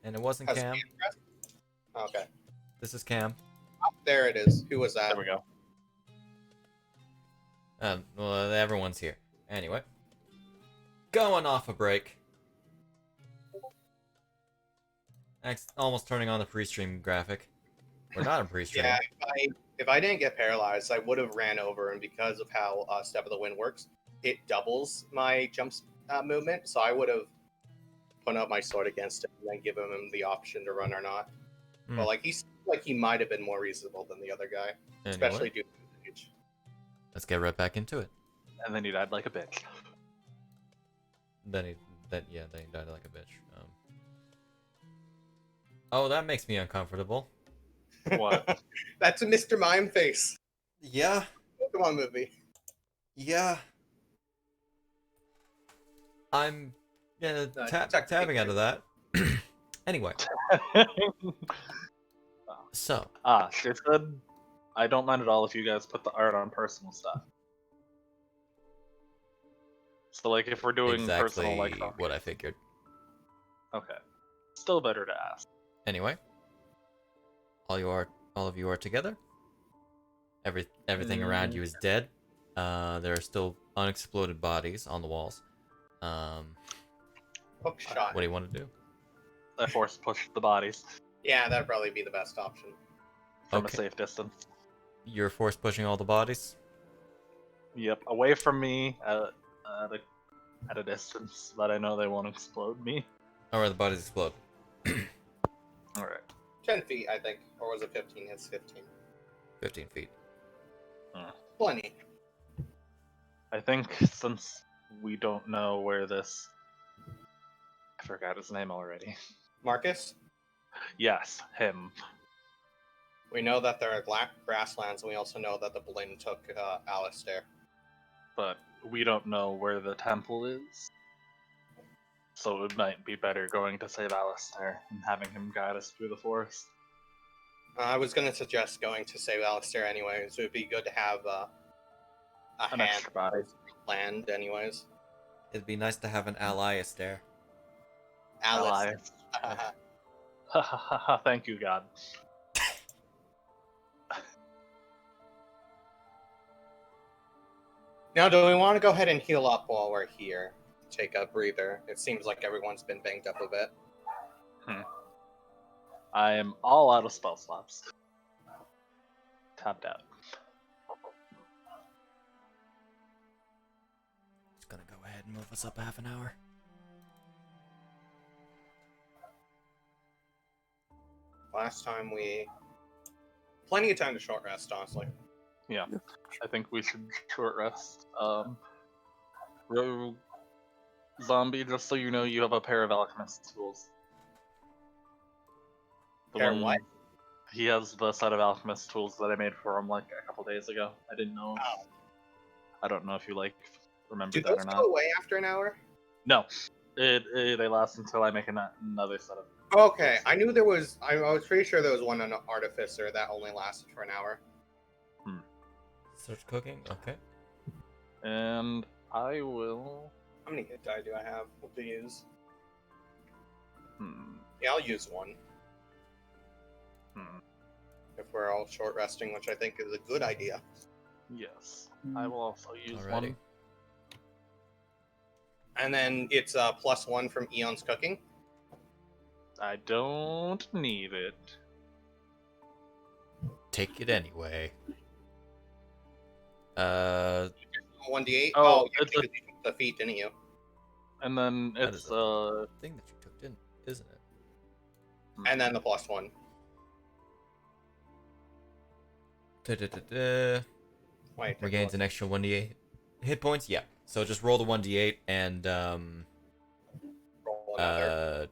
A: And it wasn't
B: Has
A: Cam.
B: Cam pressed? Okay.
A: This is Cam.
B: Oh, there it is. Who was that?
C: There we go.
A: Well, everyone's here. Anyway. Going off a break. Almost turning on the pre-stream graphic. We're not in pre-stream.
B: Yeah, if I didn't get paralyzed, I would have ran over, and because of how Step of the Wind works, it doubles my jump movement, so I would have put up my sword against him and then given him the option to run or not. But like he seemed like he might have been more reasonable than the other guy, especially due to his age.
A: Let's get right back into it.
C: And then he died like a bitch.
A: Then he died like a bitch. Oh, that makes me uncomfortable.
C: What?
B: That's a Mr. Mime face.
A: Yeah.
B: Pokemon movie.
A: Yeah. I'm tabbing out of that. Anyway. So.
C: She said, I don't mind at all if you guys put the art on personal stuff. So, like, if we're doing personal, like,
A: what I figured.
C: Okay. Still better to ask.
A: Anyway. All of you are together. Everything around you is dead. There are still unexploded bodies on the walls.
B: Hook shot.
A: What do you want to do?
C: I force push the bodies
B: Yeah, that'd probably be the best option.
C: from a
A: Okay.
C: safe distance.
A: You're force pushing all the bodies?
C: Yep, away from me at a distance that I know they won't explode me.
A: Alright, the bodies explode.
C: Alright.
B: 10 feet, I think. Or was it 15? It's 15.
A: 15 feet.
B: Plenty.
C: I think since we don't know where this... I forgot his name already.
B: Marcus,
C: Yes, him.
B: we know that there are grasslands, and we also know that the Lynn took Alistair.
C: But we don't know where the temple is. So it might be better going to save Alistair and having him guide us through the forest.
B: I was going to suggest going to save Alistair anyways. It would be good to have a
C: An
B: hand
C: extra body.
B: land anyways.
A: It'd be nice to have an ally there.
B: Alice.
C: Ha ha ha ha, thank you, God.
B: Now, do we want to go ahead and heal up while we're here? Take a breather. It seems like everyone's been banged up a bit.
C: I am all out of spell slots. Tapped out.
A: Just gonna go ahead and move us up half an hour.
B: Last time we... Plenty of time to short rest, honestly.
C: Yeah, I think we should short rest. Rogue Zombie, just so you know, you have a pair of alchemist tools. The
B: Pair
C: one-
B: what?
C: He has the set of alchemist tools that I made for him like a couple days ago. I didn't know.
B: Oh.
C: I don't know if you remember
B: Do
C: that
B: those
C: or not.
B: go away after an hour?
C: No, they last until I make another set of.
B: Okay, I knew there was... I was pretty sure there was one on Artificer that only lasted for an hour.
A: Search cooking? Okay.
C: And I will.
B: How many hit die do I have to use?
C: Hmm.
B: Yeah, I'll use one. If we're all short resting, which I think is a good idea.
C: Yes, I will also use
A: Alrighty.
C: one.
B: And then it's +1 from Eon's cooking.
C: I don't need it.
A: Take it anyway.
B: 1d8?
C: Oh,
B: You
C: it's a-
B: took the feet, didn't you?
C: And then
A: That
C: it's
A: is a thing that you took, didn't, isn't it?
B: And then the +1.
A: Da-da-da-da.
B: Wait,
A: Regains an extra 1d8 hit points. Yeah. So just roll the 1d8 and
B: roll another.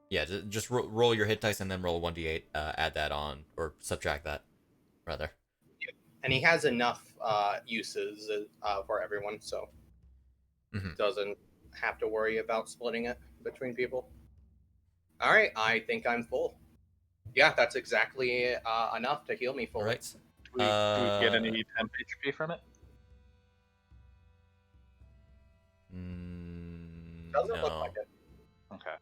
A: yeah, just roll your hit dice and then roll a 1d8. Add that on or subtract that, rather.
B: And he has enough uses for everyone, so doesn't have to worry about splitting it between people. All right, I think I'm full. Yeah, that's exactly enough to heal me fully.
A: All right.
C: Do we get any temp HP from it?
B: Doesn't
A: No.
B: look like it.
C: Okay.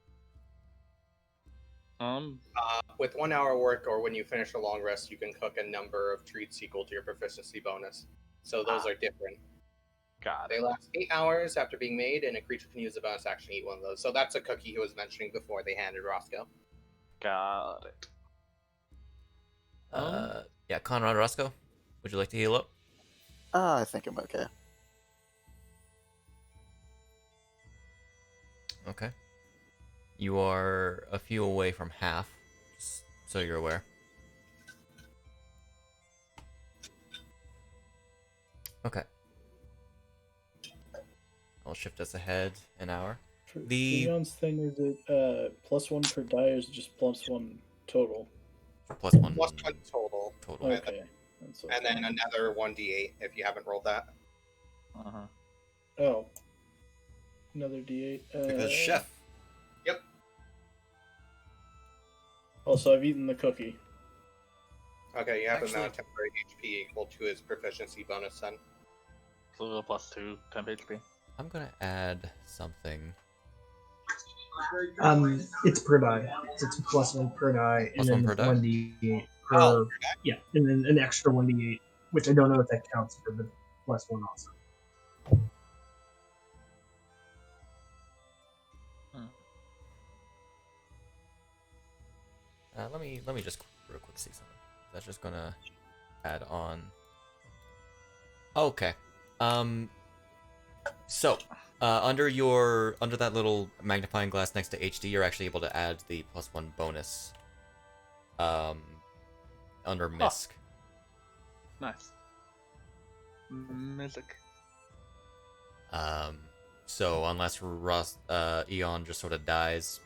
B: With 1 hour work or when you finish a long rest, you can cook a number of treats equal to your proficiency bonus. So those are different.
C: Got
B: They
C: it.
B: last 8 hours after being made, and a creature can use a bonus action to eat one of those. So that's a cookie he was mentioning before they handed Roscoe.
C: Got it.
A: Yeah, Conrad, Roscoe, would you like to heal up?
D: I think I'm okay.
A: Okay. You are a few away from half, just so you're aware. Okay. I'll shift us ahead an hour.
E: For
A: The-
E: Eon's thing, is it +1 per die or is it just +1 total?
A: +1
B: +1 total.
A: total.
E: Okay. That's
B: And then another 1d8 if you haven't rolled that.
C: Uh-huh.
E: Oh. Another D8.
A: Because chef.
E: Also, I've eaten the cookie.
B: Okay, you have
A: Actually-
B: amount of temporary HP equal to his proficiency bonus then.
C: So a +2 temp HP.
A: I'm gonna add something.
H: It's per die. It's +1 per die,
A: Plus
H: and
A: one
H: then
A: per die?
H: 1d8 per.
B: Oh,
H: Yeah, and then an extra 1d8, which I don't know if that counts for the +1 also.
A: Let me just real quick see something. That's just gonna add on. Okay. So, under that little magnifying glass next to HD, you're actually able to add the +1 bonus. Under MISC.
C: Nice. Music.
A: So unless Eon just sort of dies,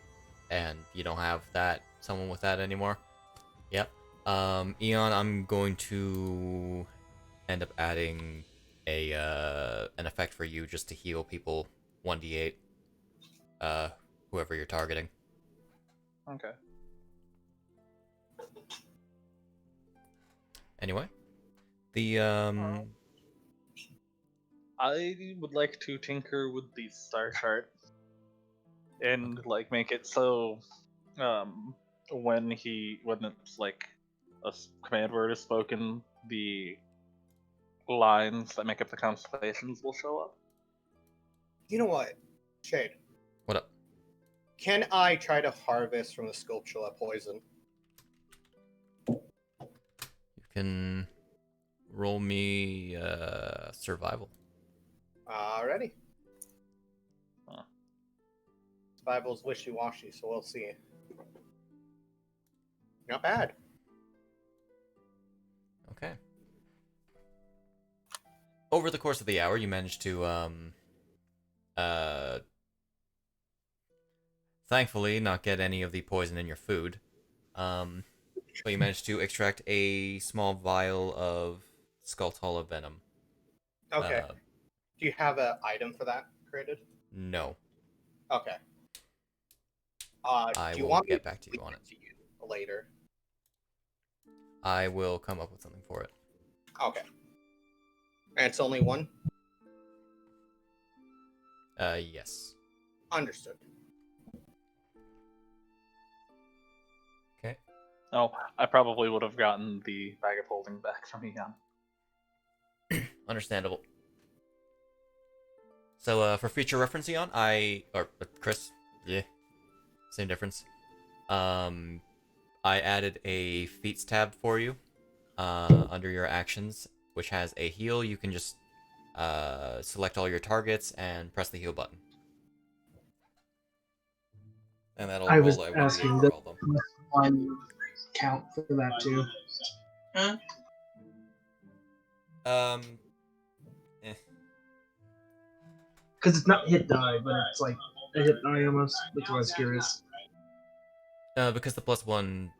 A: and you don't have someone with that anymore. Yep. Eon, I'm going to end up adding an effect for you just to heal people 1d8. Whoever you're targeting.
C: Okay.
A: Anyway, the
C: I would like to tinker with the star chart and like make it so when it's like a command word is spoken, the lines that make up the constellations will show up.
B: You know what, Shade?
A: What up?
B: Can I try to harvest from the sculpture poison?
A: You can roll me survival.
B: Alrighty. Survival's wishy-washy, so we'll see. Not bad.
A: Okay. Over the course of the hour, you managed to thankfully not get any of the poison in your food. But you managed to extract a small vial of Souchalte venom.
B: Okay. Do you have an item for that created?
A: No.
B: Okay.
A: I
B: do you
A: will
B: want me
A: get back to you on it.
B: to you later?
A: I will come up with something for it.
B: Okay. And it's only one?
A: Yes.
B: Understood.
A: Okay.
C: Oh, I probably would have gotten the bag of holding back from Eon.
A: Understandable. So, for future reference, Eon, Chris, yeah, same difference. I added a feats tab for you, under your actions, which has a heal. You can just, select all your targets and press the heal button. And that'll
H: I was
A: roll a 1d8
H: asking
A: for
H: the
A: all of them.
H: one count for that too. Because it's not hit die, but it's like a hit die almost. That's why I was curious.
A: Because the +1,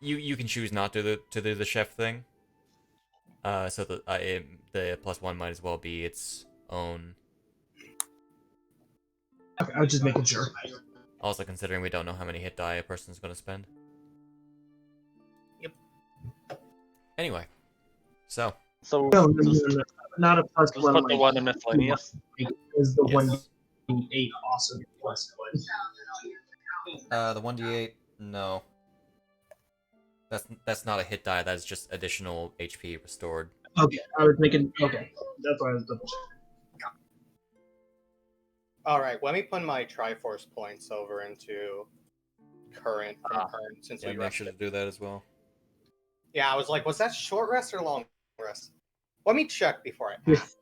A: you can choose not to do the chef thing. So the +1 might as well be its own.
H: Okay, I was just making sure.
A: Also, considering we don't know how many hit die a person's going to spend.
B: Yep.
A: Anyway, so
C: So
H: No,
C: just,
H: not a plus
C: just
H: one.
C: put
H: Like,
C: the one in miscellaneous.
H: is the
A: yes.
H: 1d8 also plus one?
A: The 1d8, no. That's not a hit die. That's just additional HP restored.
H: Okay, I was making. Okay, that's why I was double checking.
B: Alright, let me put my Triforce points over into current since
A: Yeah,
B: we
A: make sure
B: rested.
A: to do that as well.
B: Yeah, I was like, was that short rest or long rest? Let me check before I
H: Yeah.
B: ask.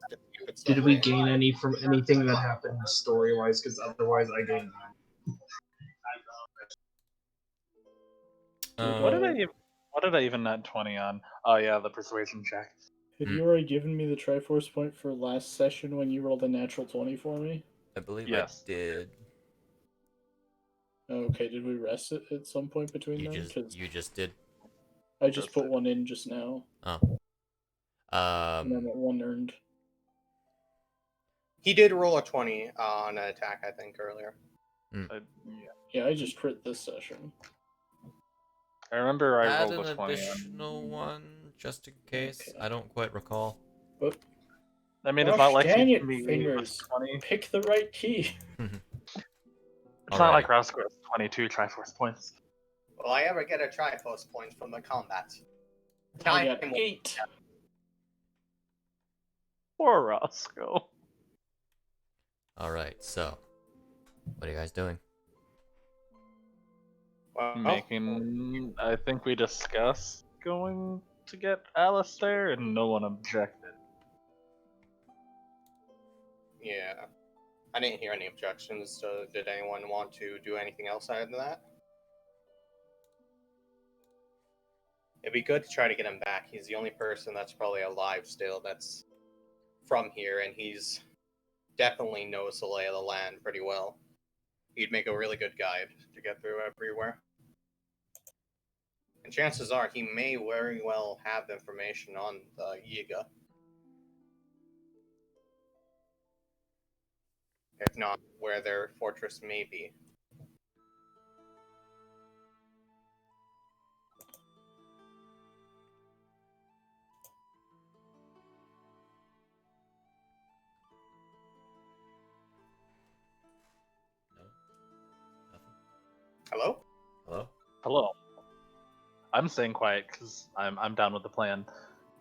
H: Did we gain any from anything that happened story wise? Because otherwise, I gained none.
C: What did I even net 20 on? Oh yeah, the persuasion check.
E: Had you already given me the Triforce point for last session when you rolled a natural 20 for me?
A: I believe
C: Yes.
A: I did.
E: Okay, did we rest it at some point between them?
A: You just did.
E: I just put one in just now.
A: Oh.
E: And I'm at 1 earned.
B: He did roll a 20 on an attack, I think, earlier.
E: Yeah, I just crit this session.
C: I remember I
A: Add
C: rolled
A: an
C: a 20.
A: additional one just in case.
E: Okay.
A: I don't quite recall.
E: But
C: I mean, it's not like
E: dang
C: he
E: it,
C: can be
E: fingers!
C: 20.
E: Pick the right key.
C: It's not like Roscoe has 22 Triforce points.
B: Will I ever get a Triforce point from the combat?
E: I got 8.
C: Poor Roscoe.
A: Alright, so. What are you guys doing?
B: Well,
C: I think we discussed going to get Alice there, and no one objected.
B: yeah. I didn't hear any objections, so did anyone want to do anything else other than that? It'd be good to try to get him back. He's the only person that's probably alive still that's from here, and he's definitely knows the lay of the land pretty well. He'd make a really good guide to get through everywhere. And chances are he may very well have information on the Yiga. If not, where their fortress may be. Hello?
A: Hello?
C: Hello. I'm staying quiet because I'm down with the plan.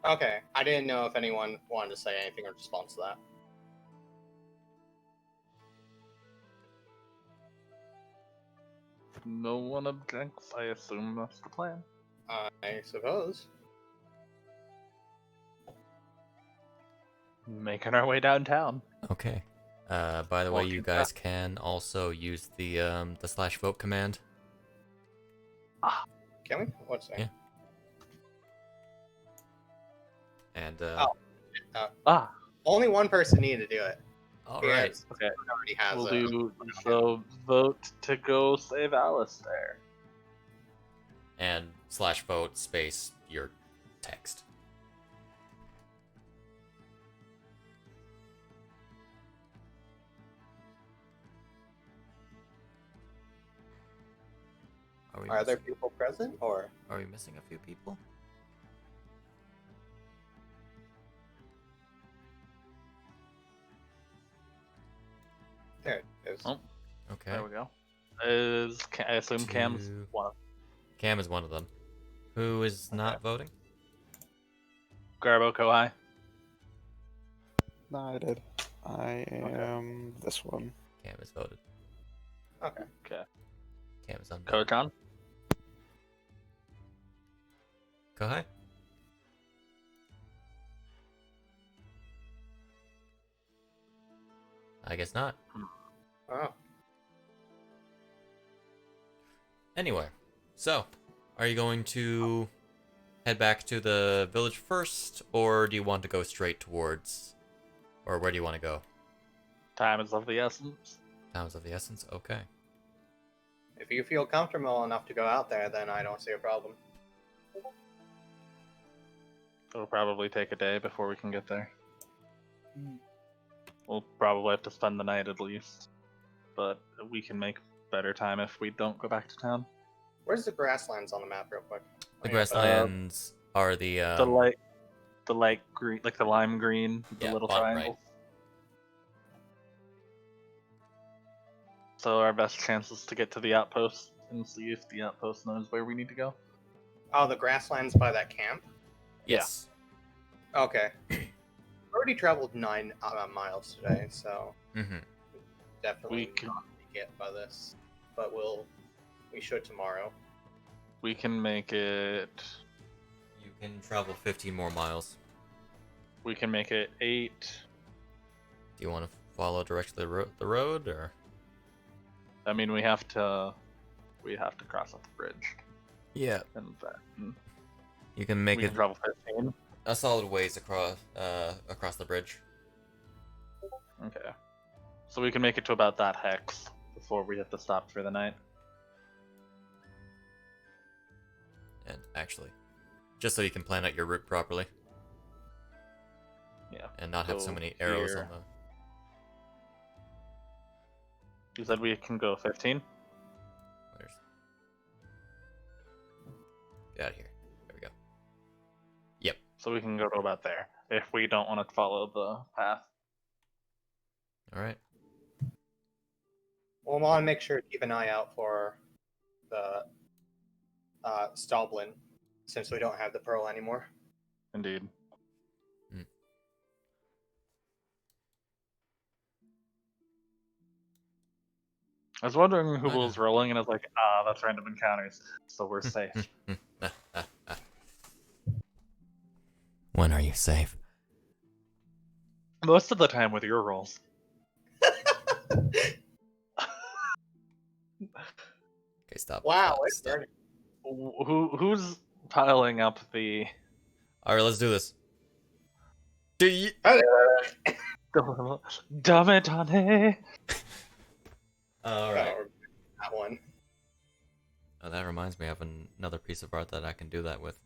B: Okay, I didn't know if anyone wanted to say anything in response to that.
C: No one objects. I assume that's the plan.
B: I suppose.
C: Making our way downtown.
A: Okay. By the way, you guys can also use the /vote command.
B: Can we? What's that?
A: Yeah. And
B: Only one person needed to do it.
A: all
B: He
A: right.
B: has-
C: Okay.
B: already has
C: We'll
B: it.
C: do so. Vote to go save Alice there.
A: And /vote space your text.
B: Are there people present, or?
A: Are we missing a few people?
B: There it is.
C: Oh.
A: Okay.
C: There we go. I assume Cam's one.
A: Cam is one of them. Who is not voting?
C: Garbo Kouhai.
D: No, I did. I am this one.
A: Cam is voted.
B: Okay.
C: Okay.
A: Cam is unvoted.
C: Kochan.
A: Kouhai? I guess not.
B: Oh.
A: Anyway, so, are you going to head back to the village first, or do you want to go straight towards, or where do you want to go?
C: Time is of the essence.
A: Time is of the essence? Okay.
B: If you feel comfortable enough to go out there, then I don't see a problem.
C: It'll probably take a day before we can get there. We'll probably have to spend the night at least. But we can make better time if we don't go back to town.
B: Where's the grasslands on the map, real quick?
A: The grasslands are the
C: light green, like the lime green, the
A: Yeah,
C: little
A: bottom
C: triangle. So our best chances to get to the outpost and see if the outpost knows where we need to go.
B: Oh, the grasslands by that camp?
A: Yes.
B: Okay. Already traveled 9 miles today, so
A: Mm-hmm.
B: definitely
C: We can-
B: not get by this. But we should tomorrow.
C: We can make it.
A: You can travel 15 more miles.
C: We can make it 8.
A: Do you want to follow directly the road, or?
C: I mean, we have to cross up the bridge.
A: Yeah.
C: And then
A: You can make
C: we
A: it
C: can travel 15.
A: a solid ways across the bridge.
C: Okay. So we can make it to about that hex before we have to stop for the night.
A: And actually, just so you can plan out your route properly.
C: Yeah.
A: And not have so
C: So
A: many arrows
C: here-
A: on the.
C: You said we can go 15?
A: Where's... Get out of here. There we go. Yep.
C: So we can go to about there if we don't want to follow the path.
A: Alright.
B: We'll want to make sure to keep an eye out for the Stoblin, since we don't have the Pearl anymore.
C: Indeed. I was wondering who
A: I know.
C: was rolling, and I was like, that's random encounters, so we're safe.
A: When are you safe?
C: Most of the time with your rolls.
A: Okay, stop.
B: Wow,
A: stop,
B: it's
A: stop.
B: burning.
C: Who's piling up the...
A: All right, let's do this. Do you?
C: Dame Dane!
A: All right.
B: That one.
A: Oh, that reminds me, I have another piece of art that I can do that with.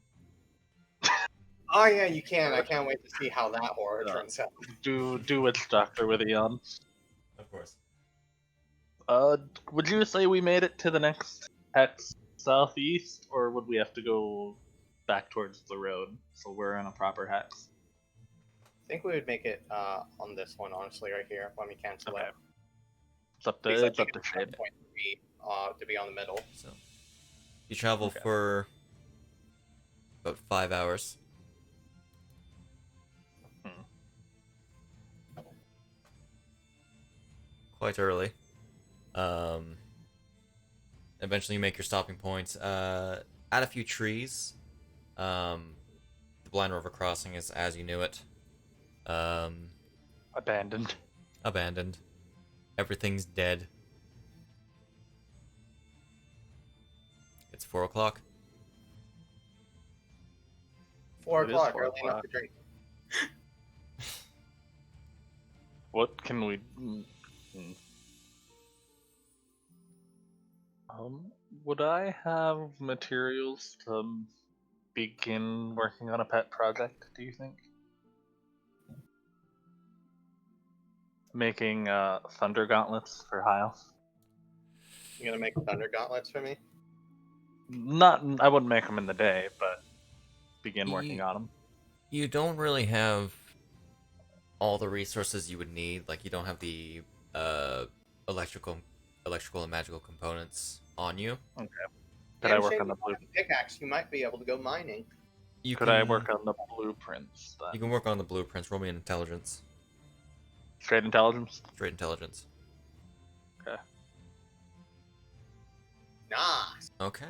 B: Oh yeah, you can. I can't wait to see how that horror turns out.
C: Do witch doctor with Eon.
A: Of course.
C: Would you say we made it to the next hex southeast, or would we have to go back towards the road so we're in a proper hex?
B: I think we would make it on this one, honestly, right here. Let me cancel
C: Okay.
B: it.
C: It's up
B: Because I
C: to
B: think it's
C: Shade.
B: point to be on the middle.
A: So, you travel
C: Okay.
A: for about 5 hours. Quite early. Eventually you make your stopping points. Add a few trees. The Blind River Crossing is as you knew it.
C: Abandoned.
A: Abandoned. Everything's dead. It's 4 o'clock.
B: 4
C: It is
B: o'clock,
C: 4
B: early enough
C: o'clock.
B: to drink.
C: What can we... Would I have materials to begin working on a pet project, do you think? Making thunder gauntlets for Hyle.
B: You gonna make thunder gauntlets for me?
C: I wouldn't make them in the day, but begin working on them.
A: You don't really have all the resources you would need. Like, you don't have the electrical and magical components on you.
C: Okay. Could I work
B: Shane,
C: on the
B: you have a pickaxe? You might be able to go mining.
C: Could I work on the blueprints then?
A: You can work on the blueprints. Roll me an intelligence.
C: Straight intelligence?
A: Straight intelligence.
C: Okay.
B: Nice.
A: Okay.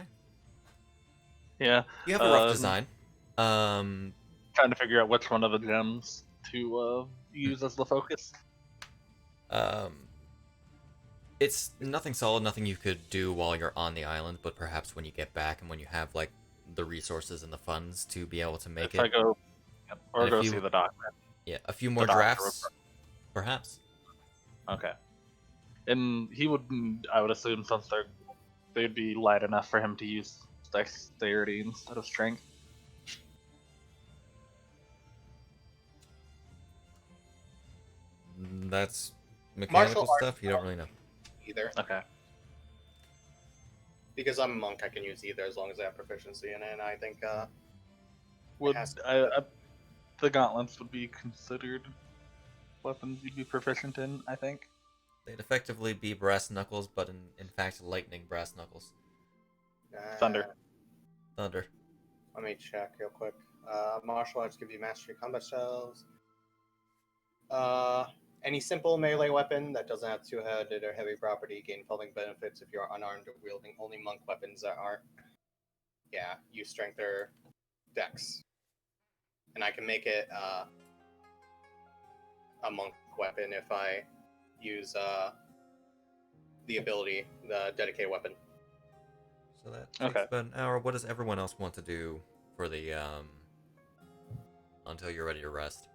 C: Yeah.
A: You have a rough design.
C: Trying to figure out which one of the gems to use as the focus.
A: It's nothing solid, nothing you could do while you're on the island, but perhaps when you get back and when you have like the resources and the funds to be able to make
C: If
A: it.
C: I go, or
A: And
C: go
A: if you-
C: see the doctor.
A: Yeah, a few more
C: doctor
A: drafts, perhaps.
C: Okay. And he would, I would assume, since they'd be light enough for him to use dexterity instead of strength.
A: That's
B: Martial
A: mechanical
B: arts
A: stuff you don't really know.
B: Either.
C: Okay.
B: Because I'm a monk, I can use either as long as I have proficiency in it, and I think
C: Would
B: has-
C: the gauntlets would be considered weapons you'd be proficient in? I think.
A: They'd effectively be brass knuckles, but in fact lightning brass knuckles.
C: Thunder.
A: Thunder.
B: Let me check real quick. Martial arts give you mastery combat styles. Any simple melee weapon that doesn't have two-handed or heavy property gain following benefits if you are unarmed or wielding only monk weapons that are, use strength or dex. And I can make it a monk weapon if I use the ability, the dedicated weapon.
A: So that takes about an hour. What does everyone else want to do for the until you're ready to rest?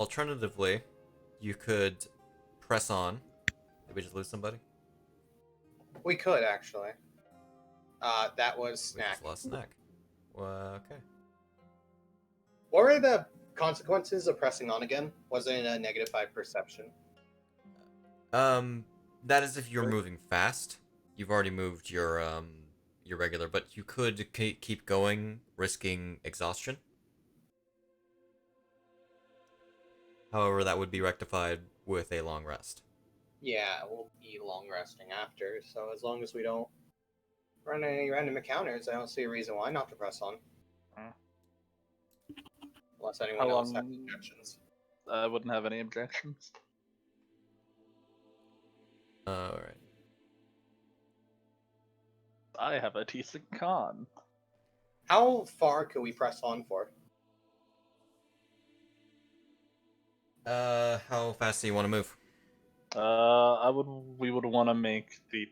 A: Alternatively, you could press on. Did we just lose somebody?
B: We could actually. That was
A: We
B: Snak.
A: just lost Snak. Well, okay.
B: What were the consequences of pressing on again? Was it a -5 perception?
A: That is if you're moving fast. You've already moved your regular, but you could keep going, risking exhaustion. However, that would be rectified with a long rest.
B: Yeah, we'll be long resting after, so as long as we don't run any random encounters, I don't see a reason why not to press on. Unless anyone
C: How
B: else has
C: long-
B: objections.
C: I wouldn't have any objections.
A: Alright.
C: I have a decent con.
B: How far could we press on for?
A: How fast do you want to move?
C: We would want to make the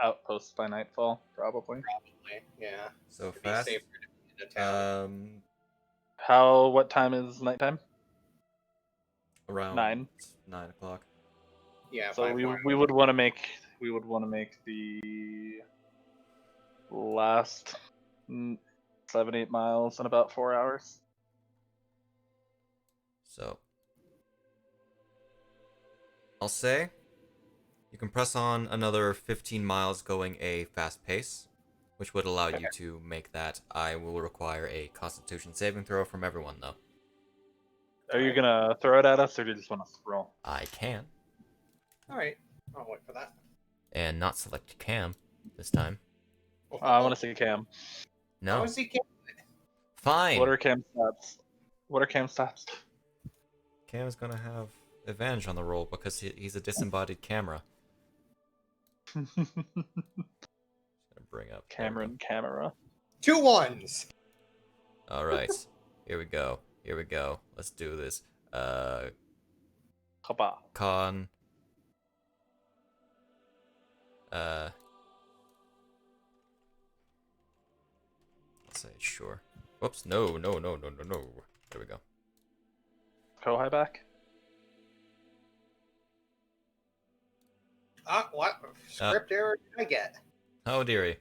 C: outpost by nightfall, probably.
B: Probably, yeah.
A: So
B: It'd be
A: fast?
B: safer to be in a town.
C: What time is nighttime?
A: Around
C: 9.
A: 9 o'clock.
B: Yeah.
C: So
B: by far.
C: we would want to make the last 7-8 miles in about 4 hours.
A: So I'll say you can press on another 15 miles going a fast pace, which would allow you to make that. I will require a Constitution saving throw from everyone, though.
C: Are you gonna throw it at us, or do you just want to roll?
A: I can.
B: Alright, I'll wait for that.
A: And not select Cam this time.
C: I want to see Cam.
B: I
A: No.
B: want to see Cam.
A: Fine.
C: What are Cam's stats? What are Cam's stats?
A: Cam's gonna have advantage on the roll because he's a disembodied camera. Gonna bring up
C: Cameron camera.
B: 2 1s!
A: Alright. Here we go. Here we go. Let's do this.
C: Hoppa.
A: Con. Let's say sure. Whoops. No. There we go.
C: Kouhai back.
B: What script error did I get?
A: Oh, dearie.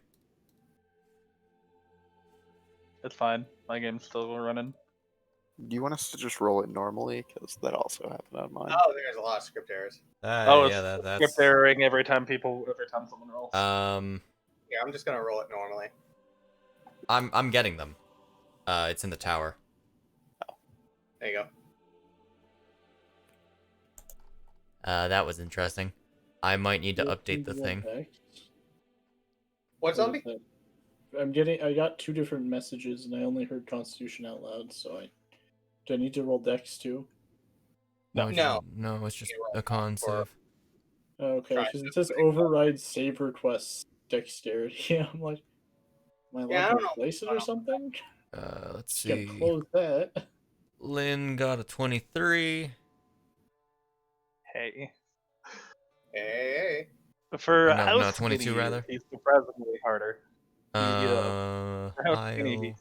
C: It's fine. My game's still running.
D: Do you want us to just roll it normally? Because that also happened on mine.
B: Oh, there's a lot of script errors.
A: Yeah, that's.
C: Script erroring every time someone rolls.
B: Yeah, I'm just gonna roll it normally.
A: I'm getting them. It's in the tower.
B: There you go.
A: That was interesting. I might need to update the thing.
B: What's zombie?
E: I got 2 different messages and I only heard Constitution out loud, so do I need to roll Dex too?
B: No.
A: It's just a con save.
E: Okay,
B: Try
E: because it says override save request dexterity. I'm like, am I allowed
B: Yeah, I
E: to
B: don't know.
E: replace it or something?
A: Let's
E: Just gonna
A: see.
E: close that.
A: Lynn got a 23.
C: Hey.
B: Hey.
C: For
A: No,
C: house
A: 22
C: skinny,
A: rather.
C: he's surprisingly harder. For how
A: Hyle.
C: dainty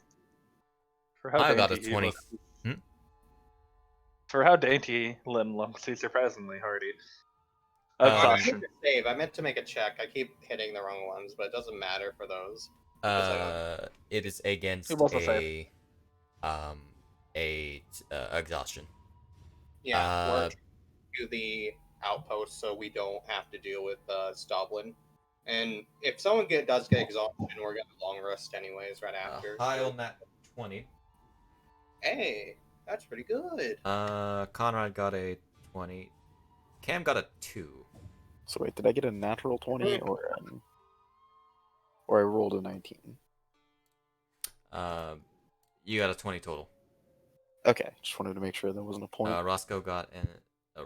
A: got a
C: he
A: 20.
C: looks. For how dainty Lynn looks, he's surprisingly hardy. That's
B: I
C: awesome.
B: meant to save. I meant to make a check. I keep hitting the wrong ones, but it doesn't matter for those.
A: It is against
C: It wasn't safe.
A: exhaustion.
B: Yeah, we're to the outpost, so we don't have to deal with Stoblin. And if someone does get exhaustion, we're gonna long rest anyways right after.
A: Hyle nat 20.
B: Hey, that's pretty good.
A: Conrad got a 20. Cam got a 2.
D: So wait, did I get a natural 20 or I rolled a 19?
A: You got a 20 total.
D: Okay, just wanted to make sure there wasn't a point.
A: Roscoe got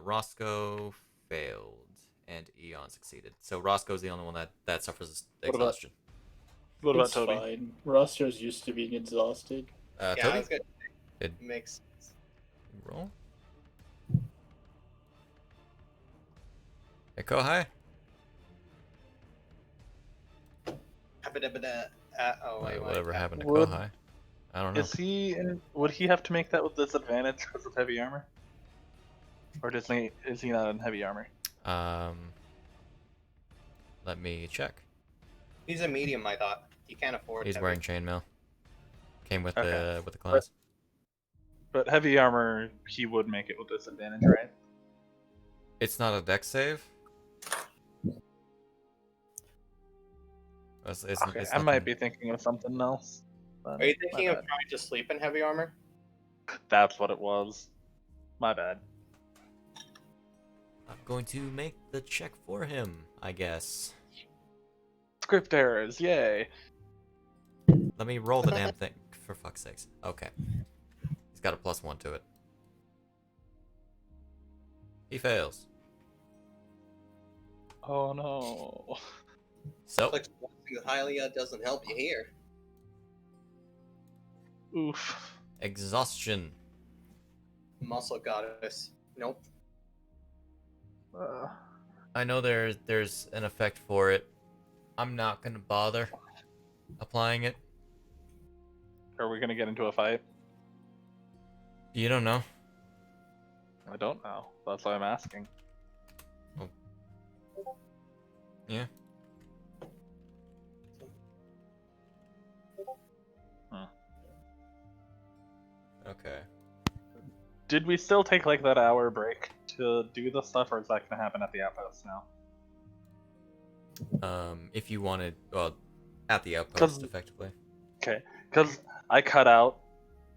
A: Roscoe failed and Eon succeeded. So Roscoe's the only one that suffers exhaustion.
C: What about
E: It's
C: Toby?
E: fine. Roscoe's used to being exhausted.
B: Yeah,
A: Toby,
B: that's good.
A: Good.
B: Makes sense.
A: roll. Hey, Kouhai. Wait, whatever happened to
C: Would-
A: Kouhai? I don't know.
C: Would he have to make that with disadvantage because of heavy armor? Or is he not in heavy armor?
A: Let me check.
B: He's a medium, I thought. He can't afford.
A: He's
B: heavy.
A: wearing chainmail. Came with
C: Okay.
A: the class.
C: But heavy armor, he would make it with disadvantage, right?
A: It's not a dex save. It's
C: I might be thinking of something else.
B: Are you thinking of trying to sleep in heavy armor?
C: That's what it was. My bad.
A: I'm going to make the check for him, I guess.
C: Script errors, yay!
A: Let me roll the damn thing, for fuck's sakes. Okay. He's got a +1 to it. He fails.
C: Oh no.
A: So,
B: Like Hylia doesn't help you here.
C: Oof.
A: exhaustion.
B: Muscle goddess. Nope.
A: I know there's an effect for it. I'm not gonna bother applying it.
C: Are we gonna get into a fight?
A: You don't know.
C: I don't know. That's why I'm asking.
A: Yeah.
C: Huh.
A: Okay.
C: Did we still take like that hour break to do the stuff, or is that gonna happen at the outpost now?
A: If you wanted, well, at the
C: 'Cause-
A: outpost, effectively.
C: Okay, because I cut out,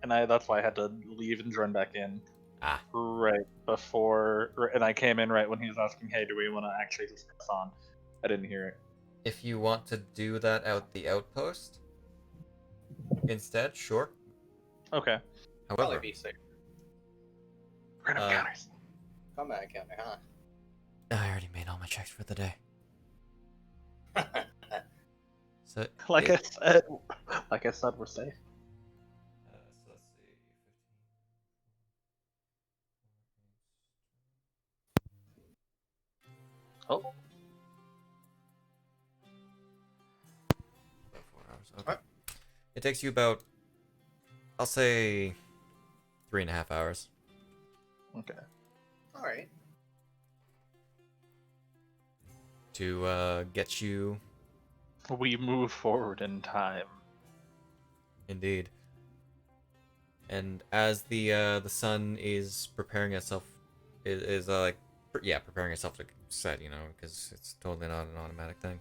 C: and that's why I had to leave and join back in.
A: Ah.
C: Right before, and I came in right when he was asking, "Hey, do we want to actually discuss on?" I didn't hear it.
A: If you want to do that out the outpost instead, sure.
C: Okay.
B: Probably
A: However,
B: be safe.
C: Random counters.
B: Combat counter, huh?
A: I already made all my checks for the day. So
C: Like
A: it-
C: I said, we're safe.
A: so let's see.
C: Oh.
A: About 4 hours. Okay. It takes you about, I'll say, 3.5 hours.
C: Okay.
B: Alright.
A: To get you.
C: We move forward in time.
A: Indeed. And as the sun is preparing itself, is like, preparing itself to set, you know, because it's totally not an automatic thing.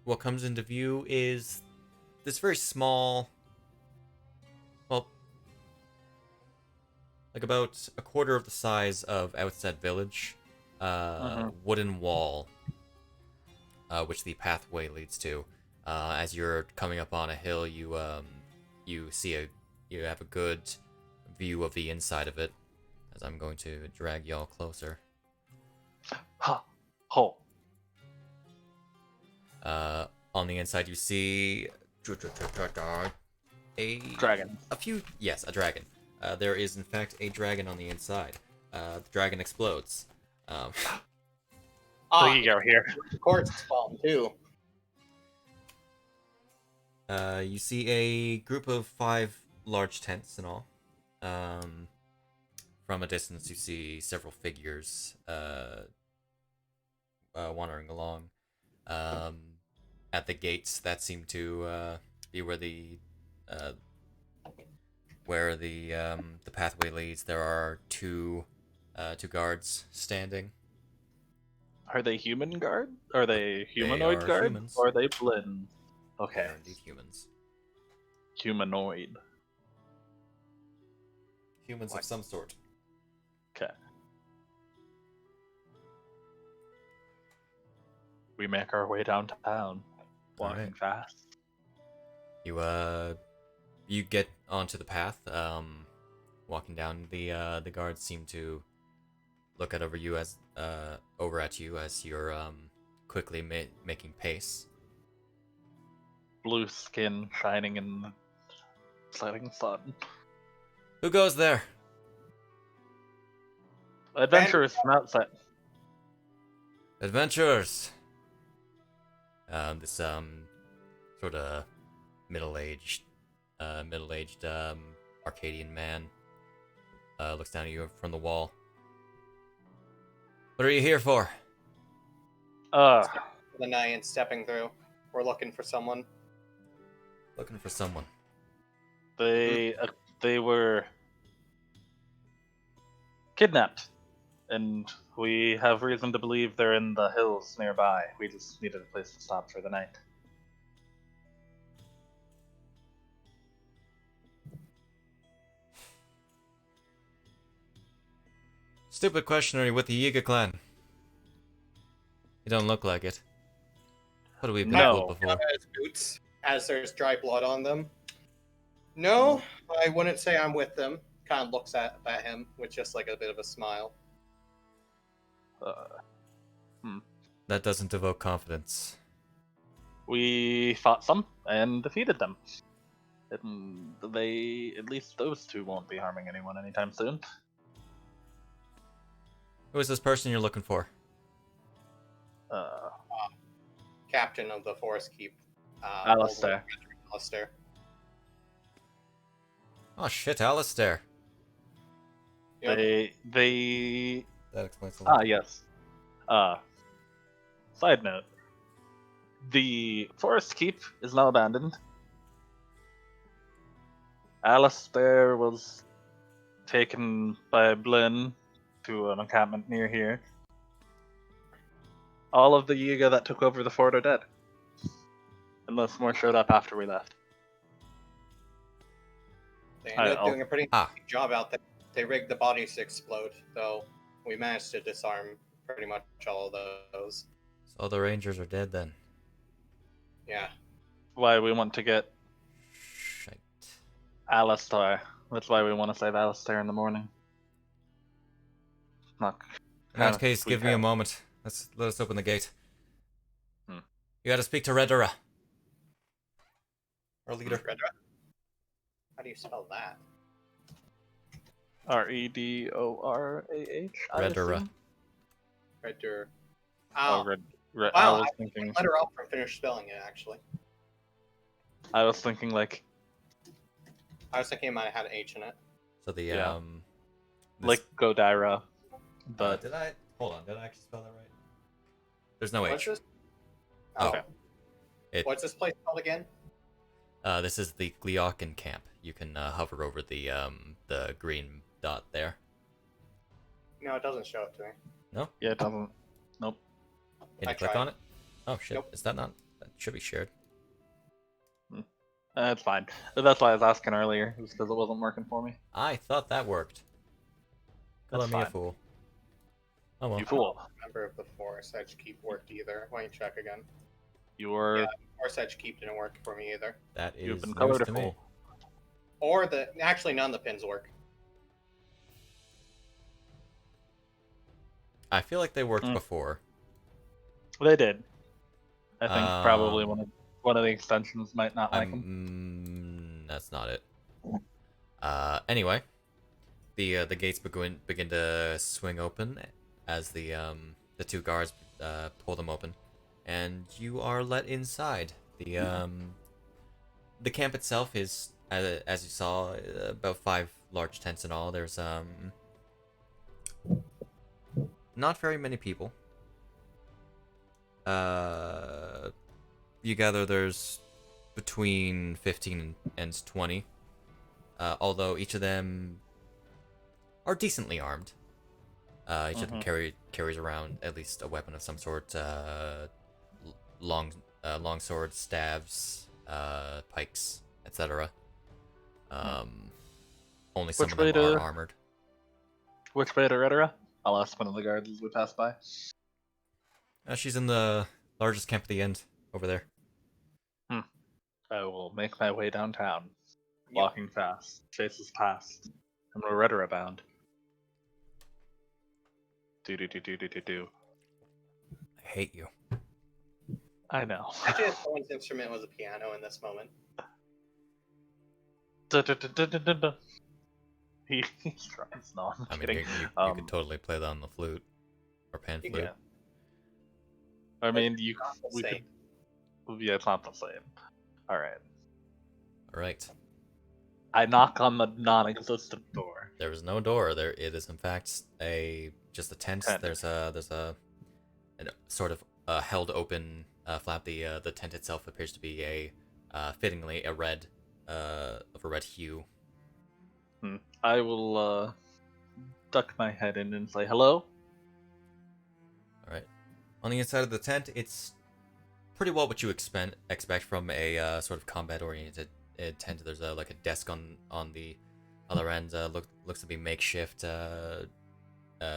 A: What comes into view is this very small, well, like about a quarter of the size of Outset Village, wooden wall, which the pathway leads to. As you're coming up on a hill, you have a good view of the inside of it. As I'm going to drag y'all closer.
C: Ha! Ho!
A: On the inside, you see a
C: Dragon.
A: A dragon. There is in fact a dragon on the inside. The dragon explodes.
C: So you go here.
B: Of course, spawn too.
A: You see a group of 5 large tents in all. From a distance, you see several figures wandering along. At the gates that seem to be where the pathway leads, there are two guards standing.
C: Are they human guard? Are they humanoid
A: are
C: guard?
A: humans.
C: Or are they blend?
A: They
C: Okay.
A: are indeed humans.
C: Humanoid.
A: Humans of some sort.
C: Okay. We make our way downtown, walking
A: Alright.
C: fast.
A: You get onto the path. Walking down, the guards seem to look over at you as you're quickly making pace.
C: Blue skin shining in the setting sun.
A: Who goes there?
C: Adventurers from outside.
A: Adventurers. This sort of middle-aged Arcadian man looks down at you from the wall. What are you here for?
B: The Nyan stepping through. We're looking for someone.
A: Looking for someone.
C: They were kidnapped, and we have reason to believe they're in the hills nearby. We just needed a place to stop for the night.
A: Stupid question, are you with the Yiga clan? You don't look like it. What have we been
C: No.
A: told before?
B: As boots, as there's dry blood on them. No, I wouldn't say I'm with them. kind of looks at him with just like a bit of a smile.
A: That doesn't evoke confidence.
C: We fought some and defeated them. And they, at least those two, won't be harming anyone anytime soon.
A: Who is this person you're looking for?
B: Captain of the Forest Keep.
C: Alistair.
B: Alistair.
A: Oh shit, Alistair.
B: Yep.
C: They
A: That explains a lot.
C: yes. Side note. The Forest Keep is now abandoned. Alistair was taken by Lynn to an encampment near here. All of the Yiga that took over the fort are dead. Unless more showed up after we left.
B: They ended up
C: I'll-
B: doing a pretty good job out there. They rigged the bodies to explode, though we managed to disarm pretty much all of those.
A: So the Rangers are dead then.
B: Yeah.
C: Why we want to get
A: Shite.
C: Alistair. That's why we want to save Alistair in the morning. Not.
A: In that case, give me a moment. Let us open the gate.
C: Hmm.
A: You gotta speak to Redera. Our leader.
B: Redra? How do you spell that?
C: Redorah.
A: Redera.
B: Redder.
C: Oh,
B: Oh,
C: I
B: wow,
C: was
B: I
C: thinking.
B: let her up and finish spelling it, actually.
C: I was thinking like
B: it might have had an H in it.
A: So the
C: Yeah.
A: this-
C: like Godira, but
A: did I hold on? Did I actually spell that right? There's no
B: What's
A: H.
B: this?
A: Oh.
B: Okay.
A: It-
B: What's this place called again?
A: This is the Gleocan camp. You can hover over the green dot there.
B: No, it doesn't show it to me.
A: No?
C: yeah, it doesn't. Nope.
A: Can
B: I
A: you click
B: tried.
A: on it? Oh shit!
B: Nope.
A: Is that not? That should be shared.
C: It's fine. That's why I was asking earlier, was because it wasn't working for me.
A: I thought that worked. Call
C: That's
A: me a
C: fine.
A: fool. Oh well.
C: You fool.
B: I don't remember if the Forest Edge Keep worked either. Why don't you check again?
C: You're
B: Yeah. Forest Edge Keep didn't work for me either.
A: That
C: you've
A: is
C: been
A: news
C: colored a
A: to me.
C: fool.
B: Or actually none of the pins work.
A: I feel like they worked
C: Hmm.
A: before.
C: They did. I think probably
A: Um,
C: one of the extensions might not like them.
A: That's not it. Anyway, the gates begin to swing open as the two guards pull them open, and you are let inside. The camp itself is, as you saw, about 5 large tents in all. There's not very many people. You gather there's between 15 and 20. Although each of them are decently armed. Each of them carries around at least a weapon of some sort. Long swords, staves, pikes, etc. Only some
C: Which
A: of them
C: way
A: are
C: to-
A: armored.
C: Which way to Redora? I'll ask one of the guards as we pass by.
A: She's in the largest camp at the end, over there.
C: I will make my way downtown,
B: Yep.
C: walking fast, faces past. I'm Redora bound. Do.
A: I hate you.
C: I know.
B: Actually, someone's instrument was a piano in this moment.
C: He's trying. No, I'm
A: I mean,
C: kidding.
A: you could totally play that on the flute. Or pan
B: You
A: flute.
C: Yeah. I mean, you.
B: Not the
C: We
B: same.
C: could, yeah, it's not the same. All right.
A: Alright.
C: I knock on the non-existent door.
A: There is no door. There it is in fact just a tent.
C: Tent.
A: There's a sort of held open flap. The tent itself appears to be fittingly a red of a red hue.
C: I will duck my head in and say hello.
A: Alright. On the inside of the tent, it's pretty well what you expect from a sort of combat-oriented tent. There's like a desk on the other end. Looks to be makeshift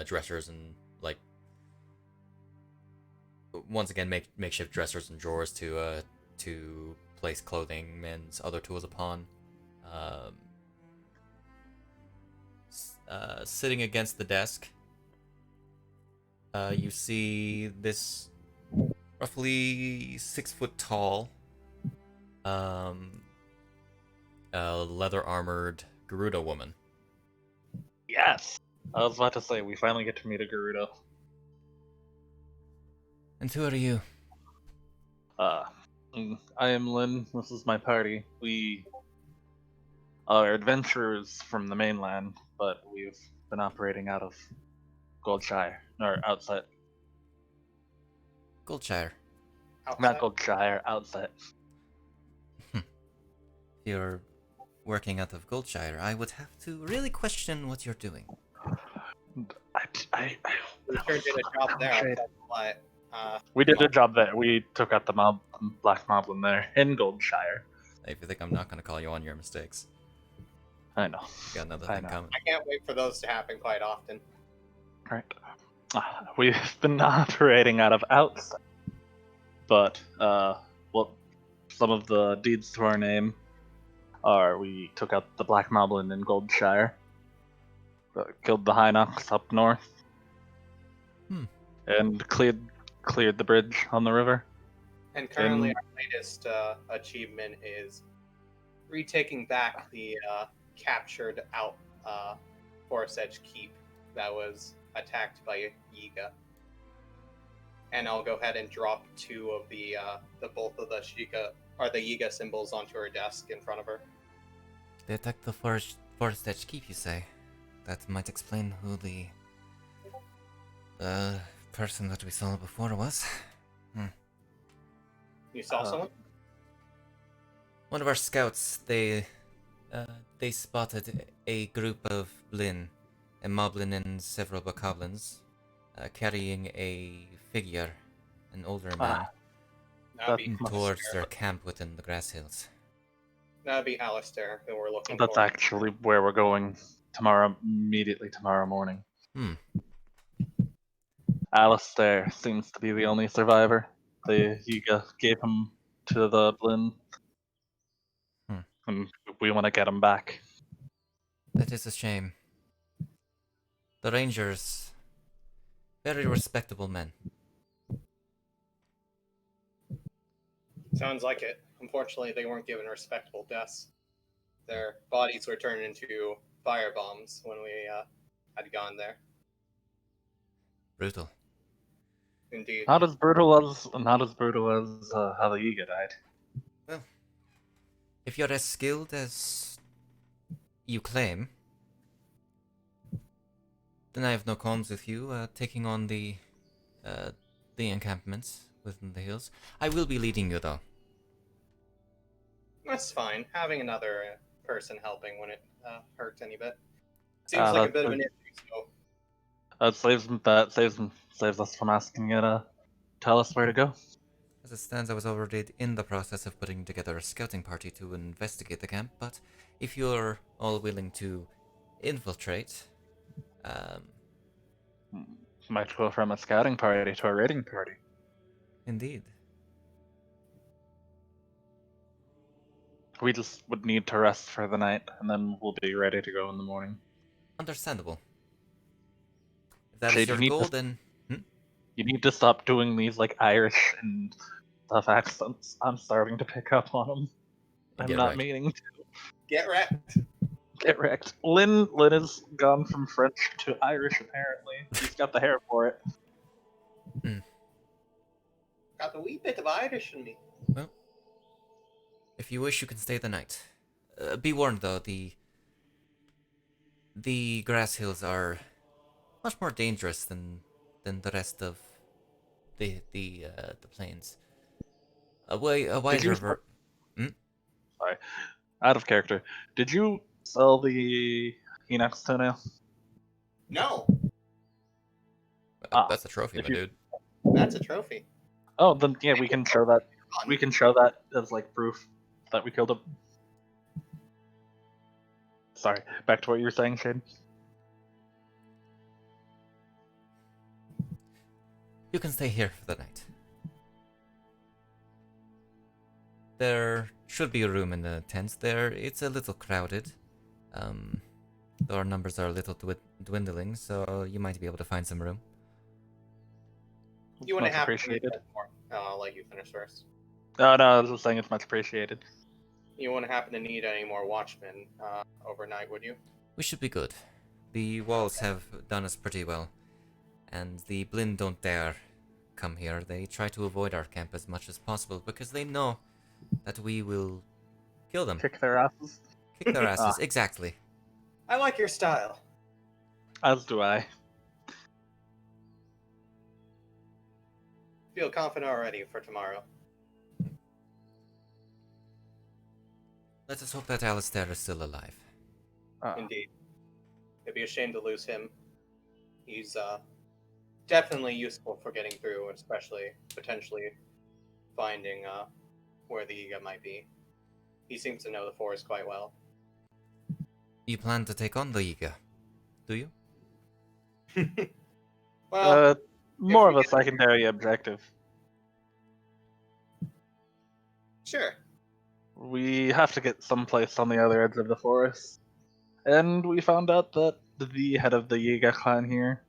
A: dressers and like once again makeshift dressers and drawers to place clothing and other tools upon. sitting against the desk, you see this roughly 6 foot tall, leather armored Garuda woman.
C: Yes! I was about to say, we finally get to meet a Garuda.
A: And who are you?
C: I am Lynn. This is my party. We are adventurers from the mainland, but we've been operating out of Goldshire, or outside.
A: Goldshire.
C: Not Goldshire, outside.
A: You're working out of Goldshire. I would have to really question what you're doing.
B: We sure did a job there. That's why.
C: We did a job there. We took out the black moblin there in Goldshire.
A: If you think I'm not going to call you on your mistakes.
C: I know.
A: You got another thing coming.
B: I can't wait for those to happen quite often.
C: Right. We've been operating out of outside. But, well, some of the deeds to our name are we took out the Black Moblin in Goldshire, killed the Hinox up north, and cleared the bridge on the river.
B: And currently our latest achievement is retaking back the captured out Forest Edge Keep that was attacked by Yiga. And I'll go ahead and drop 2 of the both of the Yiga symbols onto her desk in front of her.
A: They attacked the Forest Edge Keep, you say? That might explain who the person that we saw before was.
B: You saw someone?
A: One of our scouts, they spotted a group of Lynn, a moblin and several bokoblins, carrying a figure, an older man, towards their camp within the grass hills.
B: That'd be Alistair, who we're looking for.
C: That's actually where we're going immediately tomorrow morning. Alistair seems to be the only survivor. The Yiga gave him to the Blinn. And we want to get him back.
A: That is a shame. The Rangers, very respectable men.
B: Sounds like it. Unfortunately, they weren't given respectable deaths. Their bodies were turned into firebombs when we had gone there.
A: Brutal.
B: Indeed.
C: Not as brutal as how the Yiga died.
A: Well, if you're as skilled as you claim, then I have no qualms with you taking on the encampments within the hills. I will be leading you, though.
B: That's fine. Having another person helping when it hurts any bit seems like a bit of an issue. So
C: saves us from asking you to tell us where to go.
A: As it stands, I was already in the process of putting together a scouting party to investigate the camp, but if you're all willing to infiltrate,
C: might go from a scouting party to a raiding party.
A: Indeed.
C: We just would need to rest for the night, and then we'll be ready to go in the morning.
A: Understandable. If that
C: Shade,
A: is your goal, then...
C: You need to stop doing these, like, Irish and stuff accents. I'm starting to pick up on them. I'm not meaning to.
B: Get wrecked.
C: Get wrecked. Lynn has gone from French to Irish, apparently. He's got the hair for it.
B: Got the wee bit of Irish in me.
A: Well, if you wish, you can stay the night. Be warned, though, the grass hills are much more dangerous than the rest of the plains. A wider
C: Sorry, out of character. Did you sell the ENIX toenail?
B: No.
A: That's a trophy, my dude.
B: That's a trophy.
C: Oh, then yeah, we can show that. We can show that as like proof that we killed him. Sorry, back to what you were saying, Shane.
A: You can stay here for the night. There should be a room in the tents there. It's a little crowded. Though our numbers are a little dwindling, so you might be able to find some room.
B: You wouldn't
C: Much
B: have
C: appreciated.
B: to more. I'll let you finish first.
C: Oh no, I was just saying it's much appreciated.
B: You wouldn't happen to need any more watchmen overnight, would you?
A: We should be good. The walls have done us pretty well, and the Blinn don't dare come here. They try to avoid our camp as much as possible because they know that we will kill them.
C: Kick their asses.
A: Kick their asses,
C: Ah.
A: exactly.
B: I like your style.
C: As do I.
B: Feel confident already for tomorrow.
A: Let us hope that Alistair is still alive.
B: Indeed. It'd be a shame to lose him. He's definitely useful for getting through, especially potentially finding where the Yiga might be. He seems to know the forest quite well.
A: You plan to take on the Yiga, do you?
B: Well,
C: More of
B: we
C: a secondary objective.
B: sure.
C: We have to get someplace on the other edge of the forest. And we found out that the head of the Yiga clan here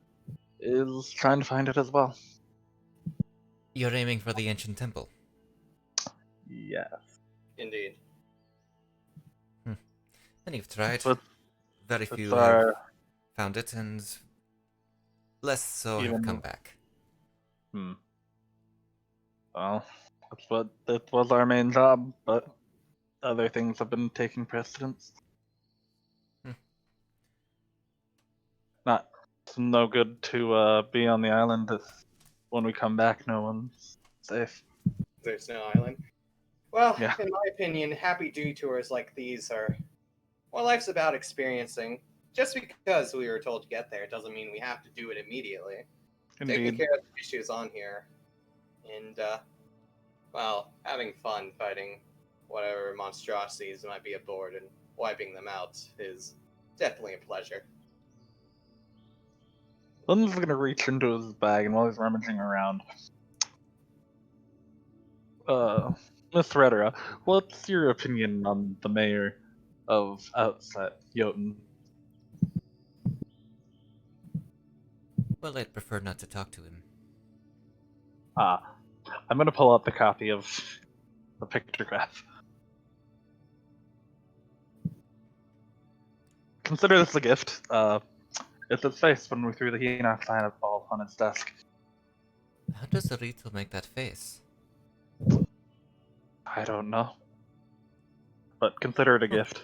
C: is trying to find it as well.
A: You're aiming for the ancient temple.
C: Yes.
B: Indeed.
A: And you've tried.
C: But
A: Very
C: it's
A: few have
C: our
A: found it, and less so have
C: Even-
A: come back.
C: well, that was our main job, but other things have been taking precedence. It's no good to be on the island if when we come back no one's safe.
B: There's no island. Well,
C: Yeah.
B: in my opinion, happy detours like these are what life's about experiencing. Just because we were told to get there doesn't mean we have to do it immediately. Taking
C: Indeed.
B: care of the issues on here, and well, having fun fighting whatever monstrosities might be aboard and wiping them out is definitely a pleasure.
C: Lynn's gonna reach into his bag, and while he's rummaging around, Miss Redera, what's your opinion on the mayor of Outset, Jotun?
A: Well, I'd prefer not to talk to him.
C: I'm gonna pull out the copy of the pictograph. Consider this a gift. It's his face when we threw the Enoch planet ball on his desk.
A: How does Arito make that face?
C: I don't know. But consider it a gift.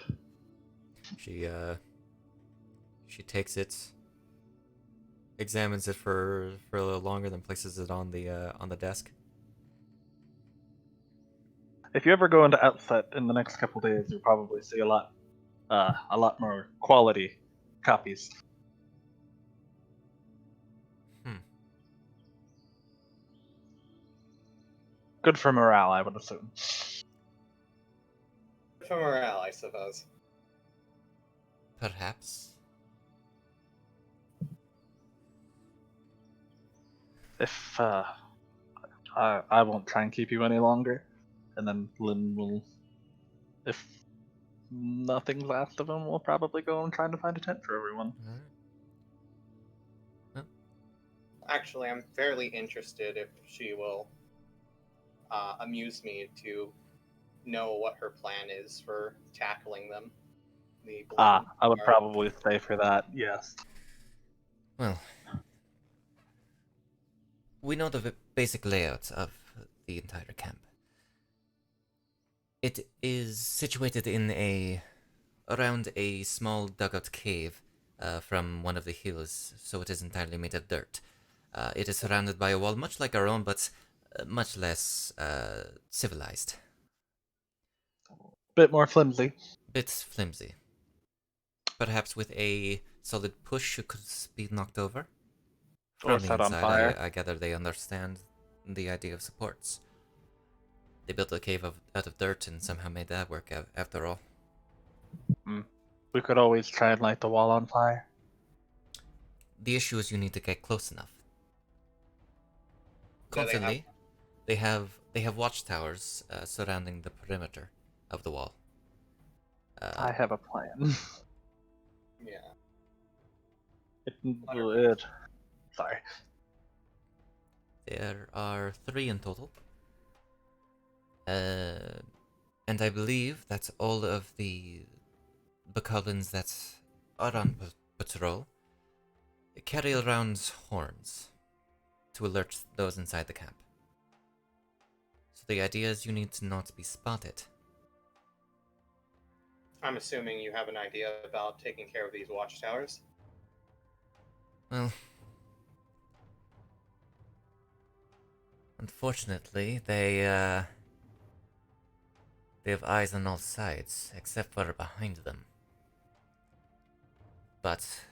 A: She takes it, examines it for a little longer, then places it on the desk.
C: If you ever go into Outset in the next couple days, you'll probably see a lot more quality copies. Good for morale, I would assume.
B: For morale, I suppose.
A: Perhaps.
C: If I won't try and keep you any longer, and then Lynn will, if nothing's asked of him, we'll probably go and try to find a tent for everyone.
A: Alright.
B: Actually, I'm fairly interested if she will amuse me to know what her plan is for tackling them.
C: I would probably stay for that, yes.
A: Well, we know the basic layout of the entire camp. It is situated in around a small dugout cave from one of the hills, so it is entirely made of dirt. It is surrounded by a wall much like our own, but much less civilized.
C: Bit more flimsy.
A: Bit flimsy. Perhaps with a solid push it could be knocked over.
C: Or
A: From the
C: set on
A: inside,
C: fire.
A: I gather they understand the idea of supports. They built a cave out of dirt and somehow made that work out after all.
C: We could always try and light the wall on fire.
A: The issue is you need to get close enough.
B: Do they have-
A: Constantly, they have watchtowers surrounding the perimeter of the wall.
C: I have a plan.
B: Yeah.
C: Sorry.
A: There are 3 in total. And I believe that all of the Bokoblins that are on patrol carry around horns to alert those inside the camp. So the idea is you need to not be spotted.
B: I'm assuming you have an idea about taking care of these watchtowers.
A: Well, unfortunately, they have eyes on all sides, except for behind them. But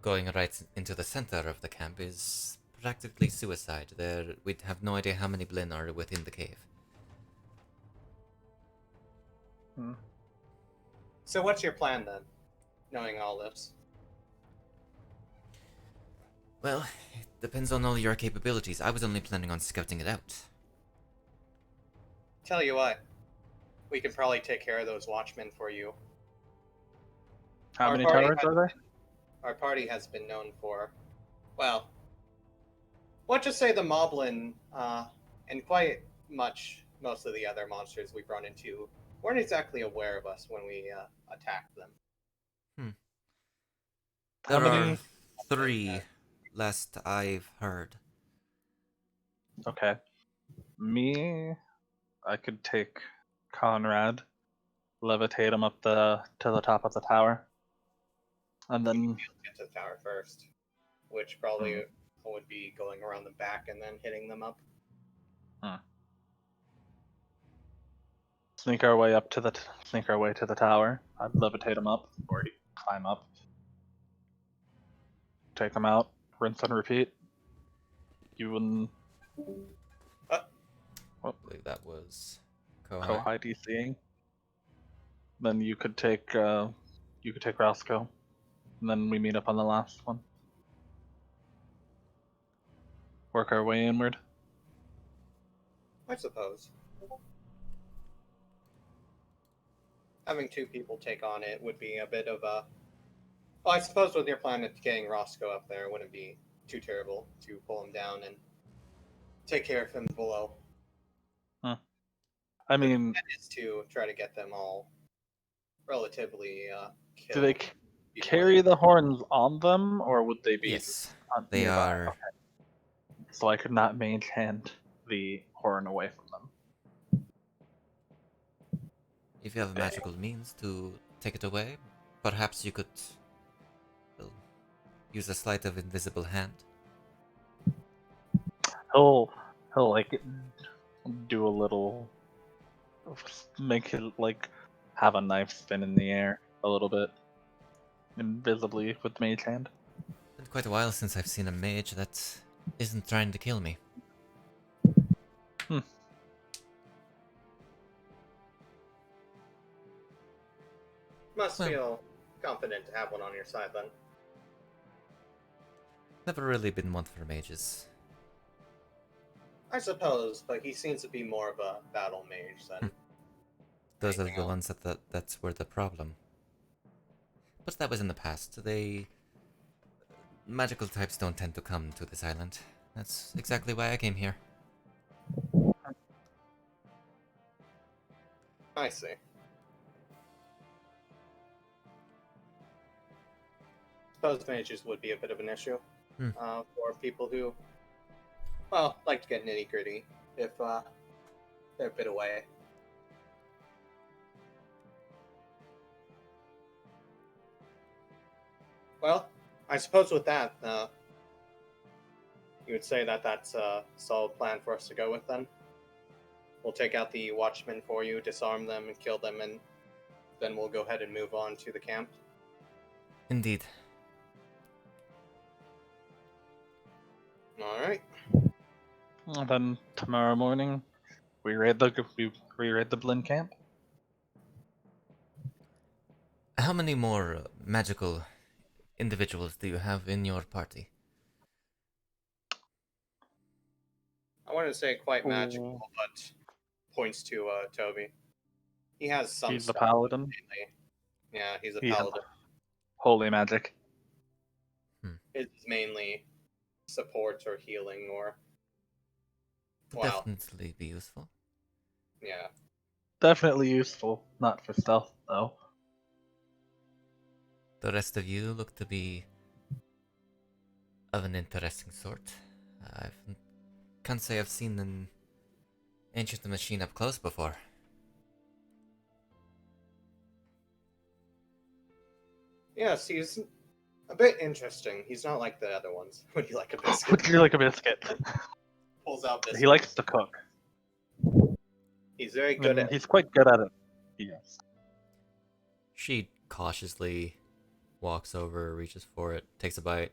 A: going right into the center of the camp is practically suicide. We'd have no idea how many Blinn are within the cave.
B: So what's your plan then, knowing all this?
A: Well, it depends on all your capabilities. I was only planning on scouting it out.
B: Tell you what, we could probably take care of those watchmen for you.
C: How
B: Our
C: many
B: party
C: towers
B: has
C: are there?
B: Our party has been known for, well, let's just say the Moblin, and quite much most of the other monsters we've run into weren't exactly aware of us when we attacked them.
C: How
A: There
C: many?
A: are 3, last I've heard.
C: Okay. I could take Conrad, levitate him up to the top of the tower, and then
B: Get to the tower first, which probably would be going around the back and then hitting them up.
C: sneak our way to the tower. I'd levitate him up, or he'd climb up. Take him out, rinse and repeat. You wouldn't
A: I believe that was Kouhai.
C: Kouhai DCing. Then you could take Roscoe, and then we meet up on the last one. Work our way inward.
B: I suppose. Having 2 people take on it would be a bit of a... Well, I suppose with your plan of getting Roscoe up there, it wouldn't be too terrible to pull him down and take care of him below.
C: I mean,
B: The plan is to try to get them all relatively killed.
C: do they carry the horns on them, or would they be
A: Yes,
C: on
A: they
C: nearby?
A: are.
C: Okay. So I could not maintain the horn away from them.
A: If you have magical means to take it away, perhaps you could use a sleight of invisible hand.
C: He'll like do a little, make it like have a knife spin in the air a little bit, invisibly with mage hand.
A: It's been quite a while since I've seen a mage that isn't trying to kill me.
B: Must
A: Well.
B: feel confident to have one on your side then.
A: Never really been one for mages.
B: I suppose, but he seems to be more of a battle mage than...
A: Those are
B: anything
A: the
B: else.
A: ones that's were the problem. But that was in the past. Magical types don't tend to come to this island. That's exactly why I came here.
B: I see. Suppose mages would be a bit of an issue for people who, well, like to get nitty gritty if they're a bit away. Well, I suppose with that, you would say that that's a solid plan for us to go with then? We'll take out the watchmen for you, disarm them, and kill them, and then we'll go ahead and move on to the camp.
A: Indeed.
B: Alright.
C: And then tomorrow morning, we raid the Blinn camp.
A: How many more magical individuals do you have in your party?
B: I wouldn't say quite magical, but points to Toby. He has some
C: He's the
B: stuff
C: paladin.
B: mainly. Yeah, he's a
C: He has
B: paladin.
C: holy magic.
B: is mainly support or healing or
A: Would
B: wow,
A: definitely be useful.
B: yeah.
C: Definitely useful, not for stealth though.
A: The rest of you look to be of an interesting sort. I can't say I've seen an ancient machine up close before.
B: Yes, he's a bit interesting. He's not like the other ones. Would you like a biscuit?
C: Would you like a biscuit?
B: Pulls out biscuit.
C: He likes to cook.
B: He's very
C: I
B: good
C: mean,
B: at.
C: he's quite good at it. Yes.
A: She cautiously walks over, reaches for it, takes a bite.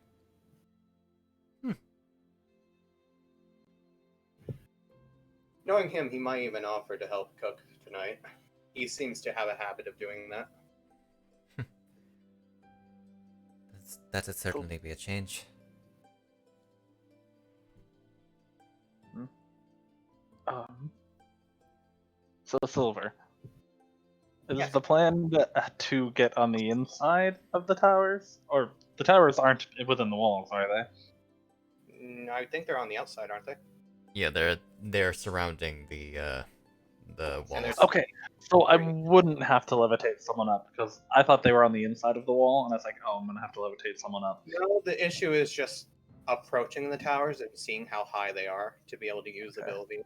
B: Knowing him, he might even offer to help cook tonight. He seems to have a habit of doing that.
A: That'd certainly be a change.
C: So Silver, is
B: Yes.
C: the plan to get on the inside of the towers, or the towers aren't within the walls, are they?
B: I think they're on the outside, aren't they?
A: Yeah, they're surrounding the walls.
B: there's-
C: Okay, so I wouldn't have to levitate someone up because I thought they were on the inside of the wall, and I was like, oh, I'm gonna have to levitate someone up.
B: No, the issue is just approaching the towers and seeing how high they are to be able to use
C: Okay.
B: abilities.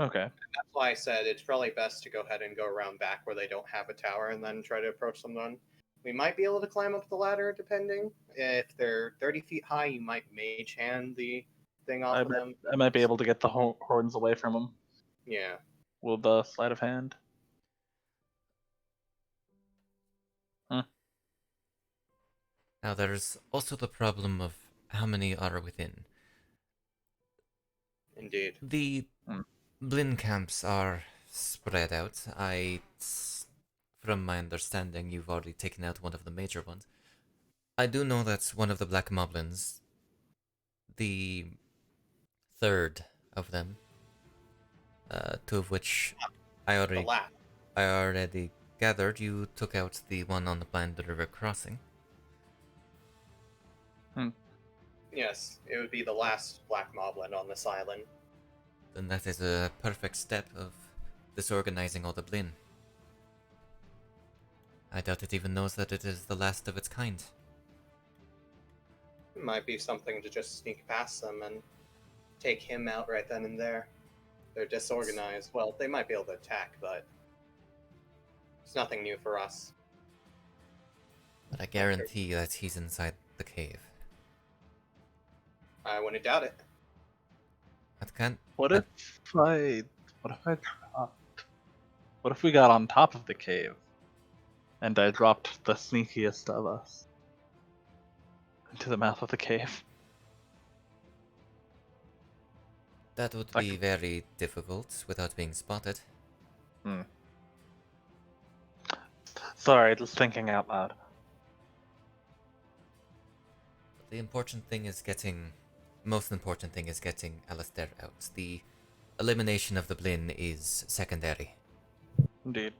C: Okay.
B: That's why I said it's probably best to go ahead and go around back where they don't have a tower and then try to approach them then. We might be able to climb up the ladder depending. If they're 30 feet high, you might mage hand the thing off of them.
C: I might be able to get the horns away from them
B: Yeah.
C: with the sleight of hand.
A: Now there's also the problem of how many are within.
B: Indeed.
A: The Blinn camps are spread out. From my understanding, you've already taken out one of the major ones. I do know that one of the Black Moblins, the third of them, two of which I
B: The last.
A: already gathered, you took out the one on the Blind River crossing.
B: Yes, it would be the last Black Moblin on this island.
A: Then that is a perfect step of disorganizing all the Blinn. I doubt it even knows that it is the last of its kind.
B: It might be something to just sneak past them and take him out right then and there. They're disorganized. Well, they might be able to attack, but it's nothing new for us.
A: But I guarantee that he's inside the cave.
B: I wouldn't doubt it.
A: That can't.
C: What if I dropped? What if we got on top of the cave, and I dropped the sneakiest of us into the mouth of the cave?
A: That would be very difficult without being spotted.
C: Sorry, just thinking out loud.
A: The most important thing is getting Alistair out. The elimination of the Blinn is secondary.
C: Indeed.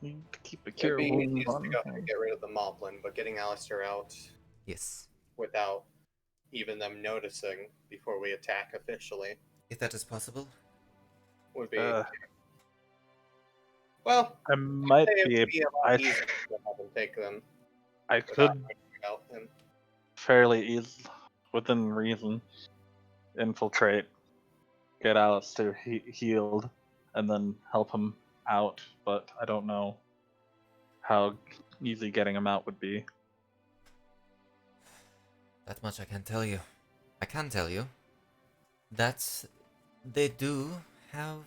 C: Need to keep a
B: It'd
C: cure
B: be
C: wound
B: easiest
C: on
B: to go ahead
C: him.
B: and get rid of the Moblin, but getting Alistair out
A: Yes.
B: without even them noticing before we attack officially
A: If that is possible.
B: would be
C: Uh,
B: well.
C: I might
B: It
C: be
B: would be a
C: I,
B: lot easier to have them take them
C: I
B: without
C: could
B: worrying about him.
C: fairly easily, within reason, infiltrate, get Alistair healed, and then help him out, but I don't know how easy getting him out would be.
A: That much I can tell you. I can tell you that they do have.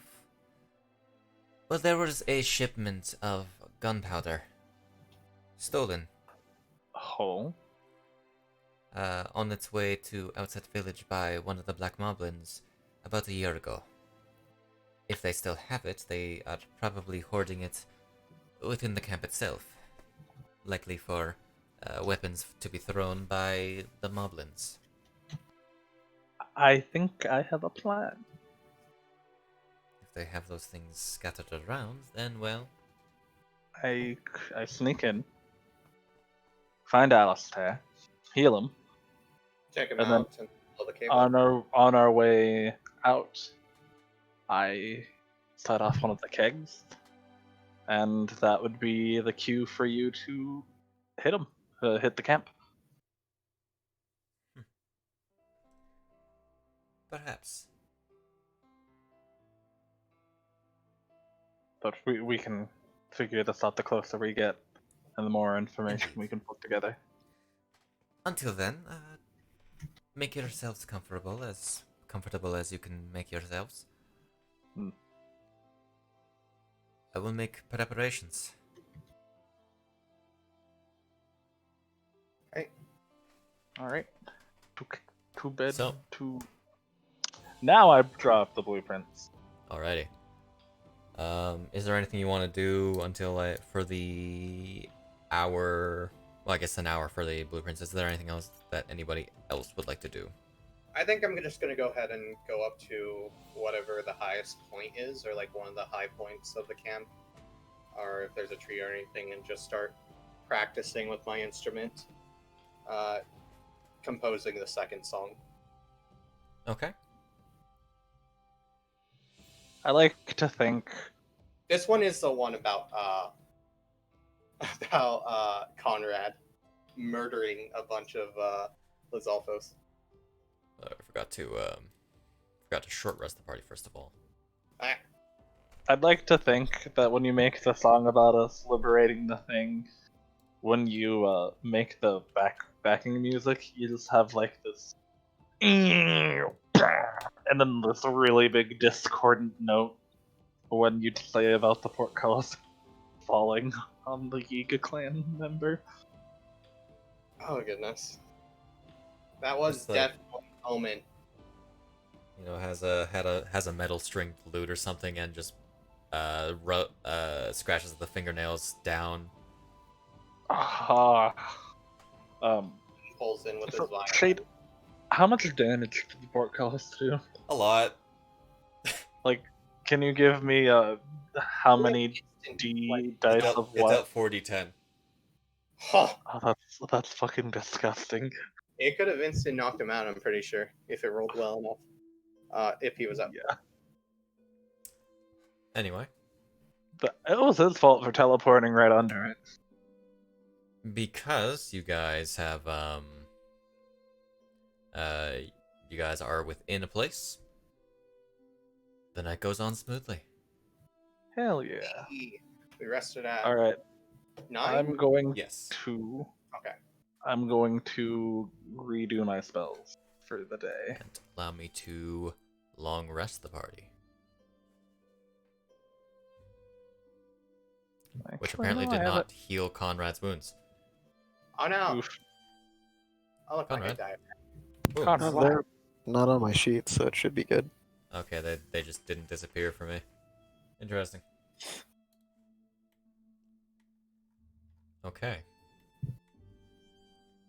A: Well, there was a shipment of gunpowder stolen
C: Oh.
A: on its way to Outset Village by one of the Black Moblins about a year ago. If they still have it, they are probably hoarding it within the camp itself, likely for weapons to be thrown by the Moblins.
C: I think I have a plan.
A: If they have those things scattered around, then well,
C: I sneak in, find Alistair, heal him,
B: Check him
C: And then
B: out and pull the cable.
C: on our way out, I set off one of the kegs, and that would be the cue for you to hit him, hit the camp.
A: Perhaps.
C: But we can figure this out the closer we get, and the more information
A: Indeed.
C: we can put together.
A: Until then, make yourselves comfortable as you can make yourselves.
C: Hmm.
A: I will make preparations.
C: All right. To bed.
A: So-
C: Now I draw up the blueprints.
A: Alrighty. Is there anything you want to do until for the hour? Well, I guess an hour for the blueprints. Is there anything else that anybody else would like to do?
B: I think I'm just gonna go ahead and go up to whatever the highest point is, or like one of the high points of the camp, or if there's a tree or anything, and just start practicing with my instrument, composing the second song.
A: Okay.
C: I like to think.
B: This one is the one about Conrad murdering a bunch of Lizalfos.
A: I forgot to short rest the party first of all.
B: Ah,
C: I'd like to think that when you make the song about us liberating the thing, when you make the backing music, you just have like this, and then this really big discordant note when you say about the portcullis falling on the Yiga clan member.
B: oh goodness, that was
A: It's like-
B: definitely a moment.
A: You know, has a metal string lute or something, and just scratches the fingernails down.
B: Pulls in with his
C: So,
B: violin.
C: Shade, how much damage did the portcullis do?
A: A lot.
C: Like, can you give me how many D dice of
A: It's
C: what?
A: out 4d10.
B: Huh.
C: Oh, that's fucking disgusting.
B: It could have instant knocked him out, I'm pretty sure, if it rolled well enough. If he was up.
C: Yeah,
A: Anyway,
C: but it was his fault for teleporting right under it.
A: because you guys have you guys are within a place, the night goes on smoothly.
C: Hell yeah!
B: We rested at
C: All right,
B: 9?
C: I'm going
A: Yes.
C: to.
B: Okay.
C: I'm going to redo my spells for the day.
A: And allow me to long rest the party, which
C: Actually,
A: apparently
C: no,
A: did
C: I have
A: not heal Conrad's wounds.
B: Oh no!
C: Oof.
B: I look like I
A: Conrad.
B: died.
A: Ooh.
C: Conrad,
D: Wow.
C: there-
D: Not on my sheet, so it should be good.
A: Okay, they just didn't disappear for me. Interesting. Okay.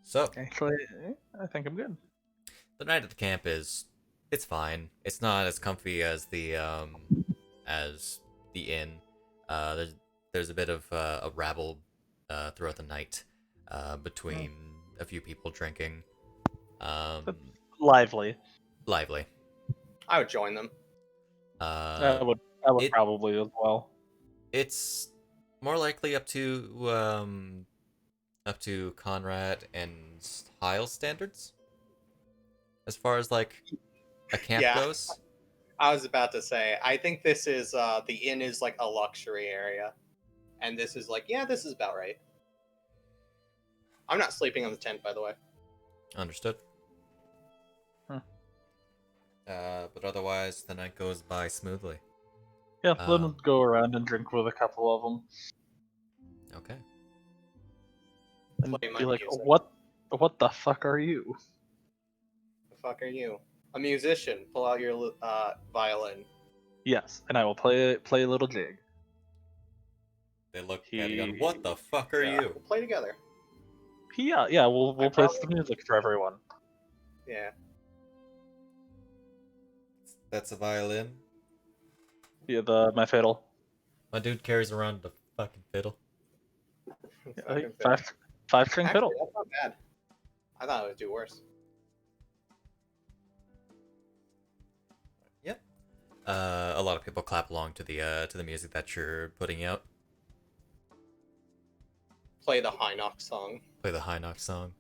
A: So,
C: Actually, I think I'm good.
A: the night at the camp it's fine. It's not as comfy as the inn. There's a bit of a rabble throughout the night between a few people drinking.
C: Lively.
A: Lively.
B: I would join them.
C: I would
A: it-
C: probably as well.
A: It's more likely up to Conrad and Hyle's standards, as far as like a camp
B: Yeah.
A: goes.
B: I was about to say, I think this is the inn is like a luxury area, and this is like, yeah, this is about right. I'm not sleeping on the tent, by the way.
A: Understood. But otherwise, the night goes by smoothly.
C: Yeah, let
A: Um,
C: him go around and drink with a couple of them,
A: Okay.
C: and
B: Play my
C: be like,
B: music.
C: "What the fuck are you?"
B: The fuck are you? A musician. Pull out your violin.
C: Yes, and I will play a little jig.
A: They look at you
C: He-
A: and what the fuck are
C: yeah.
A: you?
B: We'll play together.
C: Yeah, we'll
B: I
C: play
B: probably-
C: some music for everyone.
B: Yeah.
A: That's a violin.
C: Yeah, my fiddle.
A: My dude carries around a fucking fiddle.
C: Yeah,
B: Fucking
C: fast 5-string
B: Actually,
C: fiddle.
B: that's not bad. I thought it would do worse.
A: Yep. A lot of people clap along to the music that you're putting out.
B: Play the High Knock song.
A: Play the High Knock song.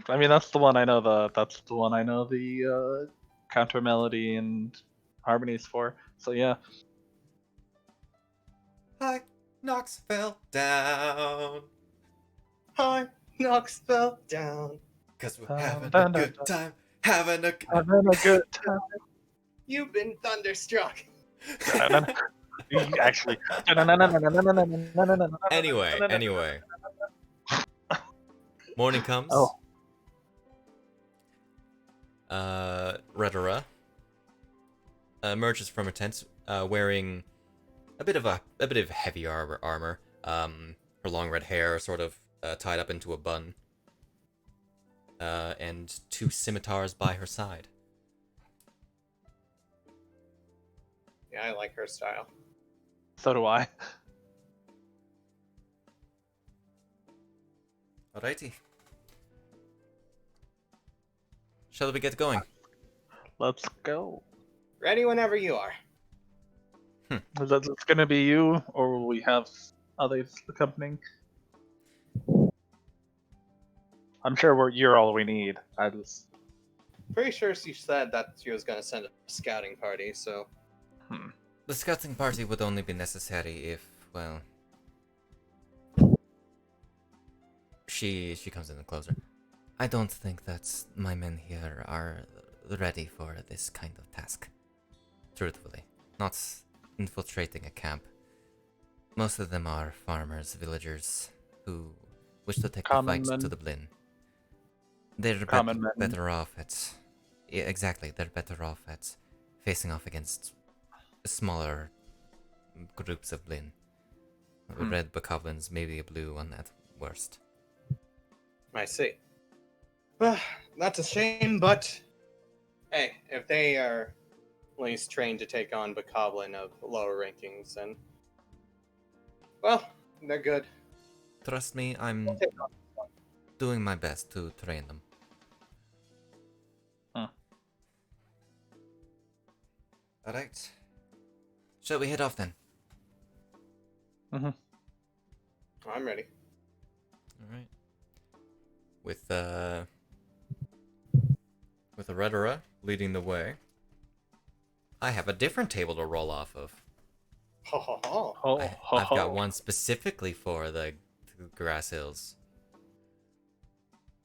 C: I mean, that's the one I know. That's the one I know the counter melody and harmonies for. So yeah.
A: High Knocks fell down.
B: High Knocks fell down.
A: 'Cause we're having a good time. Having a
C: good time.
B: You've been thunderstruck.
C: Actually.
A: Anyway. Morning comes.
C: Oh.
A: Redora emerges from her tent, wearing a bit of heavy armor. Her long red hair sort of tied up into a bun, and 2 scimitars by her side.
B: Yeah, I like her style.
C: So do I.
A: Alrighty. Shall we get going?
C: Let's go.
B: Ready whenever you are.
C: Is that just gonna be you, or will we have others accompanying? I'm sure you're all we need. I just.
B: Pretty sure she said that she was going to send a scouting party, so...
A: The scouting party would only be necessary if, well... She comes in closer. I don't think that my men here are ready for this kind of task. Truthfully. Not infiltrating a camp. Most of them are farmers, villagers, who wish to take the fight to the Blinn. They're better off at... Yeah, exactly, they're better off at facing off against smaller groups of Blinn. Red bokoblins, maybe a blue one at worst.
B: I see. Well, that's a shame, but... Hey, if they are at least trained to take on bokoblin of lower rankings, then... Well, they're good.
A: Trust me, I'm doing my best to train them. Alright. Shall we head off then?
C: Mm-hmm.
B: I'm ready.
A: Alright. With a Redora leading the way, I have a different table to roll off of.
B: Ho ho ho.
A: I've got one specifically for the grass hills.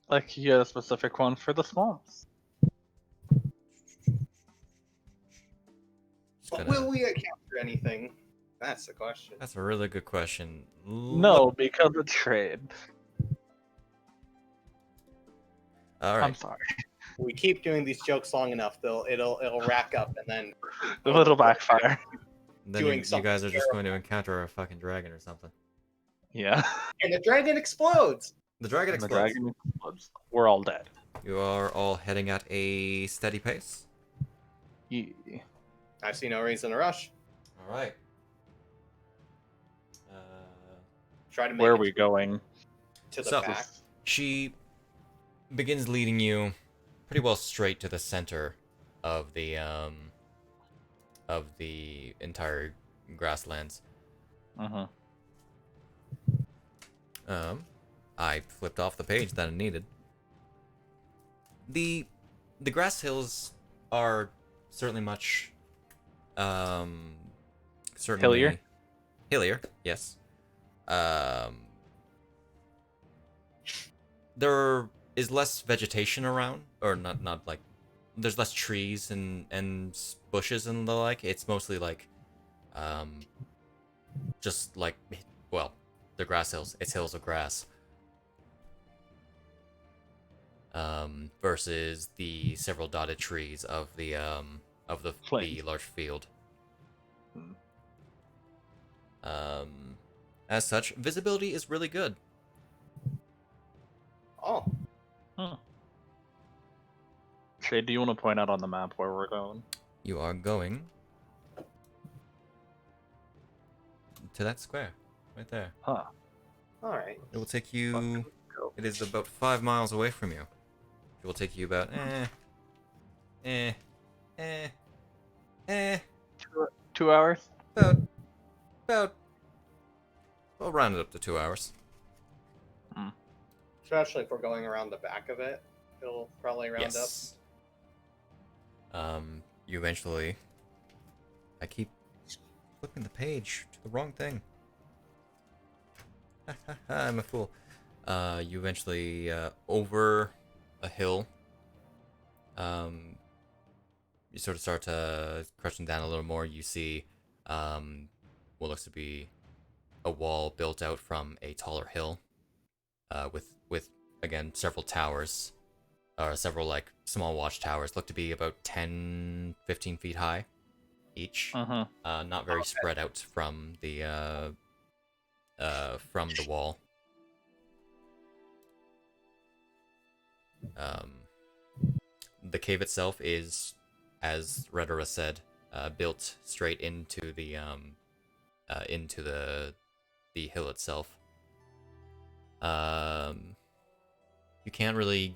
C: Like you had a specific one for the swamps.
B: But will we encounter anything? That's the question.
A: That's a really good question.
C: No, because it's trade.
A: Alright.
C: I'm sorry.
B: We keep doing these jokes long enough, it'll rack up, and then
C: A little backfire.
A: Then
B: doing
A: you
B: something
A: guys are just going to encounter a fucking dragon or something.
C: Yeah.
B: and the dragon explodes.
A: The dragon
C: And the
A: explodes.
C: dragon explodes. We're all dead.
A: You are all heading at a steady pace.
C: Yeah.
B: I see no reason to rush.
A: Alright.
B: Try to make
C: Where are
B: it
C: we going?
B: to the
A: So-
B: back.
A: She begins leading you pretty well straight to the center of the entire grasslands.
C: Uh-huh.
A: I flipped off the page that I needed. The grass hills are certainly much certainly hillier, yes. There is less vegetation around, or not like there's less trees and bushes and the like. It's mostly like just like, well, the grass hills. It's hills of grass. Versus the several dotted trees of the
C: Plains.
A: large field. As such, visibility is really good.
B: Oh,
C: Shade, do you want to point out on the map where we're going?
A: You are going to that square right there.
C: Huh.
B: All right.
A: It will take you. It is about 5 miles away from you. It will take you about eh, eh,
C: 2 hours.
A: about. We'll round it up to 2 hours.
B: Especially if we're going around the back of it, it'll probably round up.
A: Yes. You eventually. I keep flipping the page to the wrong thing. I'm a fool. You eventually, over a hill, you sort of start crushing down a little more. You see, what looks to be a wall built out from a taller hill, with again several towers, or several like small watchtowers. Look to be about 10, 15 feet high, each. Not very spread out from the wall. The cave itself is, as Rhetora said, built straight into the hill itself. You can't really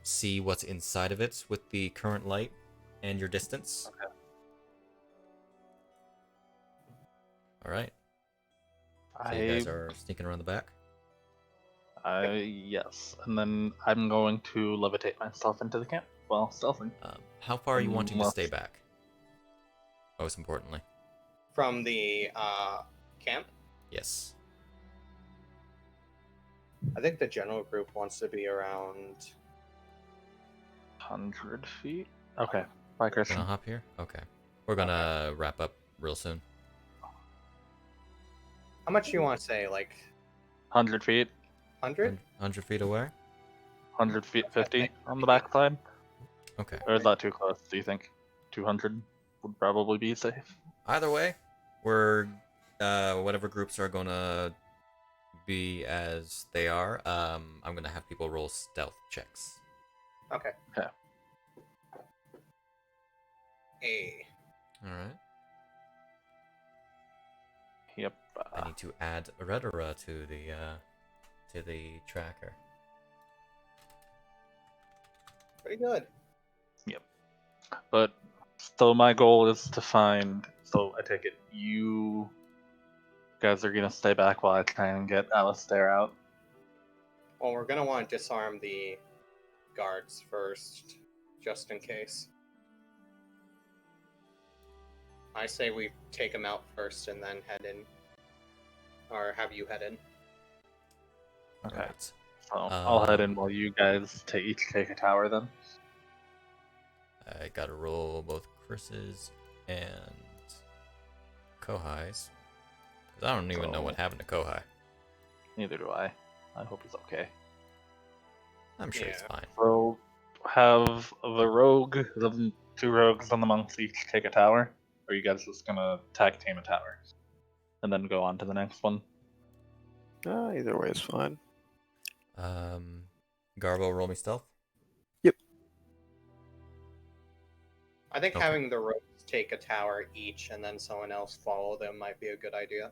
A: see what's inside of it with the current light and your distance.
C: Okay.
A: All right. So you guys are sneaking around the back?
C: Yes. And then I'm going to levitate myself into the camp while stealthing.
A: How far are you wanting to
C: Well-
A: stay back? Most importantly.
B: From the camp,
A: Yes.
B: I think the general group wants to be around.
C: 100 feet? Okay. Bye, Christian.
A: Gonna hop here? Okay. We're gonna wrap up real soon.
B: How much do you want to say? Like
C: 100 feet?
B: 100?
A: 100 feet away?
C: 100 feet 50 on the backside?
A: Okay.
C: Or is that too close, do you think? 200 would probably be safe.
A: Either way, we're whatever groups are gonna be as they are. I'm gonna have people roll stealth checks.
B: Okay.
C: Okay.
A: All right.
C: Yep.
A: I need to add Rhetora to the tracker.
B: Pretty good.
C: But so my goal is to find. So I take it you guys are gonna stay back while I try and get Alistair out.
B: Well, we're gonna want to disarm the guards first, just in case. I say we take them out first and then head in. Or have you head in.
C: Okay.
A: Right.
C: So I'll head in while you guys each take a tower then.
A: I gotta roll both Chris's and Kouhai's. Because I don't even know what happened to Kouhai.
C: Neither do I. I hope he's okay.
A: I'm sure it's
B: Yeah.
A: fine.
C: So have the two rogues and the monks each take a tower? Or are you guys just gonna tag team a tower? And then go on to the next one?
D: Either way is fine.
A: Garbo, roll me stealth.
B: I think
A: Okay.
B: having the rogues take a tower each and then someone else follow them might be a good idea.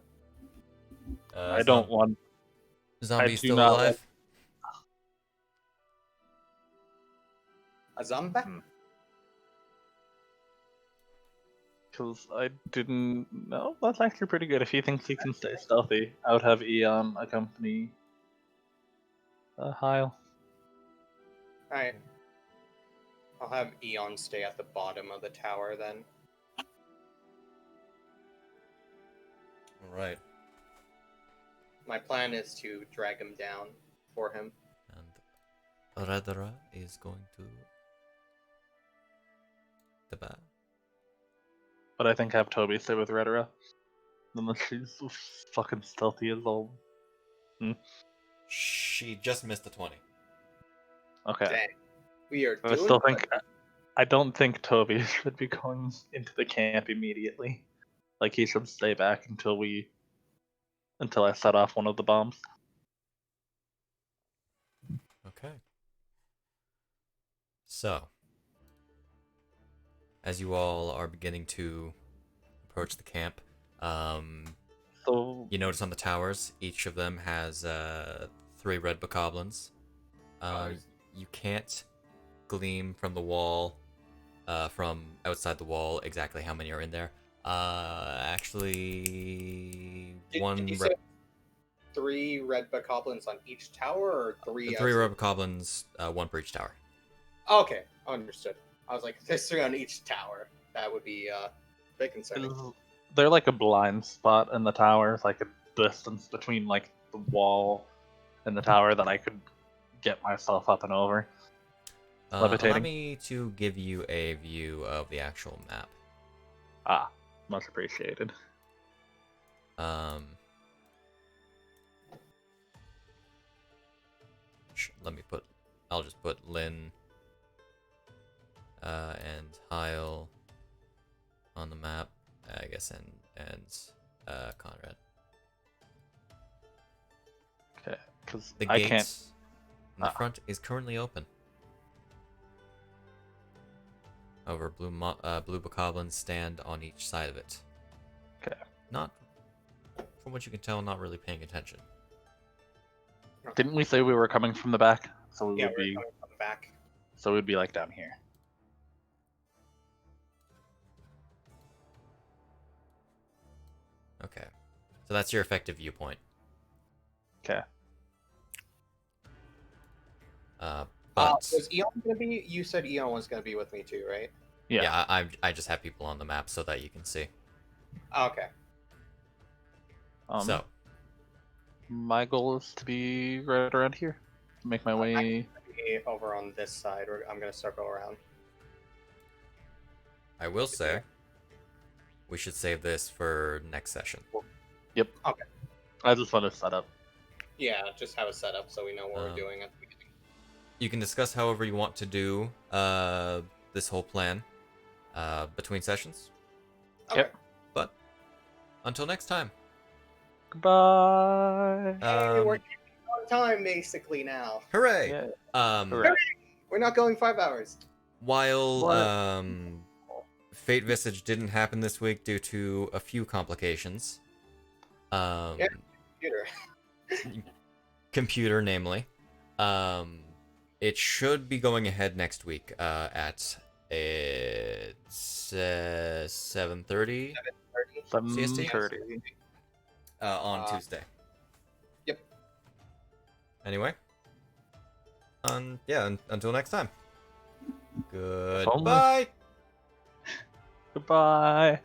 C: I don't want.
A: Zombie
C: do
A: still
C: not
A: alive?
B: A zombie?
C: Because I didn't know. That's actually pretty good. If he thinks he can stay stealthy, I would have Eon accompany Hyle.
B: Alright. I'll have Eon stay at the bottom of the tower then.
A: Alright.
B: My plan is to drag him down for him.
A: And Rhetora is going to the back.
C: But I think have Toby stay with Rhetora. Unless she's so fucking stealthy as all.
A: She just missed a 20.
C: Okay.
B: Dang. We are
C: I
B: doing
C: still
B: good.
C: think. I don't think Toby should be going into the camp immediately. Like he should stay back until I set off one of the bombs.
A: Okay. So, as you all are beginning to approach the camp,
C: So
A: You notice on the towers, each of them has 3 red bokoblins. You can't gleam from the wall, from outside the wall, exactly how many are in there. Actually,
B: Did you say 3 red bokoblins on each tower, or 3?
A: 3 red bokoblins, 1 per each tower.
B: Okay, understood. I was like, there's 3 on each tower. That would be a bit concerning.
C: they're like a blind spot in the tower, like a distance between like the wall and the tower that I could get myself up and over.
A: Allow
C: Levitating.
A: me to give you a view of the actual map.
C: Ah, much appreciated.
A: I'll just put Lynn and Hyle on the map, I guess, and Conrad.
C: Okay, because
A: The
C: I
A: gate
C: can't.
A: in the front is currently open. However, blue bokoblins stand on each side of it.
C: Okay.
A: Not, from what you can tell, not really paying attention.
C: Didn't we say we were coming from the back? So we
B: Yeah,
C: would
B: we're
C: be.
B: coming from the back.
C: So we'd be like down here.
A: Okay. So that's your effective viewpoint.
C: Okay.
A: But
B: Was Eon gonna be? You said Eon was gonna be with me too, right?
C: Yeah.
A: I just have people on the map so that you can see.
B: Okay.
A: So
C: My goal is to be right around here. Make my way.
B: Over on this side, I'm gonna circle around.
A: I will say we should save this for next session.
C: Yep.
B: Okay.
C: I just want to set up.
B: Yeah, just have it set up so we know what we're doing at the beginning.
A: You can discuss however you want to do this whole plan between sessions.
B: Okay.
C: Yep.
A: But until next time.
C: Goodbye.
B: Hey, we're on time basically now.
A: Hooray!
C: Yeah. Hooray.
B: We're not going 5 hours.
A: While
C: What?
A: Fate Visage didn't happen this week due to a few complications.
B: Yeah. Computer.
A: Computer, namely. It should be going ahead next week at 7:30 CST?
C: 7:30.
A: On Tuesday.
B: Yep.
A: Anyway. Until next time.
C: only-
A: Goodbye.
C: Goodbye.